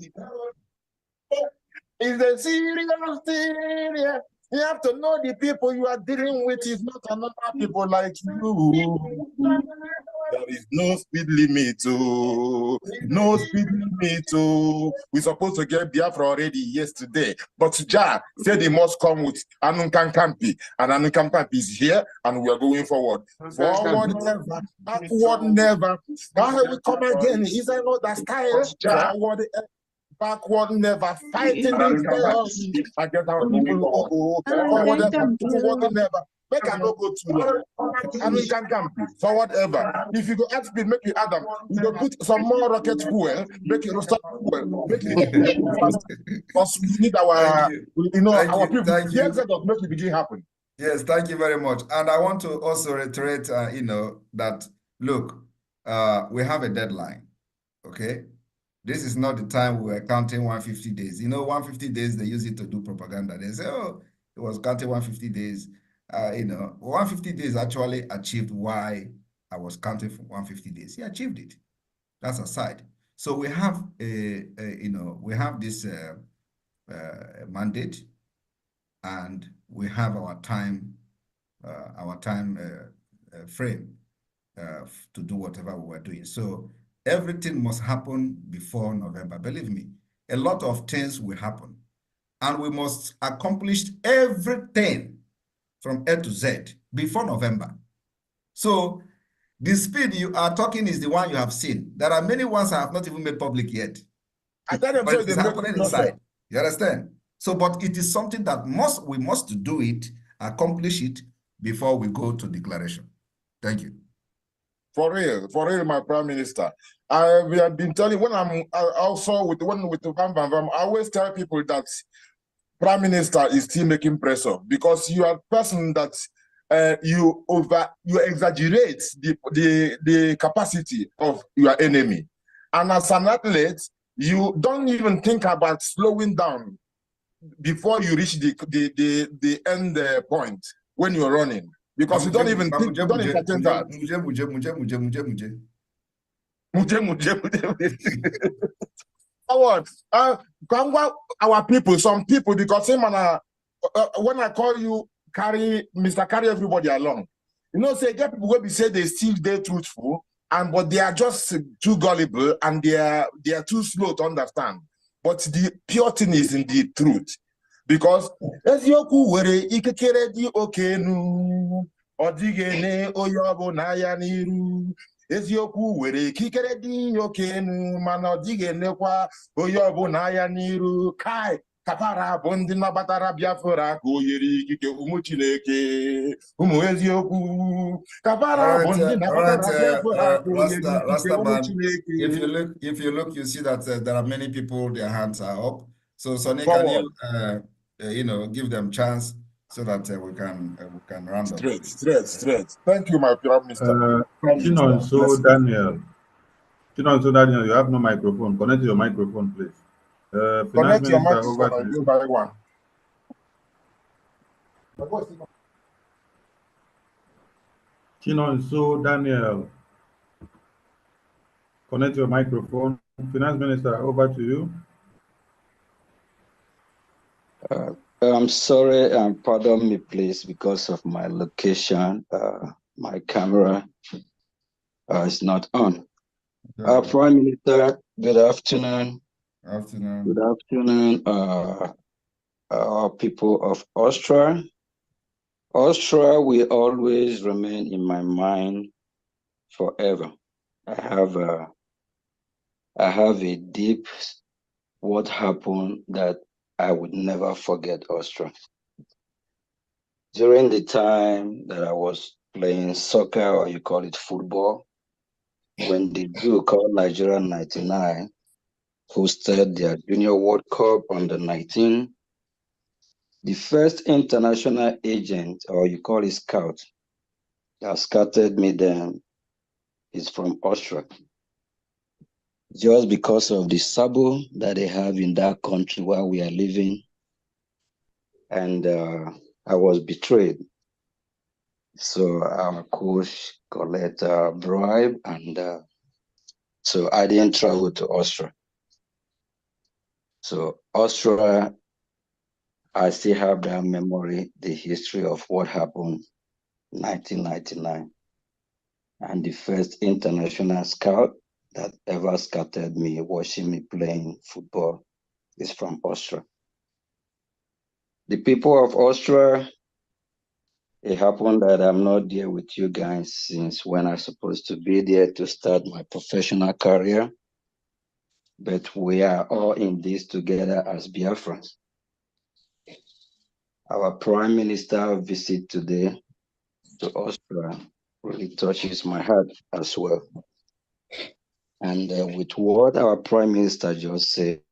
It's a serious thing. You have to know the people you are dealing with is not another people like you. There is no speed limit, oh. No speed limit, oh. We're supposed to get Biafra already yesterday, but Jah said he must come with Anunkankampi, and Anunkankampi is here, and we are going forward. Forward never, backward never. Now we come again. Is there no that style? Forward backward never, fighting themselves against our people. Forward never. Make I no go too long. I mean, can come forward ever. If you go at speed, make it Adam. We go put some more rocket fuel, make it start fuel, make it fast. Because we need our, you know, our people. The exit of make it begin happen. Yes, thank you very much. And I want to also reiterate, you know, that look, we have a deadline. Okay. This is not the time we were counting 150 days. You know, 150 days, they use it to do propaganda. They say, oh, it was counting 150 days. You know, 150 days actually achieved why I was counting for 150 days. He achieved it. That's aside. So we have you know, we have this mandate, and we have our time frame to do whatever we were doing. So everything must happen before November. Believe me, a lot of things will happen. And we must accomplish everything from A to Z before November. So the speed you are talking is the one you have seen. There are many ones I have not even made public yet. I tell them, but so it is happening inside. You understand? So, but it is something that we must do it, accomplish it before we go to declaration. Thank you. For real, my Prime Minister. We have been telling, when I'm also with the Bam Bam Bam, I always tell people that Prime Minister is still making pressure, because you are a person that you exaggerate the capacity of your enemy. And as an athlete, you don't even think about slowing down before you reach the end point when you're running, because you don't even think, you don't entertain that. Our people, some people, because when I call you carry everybody along, you know, say get people will be say they still they truthful, but they are just too gullible, and they are too slow to understand. But the pure thing is in the truth, because eziokwu were ikekere di okenu odigene oyobo na ya niru. Eziokwu were ikikere dị okenu mana ọ dịghị enekwa onye ọbụla ya n'iru. Kai kapara bụ ndị nabatara Biafra ka o yiri ikike ụmụ Chineke ụmụ eziokwu. Kapara bụ ndị nabatara Biafra ka o yiri ikike ụmụ Chineke. If you look, you see that there are many people, their hands are up. So Sonny, can you give them chance so that we can round up. Straight. Thank you, my Prime Minister. Chinonso Daniel, you have no microphone. Connect your microphone, please. Connect your microphone and go by one. Chinonso Daniel, connect your microphone. Finance Minister, over to you. I'm sorry, pardon me, please, because of my location. My camera is not on. Prime Minister, good afternoon. Good afternoon, people of Austria. Austria will always remain in my mind forever. I have a deep what happened that I would never forget Austria. During the time that I was playing soccer, or you call it football, when the zoo called Nigeria 99 hosted their Junior World Cup under 19, the first international agent, or you call it scout, that scouted me then is from Austria. Just because of the sabo that they have in that country where we are living. And I was betrayed. So our coach collect a bribe, and so I didn't travel to Austria. So Austria, I still have that memory, the history of what happened in 1999. And the first international scout that ever scouted me, watching me playing football, is from Austria. The people of Austria, it happened that I'm not there with you guys since when I'm supposed to be there to start my professional career. But we are all in this together as Biafrans. Our Prime Minister visit today to Austria really touches my heart as well. And with what our Prime Minister just said,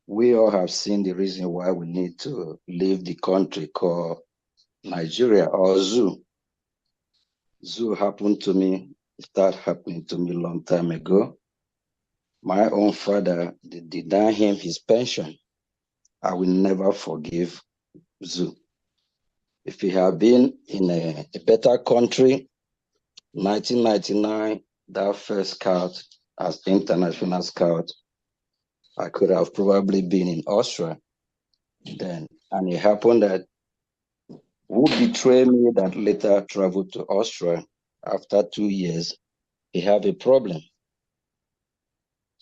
we all have seen the reason why we need to leave the country called Nigeria, or zoo. Zoo happened to me, it started happening to me a long time ago. My own father, they denied him his pension. I will never forgive Zoo. If he had been in a better country, 1999, that first scout as international scout, I could have probably been in Austria then. And it happened that who betrayed me that later traveled to Austria after 2 years, he had a problem.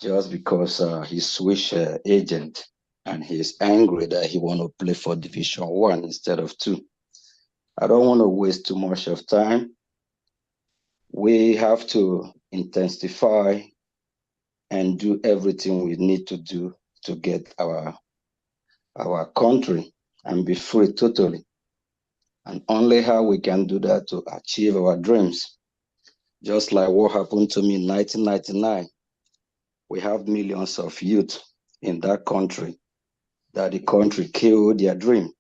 just because he switched agent and he's angry that he want to play for Division 1 instead of 2. I don't want to waste too much of time. We have to intensify and do everything we need to do to get our country and be free totally. And only how we can do that to achieve our dreams. Just like what happened to me in 1999. We have millions of youth in that country that the country killed their dream.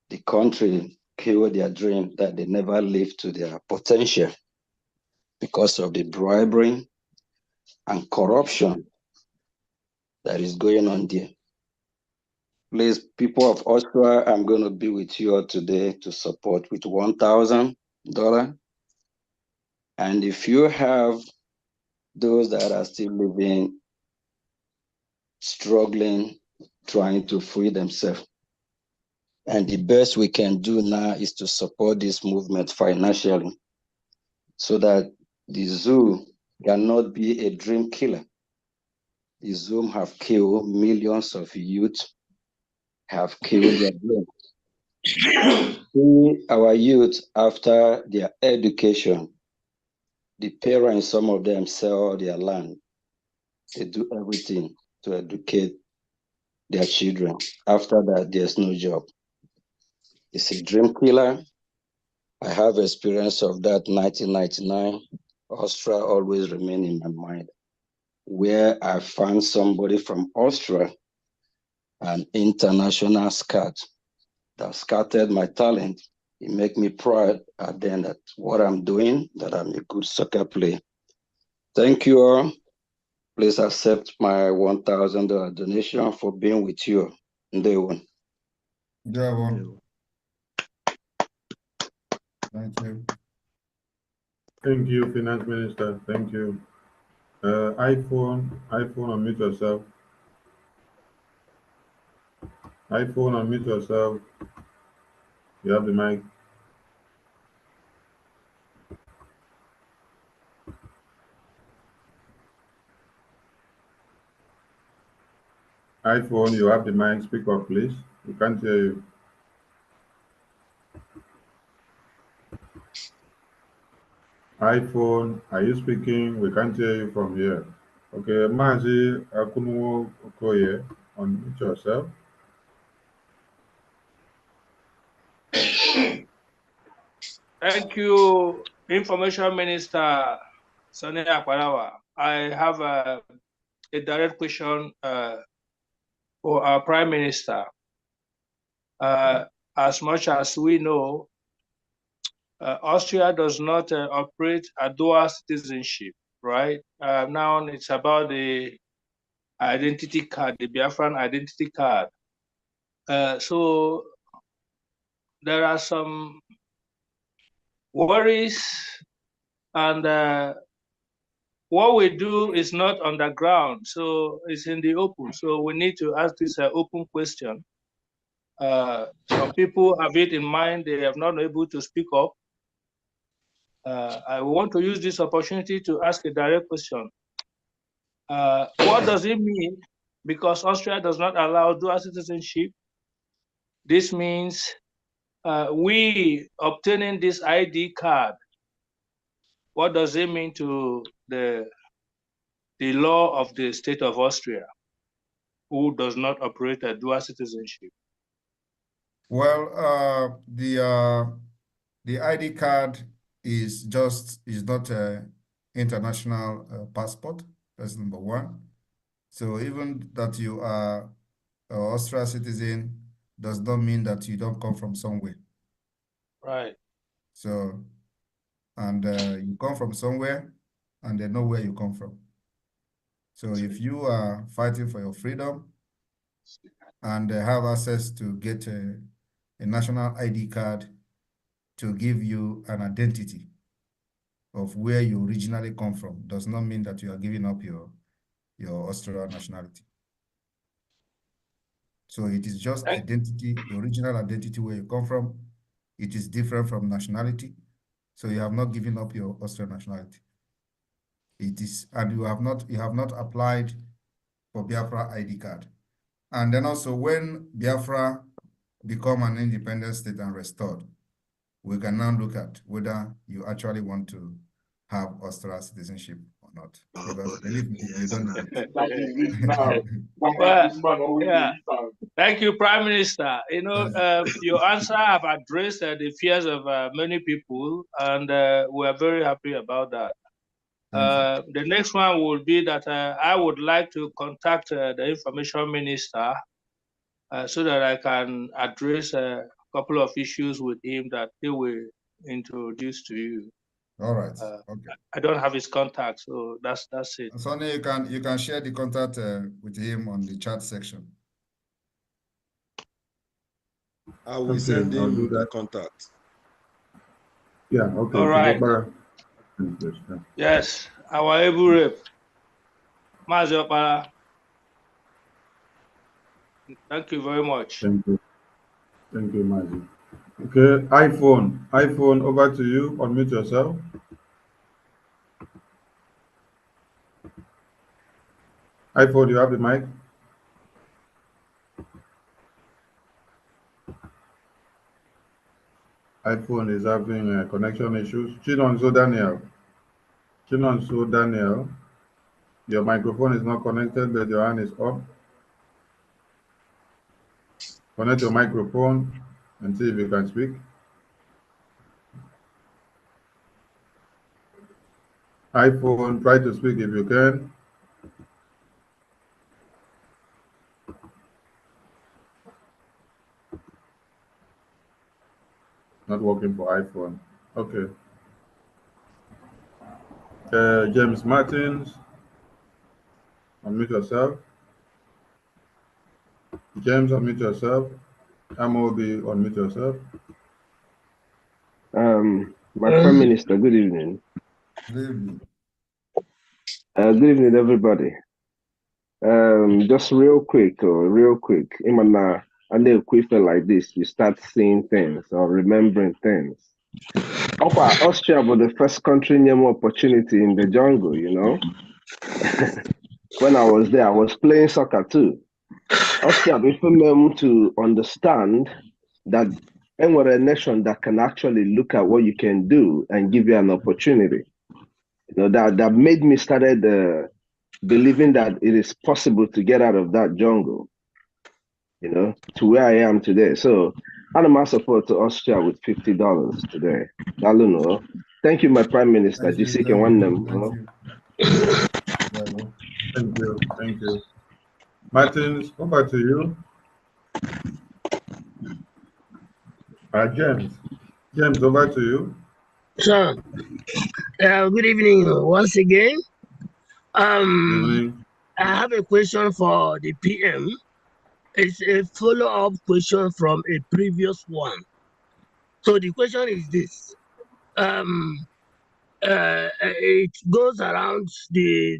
The country killed their dream that they never lived to their potential because of the bribery and corruption that is going on there. Please, people of Austria, I'm going to be with you all today to support with $1,000. And if you have those that are still living, struggling, trying to free themselves, and the best we can do now is to support this movement financially so that the zoo cannot be a dream killer. The zoo have killed millions of youth, have killed their dreams. Our youth, after their education, the parents, some of them sell their land. They do everything to educate their children. After that, there's no job. It's a dream killer. I have experience of that 1999. Austria always remain in my mind, where I found somebody from Austria, an international scout, that scouted my talent. It make me proud at then that what I'm doing, that I'm a good soccer player. Thank you all. Please accept my $1,000 donation for being with you on day one. Thank you. Thank you, Finance Minister. Thank you. iPhone, unmute yourself. iPhone, unmute yourself. You have the mic. iPhone, you have the mic. Speak up, please. We can't hear you. iPhone, are you speaking? We can't hear you from here. Okay, Mazi Akunwo Okoye, unmute yourself. Thank you, Information Minister Sonny Akwarawa. I have a direct question for our Prime Minister. As much as we know, Austria does not operate a dual citizenship, right? Now it's about the identity card, the Biafran identity card. So there are some worries, and what we do is not on the ground, so it's in the open. So we need to ask this open question. Some people have it in mind, they have not been able to speak up. I want to use this opportunity to ask a direct question. What does it mean? Because Austria does not allow dual citizenship. This means we obtaining this ID card. What does it mean to the law of the state of Austria, who does not operate a dual citizenship? Well, the ID card is not an international passport. That's number one. So even that you are an Austrian citizen does not mean that you don't come from somewhere. Right. So, and you come from somewhere, and they know where you come from. So if you are fighting for your freedom and have access to get a national ID card to give you an identity of where you originally come from, does not mean that you are giving up your Austrian nationality. So it is just identity, the original identity where you come from. It is different from nationality. So you have not given up your Austrian nationality. It is, and you have not applied for Biafra ID card. And then also when Biafra become an independent state and restored, we can now look at whether you actually want to have Austrian citizenship or not. Because believe me, you don't need it. Well, yeah. Thank you, Prime Minister. You know, your answer have addressed the fears of many people, and we are very happy about that. The next one will be that I would like to contact the Information Minister so that I can address a couple of issues with him that he will introduce to you. All right. Okay. I don't have his contact, so that's it. Sonny, you can share the contact with him on the chat section. I will send him the contact. Yeah, okay. All right. Yes, our able rep, Maziopara. Thank you very much. Thank you. Thank you, Mazi. Okay, iPhone, over to you. Unmute yourself. iPhone, you have the mic. iPhone is having connection issues. Chinonso Daniel, your microphone is not connected, but your hand is up. Connect your microphone and see if you can speak. iPhone, try to speak if you can. Not working for iPhone. Okay. James Martins, unmute yourself. James, unmute yourself. MOB, unmute yourself. My Prime Minister, good evening. Good evening. Good evening, everybody. Just real quick. Imana, and they feel like this, you start seeing things or remembering things. Austria was the first country near more opportunity in the jungle, you know. When I was there, I was playing soccer too. Austria before them to understand that we're a nation that can actually look at what you can do and give you an opportunity. You know, that made me started believing that it is possible to get out of that jungle, you know, to where I am today. So I'm my support to Austria with $50 today. Thank you, my Prime Minister. Thank you. Martins, over to you. James, over to you. Sir, good evening once again. Good evening. I have a question for the PM. It's a follow-up question from a previous one. So the question is this. It goes around the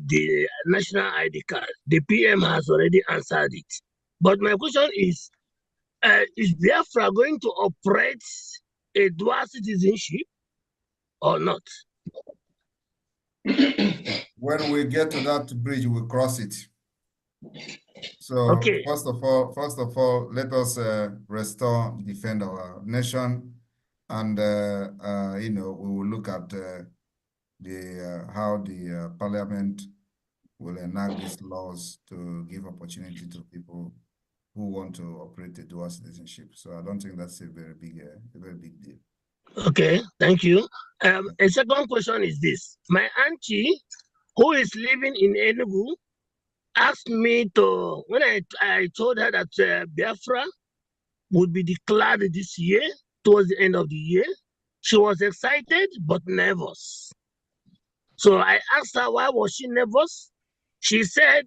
national ID card. The PM has already answered it. But my question is Biafra going to operate a dual citizenship or not? When we get to that bridge, we'll cross it. So okay. First of all, let us restore, defend our nation, and you know, we will look at how the parliament will enact these laws to give opportunity to people who want to operate a dual citizenship. So I don't think that's a very big deal. Okay, thank you. A second question is this. My auntie, who is living in Enugu, asked me to, when I told her that Biafra would be declared this year, towards the end of the year, she was excited but nervous. So I asked her why was she nervous. She said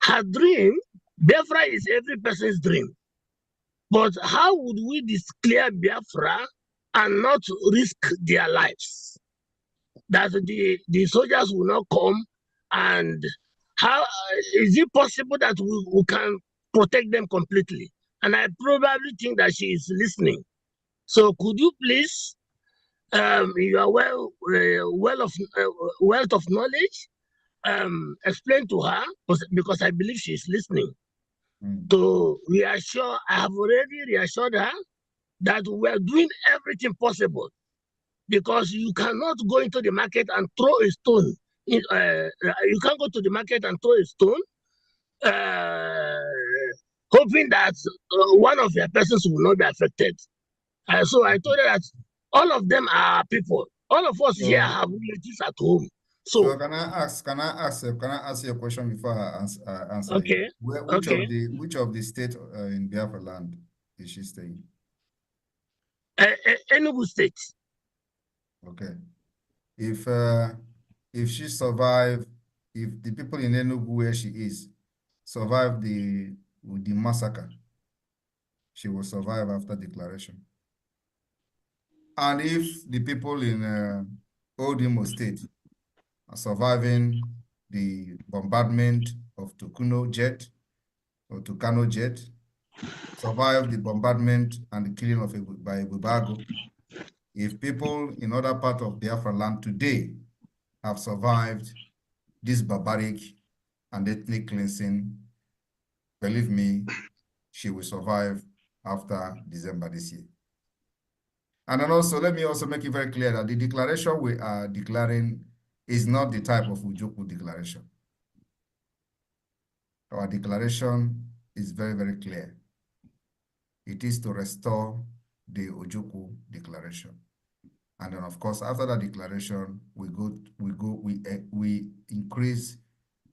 her dream, Biafra is every person's dream. But how would we declare Biafra and not risk their lives? That the soldiers will not come, and how is it possible that we can protect them completely? And I probably think that she is listening. So could you please you are wealth of knowledge. Explain to her, because I believe she is listening. To reassure, I have already reassured her that we are doing everything possible, because you cannot go into the market and throw a stone. You can't go to the market and throw a stone, hoping that one of your persons will not be affected. So I told her that all of them are people. All of us here have relatives at home. So can I ask you a question before I answer? Okay. Which of the state in Biafra land is she staying? Enugu State. Okay. If she survive, if the people in Enugu where she is survive the massacre, she will survive after declaration. And if the people in Old Imo State are surviving the bombardment of Tucano jet, survive the bombardment and the killing of by Bubago, if people in other parts of Biafra land today have survived this barbaric and ethnic cleansing, believe me, she will survive after December this year. And then also, let me also make it very clear that the declaration we are declaring is not the type of Ujuku declaration. Our declaration is very, very clear. It is to restore the Ujuku declaration. And then, of course, after that declaration, we increase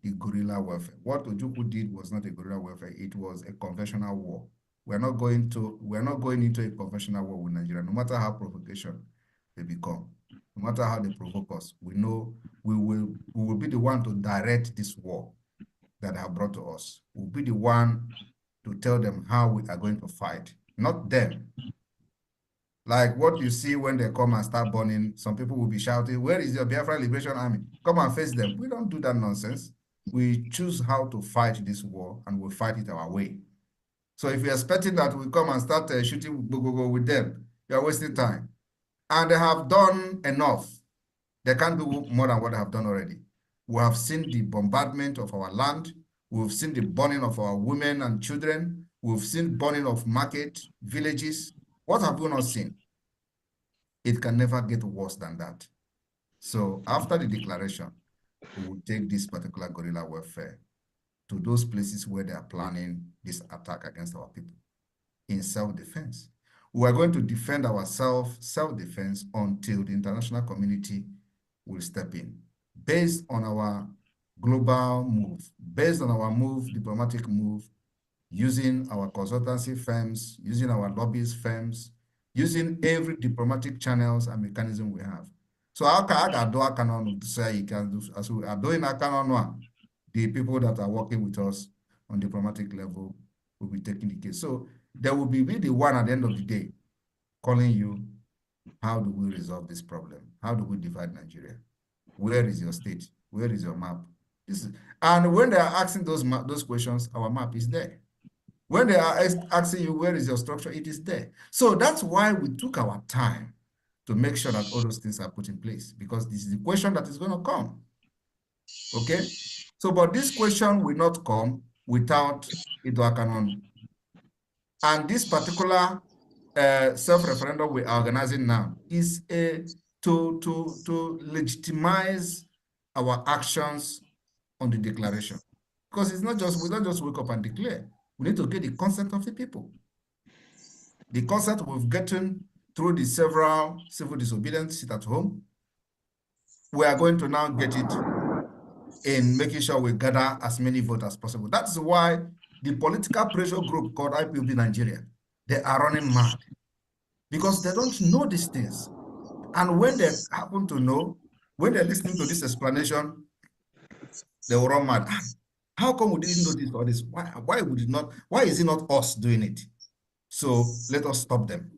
the guerrilla warfare. What Ojukwu did was not a guerrilla warfare; it was a conventional war. We're not going into a conventional war with Nigeria, no matter how provocation they become, no matter how they provoke us. We know we will be the one to direct this war that they have brought to us. We'll be the one to tell them how we are going to fight, not them. Like what you see when they come and start burning, some people will be shouting, "Where is your Biafra Liberation Army? Come and face them." We don't do that nonsense. We choose how to fight this war, and we'll fight it our way. So if you're expecting that we come and start shooting with them, you're wasting time. And they have done enough. They can't do more than what they have done already. We have seen the bombardment of our land. We've seen the burning of our women and children. We've seen burning of market, villages. What have we not seen? It can never get worse than that. So after the declaration, we will take this particular guerrilla warfare to those places where they are planning this attack against our people in self-defense. We are going to defend ourselves, self-defense, until the international community will step in. Based on our global move, based on our diplomatic move, using our consultancy firms, using our lobbyist firms, using every diplomatic channels and mechanism we have. So how can I do a canon to say you can do as we are doing a canon? The people that are working with us on diplomatic level will be taking the case. So there will be the one at the end of the day calling you, how do we resolve this problem? How do we divide Nigeria? Where is your state? Where is your map? And when they are asking those questions, our map is there. When they are asking you, where is your structure? It is there. So that's why we took our time to make sure that all those things are put in place, because this is the question that is going to come. Okay? So, but this question will not come without Idoakanon. And this particular self-referendum we are organizing now is to legitimize our actions on the declaration. Because it's not just, we don't just wake up and declare. We need to get the consent of the people. The consent we've gotten through the several civil disobedience, sit at home. We are going to now get it in making sure we gather as many votes as possible. That's why the political pressure group called IPOB Nigeria, they are running mad because they don't know these things. And when they happen to know, when they're listening to this explanation, they will run mad. How come we didn't notice all this? Why is it not us doing it? So let us stop them.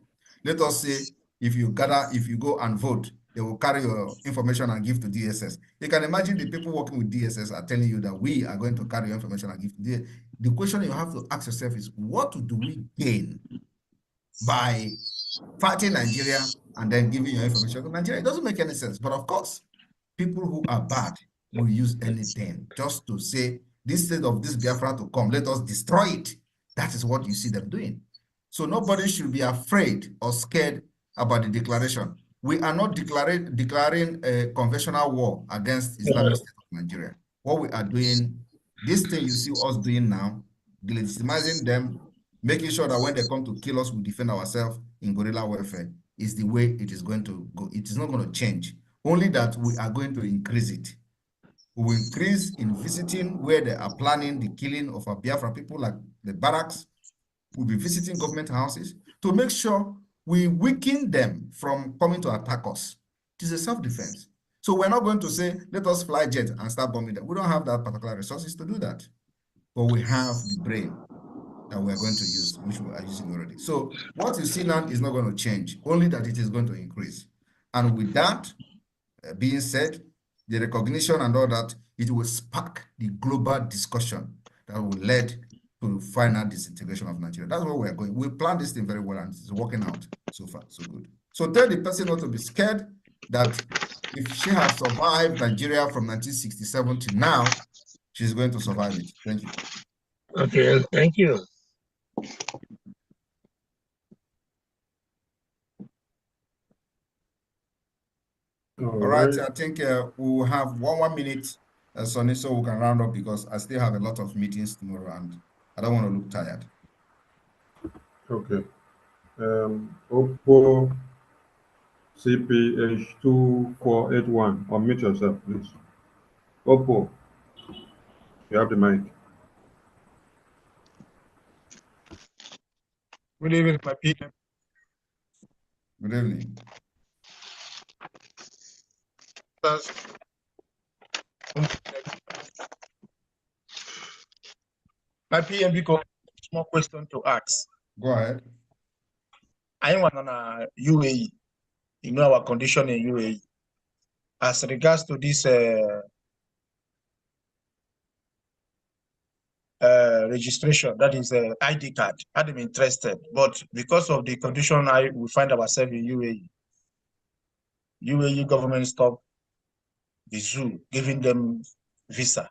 Let us say, if you go and vote, they will carry your information and give to DSS. You can imagine the people working with DSS are telling you that we are going to carry your information and give to DSS. The question you have to ask yourself is, what do we gain by fighting Nigeria and then giving your information to Nigeria. It doesn't make any sense. But of course, people who are bad will use anything just to say, this state of this Biafra to come, let us destroy it. That is what you see them doing. So nobody should be afraid or scared about the declaration. We are not declaring a conventional war against Islamic State of Nigeria. What we are doing, this thing you see us doing now, delegitimizing them, making sure that when they come to kill us, we defend ourselves in guerrilla warfare, is the way it is going to go. It is not going to change. Only that we are going to increase it. We will increase in visiting where they are planning the killing of our Biafra people, like the barracks. We'll be visiting government houses to make sure we weaken them from coming to attack us. It is a self-defense. So we're not going to say, let us fly jets and start bombing them. We don't have that particular resources to do that. But we have the brain that we're going to use, which we are using already. So what you see now is not going to change, only that it is going to increase. And with that being said, the recognition and all that, it will spark the global discussion that will lead to final disintegration of Nigeria. That's where we're going. We planned this thing very well and it's working out so far, so good. So tell the person not to be scared that if she has survived Nigeria from 1967 to now, she's going to survive it. Thank you. Okay, thank you. All right, I think we will have one minute, Sonny, so we can round up because I still have a lot of meetings tomorrow and I don't want to look tired. Okay. Oppo CPH2481, unmute yourself, please. Oppo, you have the mic. Good evening, my people. Good evening. My PM, because small question to ask. Go ahead. I want on UAE. You know our condition in UAE. As regards to this registration, that is ID card. I'm interested, but because of the condition we find ourselves in UAE government stopped the zoo, giving them visa.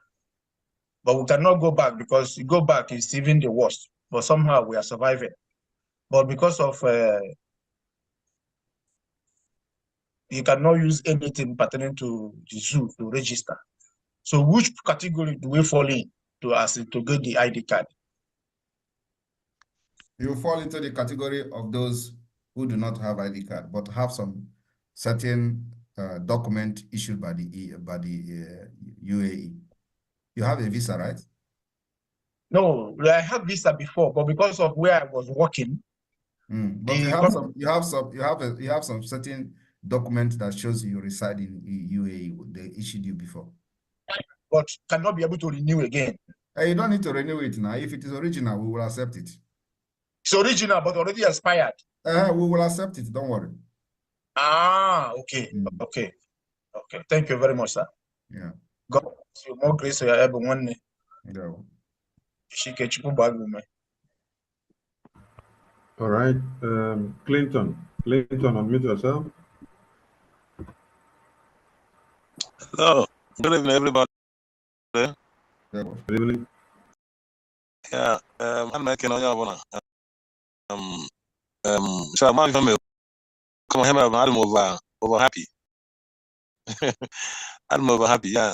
But we cannot go back because you go back is even the worst. But somehow we are surviving. But because of you cannot use anything pertaining to the zoo to register. So which category do we fall in to get the ID card? You fall into the category of those who do not have ID card, but have some certain document issued by the UAE. You have a visa, right? No, I had visa before, but because of where I was working, but you have some certain document that shows you reside in UAE. They issued you before, but cannot be able to renew again. You don't need to renew it now. If it is original, we will accept it. It's original, but already expired. We will accept it. Don't worry. Ah, okay, okay. Thank you very much, sir. Yeah. God bless you. More grace to your able one. Yeah. All right, Clinton, unmute yourself. Hello, good evening, everybody. Good evening. Yeah, I'm making on your one. So I'm come on, I'm over happy. I'm over happy. Yeah,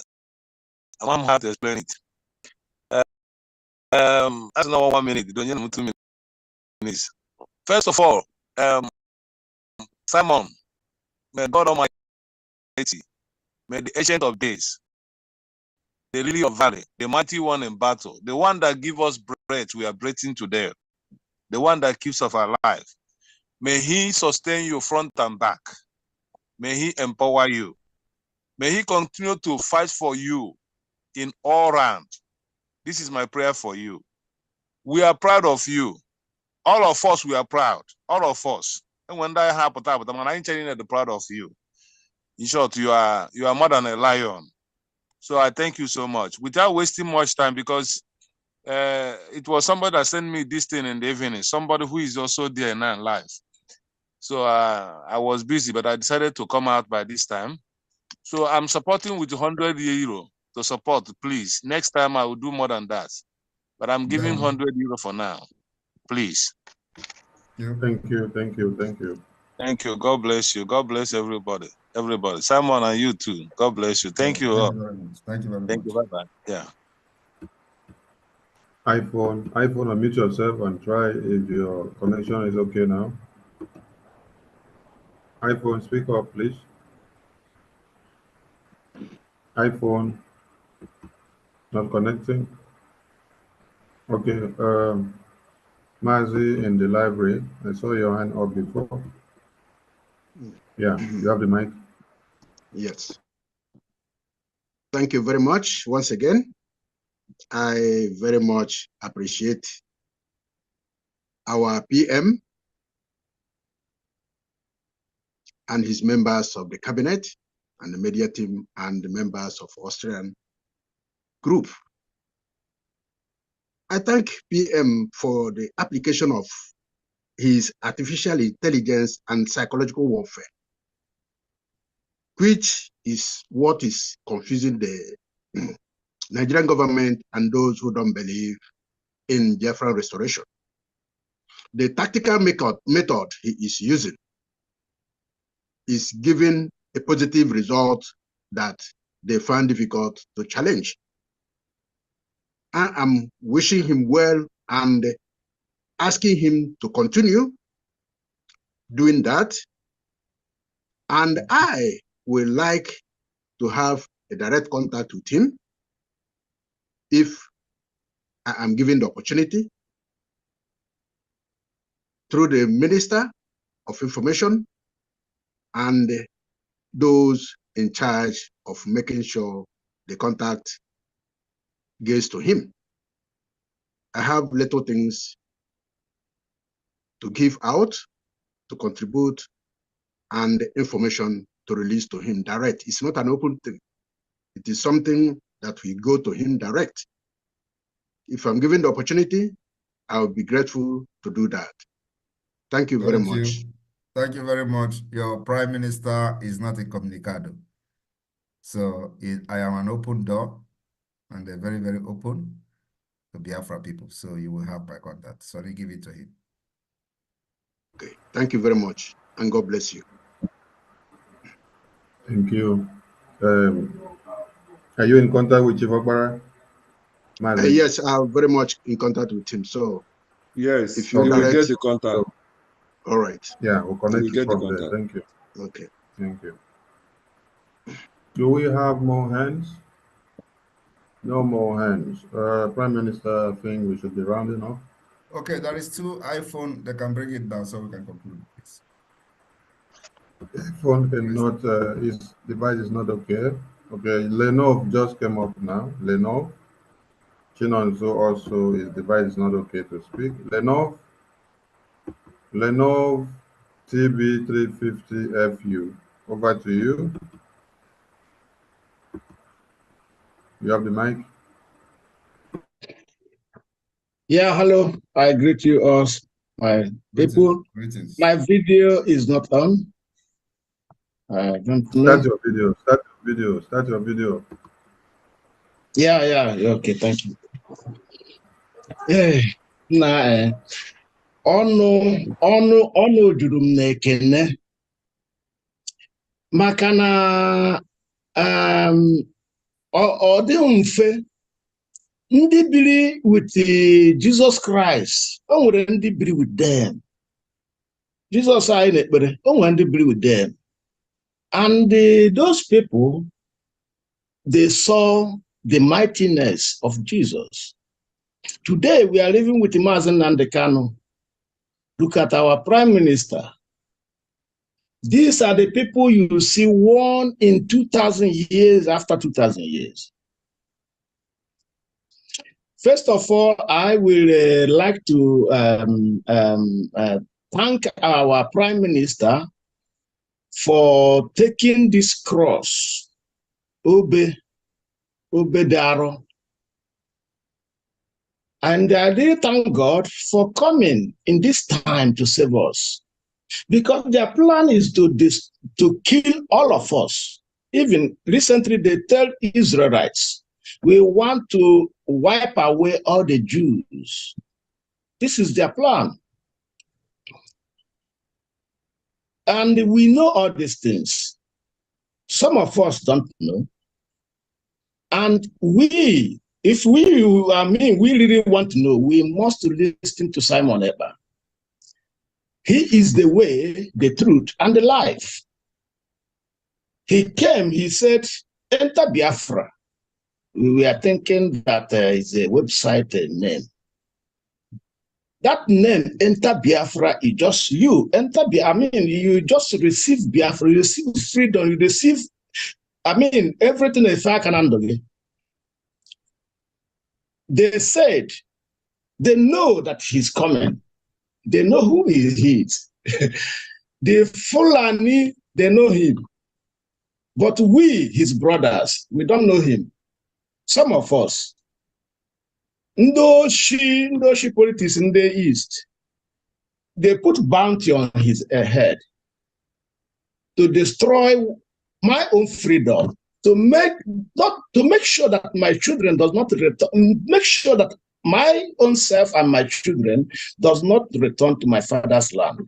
I'm happy to explain it. That's not 1 minute. Don't you know 2 minutes? First of all, Simon, may God Almighty, may the Ancient of Days, the Lily of Valley, the mighty one in battle, the one that gives us breath we are breathing today, the one that keeps us alive, may he sustain you front and back. May he empower you. May he continue to fight for you in all round. This is my prayer for you. We are proud of you. All of us, we are proud. All of us. And when that happens, I'm telling you, proud of you. In short, you are more than a lion. So I thank you so much. Without wasting much time, because it was somebody that sent me this thing in the evening, somebody who is also there now in life. So I was busy, but I decided to come out by this time. So I'm supporting with 100 euro to support, please. Next time I will do more than that. But I'm giving 100 euro for now, please. Thank you, thank you, thank you. Thank you. God bless you. God bless everybody. Everybody. Simon and you too. God bless you. Thank you. Thank you very much. Thank you very Thank much. you. Bye-bye. Yeah. iPhone, unmute yourself and try if your connection is okay now. iPhone, speak up, please. iPhone, not connecting. Okay, Mazi in the library. I saw your hand up before. Yeah, you have the mic. Yes. Thank you very much once again. I very much appreciate our PM and his members of the cabinet and the media team and the members of Austrian group. I thank PM for the application of his artificial intelligence and psychological warfare, which is what is confusing the Nigerian government and those who don't believe in Biafran restoration. The tactical method he is using is giving a positive result that they find difficult to challenge. I am wishing him well and asking him to continue doing that. And I would like to have a direct contact with him if I am given the opportunity through the Minister of Information and those in charge of making sure the contact gets to him. I have little things to give out, to contribute, and information to release to him direct. It's not an open thing. It is something that we go to him direct. If I'm given the opportunity, I'll be grateful to do that. Thank you very much. Thank you very much. Your Prime Minister is not incommunicado. So I am an open door, and they're very, very open to Biafra people. So you will have my contact. So I give it to him. Okay. Thank you very much, and God bless you. Thank you. Are you in contact with Chief Okpara? Yes, I'm very much in contact with him. So yes, if you will get the contact. All right. Yeah, we'll connect you from there. Thank you. Okay. Thank you. Do we have more hands? No more hands. Prime Minister, I think we should be rounding off. Okay, there is 2 iPhone. They can bring it down so we can conclude, please. Phone cannot, his device is not okay. Okay, Lenovo just came up now. Lenovo. Chinonso also, his device is not okay to speak. Lenovo TB350FU. Over to you. You have the mic. Yeah, hello. I greet you all, my people. Greetings. My video is not on. I don't know. Start your video. Start your video. Start your video. Yeah. Okay, thank you. Na ọnụ juru m n'ekene maka na ọ dịghị mfe ndị biri with Jesus Christ. O nwere ndị biri with them. Jesus anyị na-ekpere, o nwere ndị biri with them. And those people, they saw the mightiness of Jesus. Today, we are living with Mazen Nandekano. Look at our Prime Minister. These are the people you see one in 2,000 years after 2,000 years. First of all, I will like to thank our Prime Minister for taking this cross, Obedaro. And I did thank God for coming in this time to save us. Because their plan is to kill all of us. Even recently, they tell Israelites, we want to wipe away all the Jews. This is their plan. And we know all these things. Some of us don't know. And if we really want to know, we must listen to Simon Ekpa. He is the way, the truth, and the life. He came, he said, enter Biafra. We were thinking that is a website name. That name, enter Biafra, is just you. Enter Biafra, you just receive Biafra, you receive freedom, you receive, everything if I can handle it. They said, they know that he's coming. They know who he is. The Fulani, they know him. But we, his brothers, we don't know him. Some of us. Ndoshi politics in the East, they put bounty on his head to destroy my own freedom, to make sure that my children does not return, make sure that my own self and my children does not return to my father's land.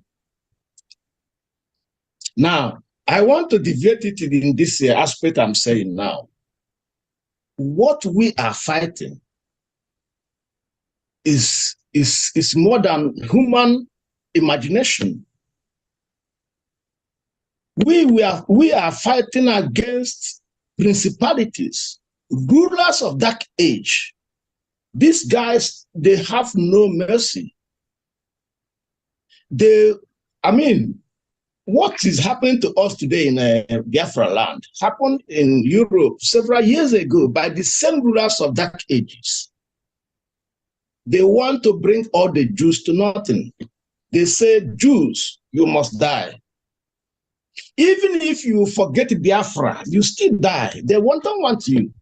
Now, I want to deviate it in this aspect I'm saying now. What we are fighting is more than human imagination. We are fighting against principalities, rulers of dark age. These guys, they have no mercy. What is happening to us today in Biafra land happened in Europe several years ago by the same rulers of dark ages. They want to bring all the Jews to nothing. They say, Jews, you must die. Even if you forget Biafra, you still die. They don't want you.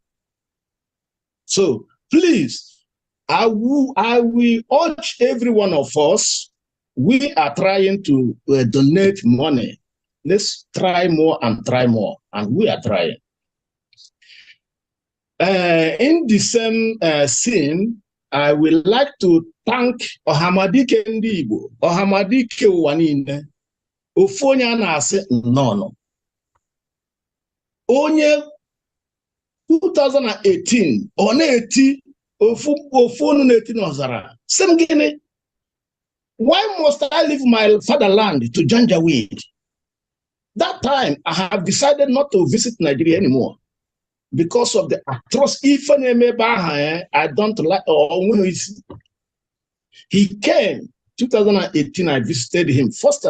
So please, I will urge every one of us, we are trying to donate money. Let's try more, and we are trying. In the same scene, I would like to thank Ohamadike Ndibo, Ohamadike Wanine, Ofonya na-asị nnọọ. Onye 2018, ọ na-eti ofu onu na-eti n'ọzara. Sị m gịnị? Why must I leave my fatherland to Janjaweed? That time, I have decided not to visit Nigeria anymore because of the atrocity. I don't like. He came 2018. I visited him first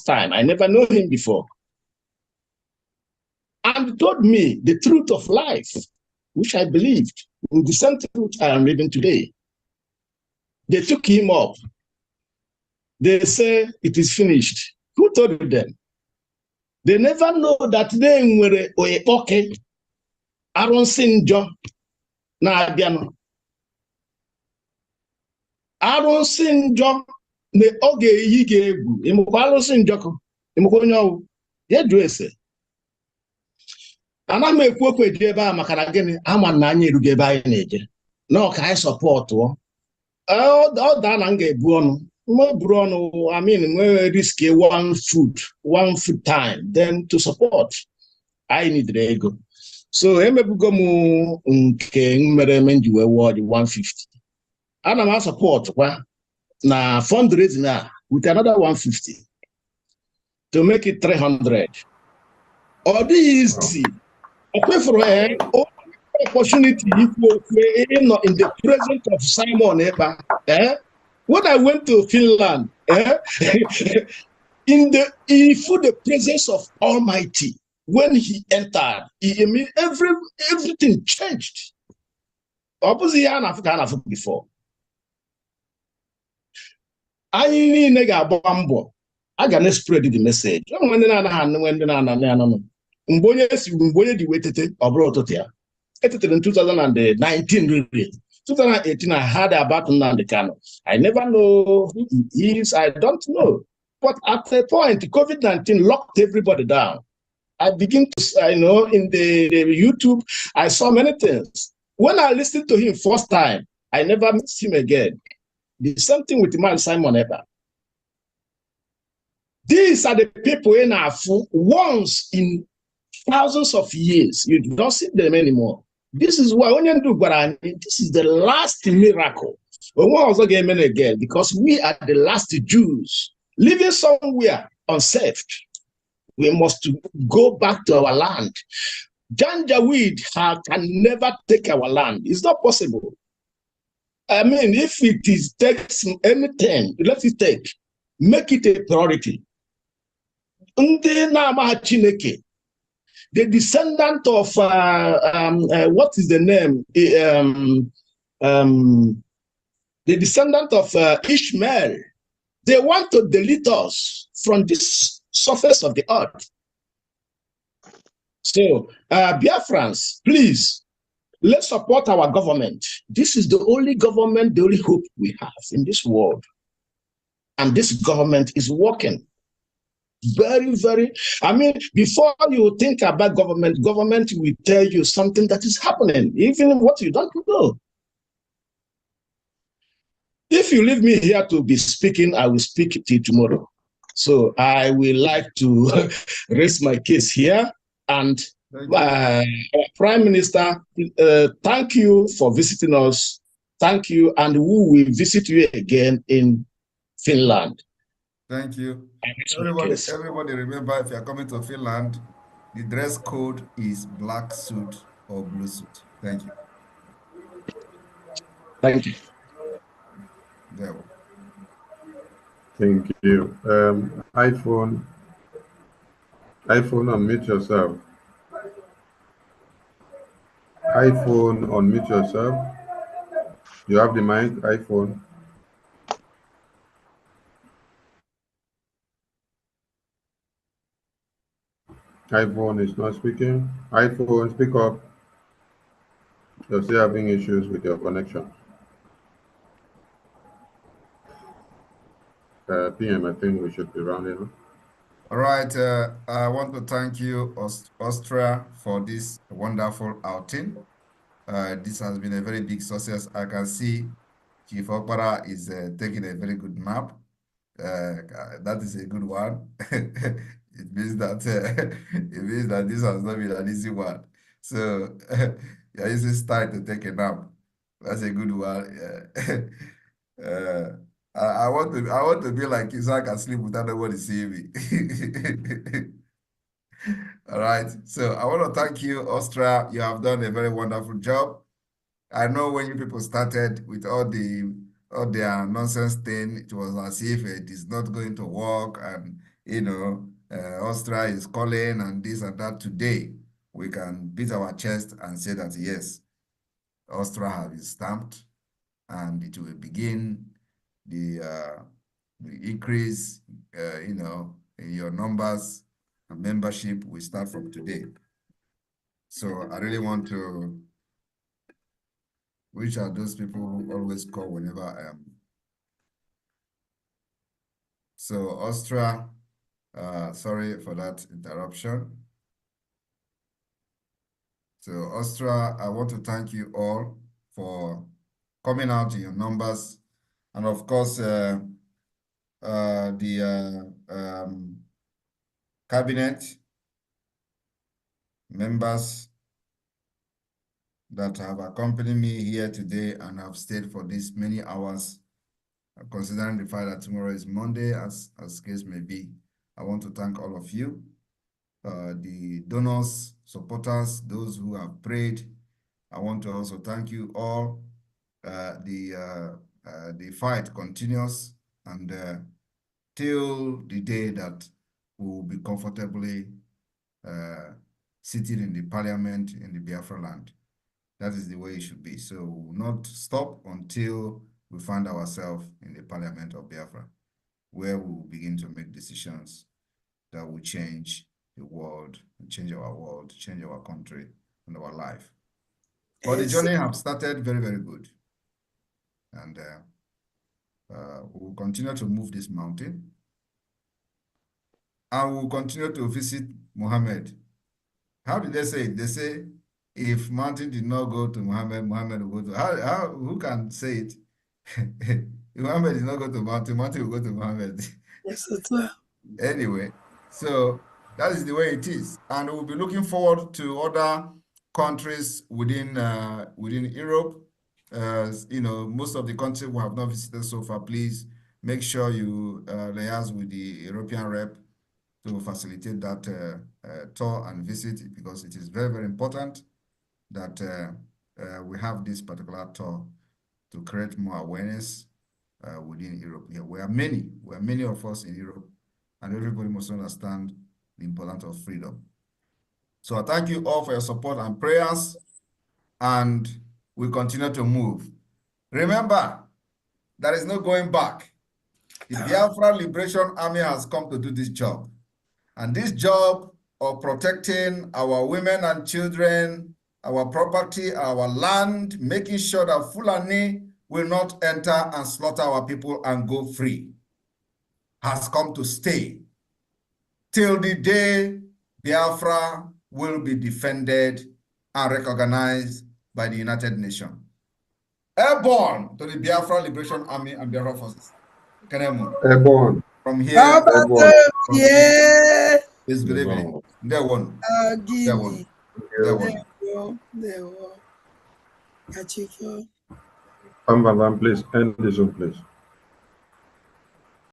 time. I never knew him before, and told me the truth of life, which I believed in the same truth I am living today. They took him up. They say it is finished. Who told them? They never know that they were okay. Aronsinjo na abiano. Aronsinjo ne oge yige egwu. Imukwa Aronsinjo ko. Imukwa onyo ye dresse. Ana m ekwu okwu eji ebe a maka na gịnị ama na anyị erugo ebe anyị na-eje. Na ka anyị support ọ da na ga-ebu ọnụ. We risk one food time, then to support. I need the ego. So emebugo mu nke mere menji we word 150. Ana ma support kwa na fundraising na with another 150 to make it 300. Or this easy. Okay for opportunity equal in the presence of Simon Ekpa. When I went to Finland, in the presence of Almighty, when he entered, everything changed. Opposite before. I can spread the message. In 2019, really. 2018, I heard about Nnamdi Kanu. I never know who he is. I don't know. But at a point, COVID-19 locked everybody down. I begin to, in the YouTube, I saw many things. When I listened to him first time, I never met him again. The same thing with man Simon Ekpa. These are the people in Afu, once in thousands of years. You don't see them anymore. This is why when you do this is the last miracle. We won't also get men again because we are the last Jews living somewhere unsafe. We must go back to our land. Janjaweed can never take our land. It's not possible. I mean, if it takes anything, let it take. Make it a priority. The descendant of what is the name? The descendant of Ishmael. They want to delete us from this surface of the earth. So, Biafrans, please, let's support our government. This is the only government, the only hope we have in this world. And this government is working. Very, very, I mean, before you think about government will tell you something that is happening, even what you don't know. If you leave me here to be speaking, I will speak till tomorrow. So I will like to raise my case here. And Prime Minister, thank you for visiting us. Thank you. And we will visit you again in Finland. Thank you. Everybody remember, if you're coming to Finland, the dress code is black suit or blue suit. Thank you. Thank you. There. Thank you. iPhone, unmute yourself. iPhone, unmute yourself. You have the mic, iPhone. iPhone is not speaking. iPhone, speak up. You're still having issues with your connection. PM, I think we should be rounding up. All right. I want to thank you, Austria, for this wonderful outing. This has been a very big success. I can see Chief Okpara is taking a very good nap. That is a good one. It means that this has not been an easy one. So you're using style to take a nap. That's a good one. I want to be like you so I can sleep without nobody seeing me. All right. So I want to thank you, Austria. You have done a very wonderful job. I know when you people started with all their nonsense thing, it was as if it is not going to work, and Austria is calling and this and that. Today, we can beat our chest and say that yes, Austria has been stamped, and it will begin the increase, in your numbers and membership. We start from today. So I really want to. Which are those people who always call whenever I am? So Austria, sorry for that interruption. So Austria, I want to thank you all for coming out in your numbers. And of course, the cabinet members that have accompanied me here today and have stayed for these many hours, considering the fact that tomorrow is Monday, as case may be. I want to thank all of you, the donors, supporters, those who have prayed. I want to also thank you all. The fight continues, and till the day that we will be comfortably sitting in the parliament in the Biafra land. That is the way it should be. So we will not stop until we find ourselves in the parliament of Biafra, where we will begin to make decisions that will change the world, change our world, change our country and our life. But the journey has started very, very good. And we will continue to move this mountain. and we'll continue to visit Muhammad. How did they say it? They say, if mountain did not go to Muhammad, Muhammad will go to... who can say it? If Muhammad did not go to mountain, mountain will go to Muhammad. Yes, that's well. Anyway, so that is the way it is. And we'll be looking forward to other countries within Europe. You know, most of the countries we have not visited so far, please make sure you liaise with the European rep to facilitate that tour and visit, because it is very, very important that we have this particular tour to create more awareness within Europe. Yeah, we are many of us in Europe, and everybody must understand the importance of freedom. So I thank you all for your support and prayers, and we continue to move. Remember, there is no going back. The Biafra Liberation Army has come to do this job. And this job of protecting our women and children, our property, our land, making sure that Fulani will not enter and slaughter our people and go free, has come to stay till the day Biafra will be defended and recognized by the United Nations. Airborne to the Biafra Liberation Army and Biafra forces. Airborne. From here, Airborne. Yeah. It's good evening. There one. There one. There one. There one. Please end this one, please.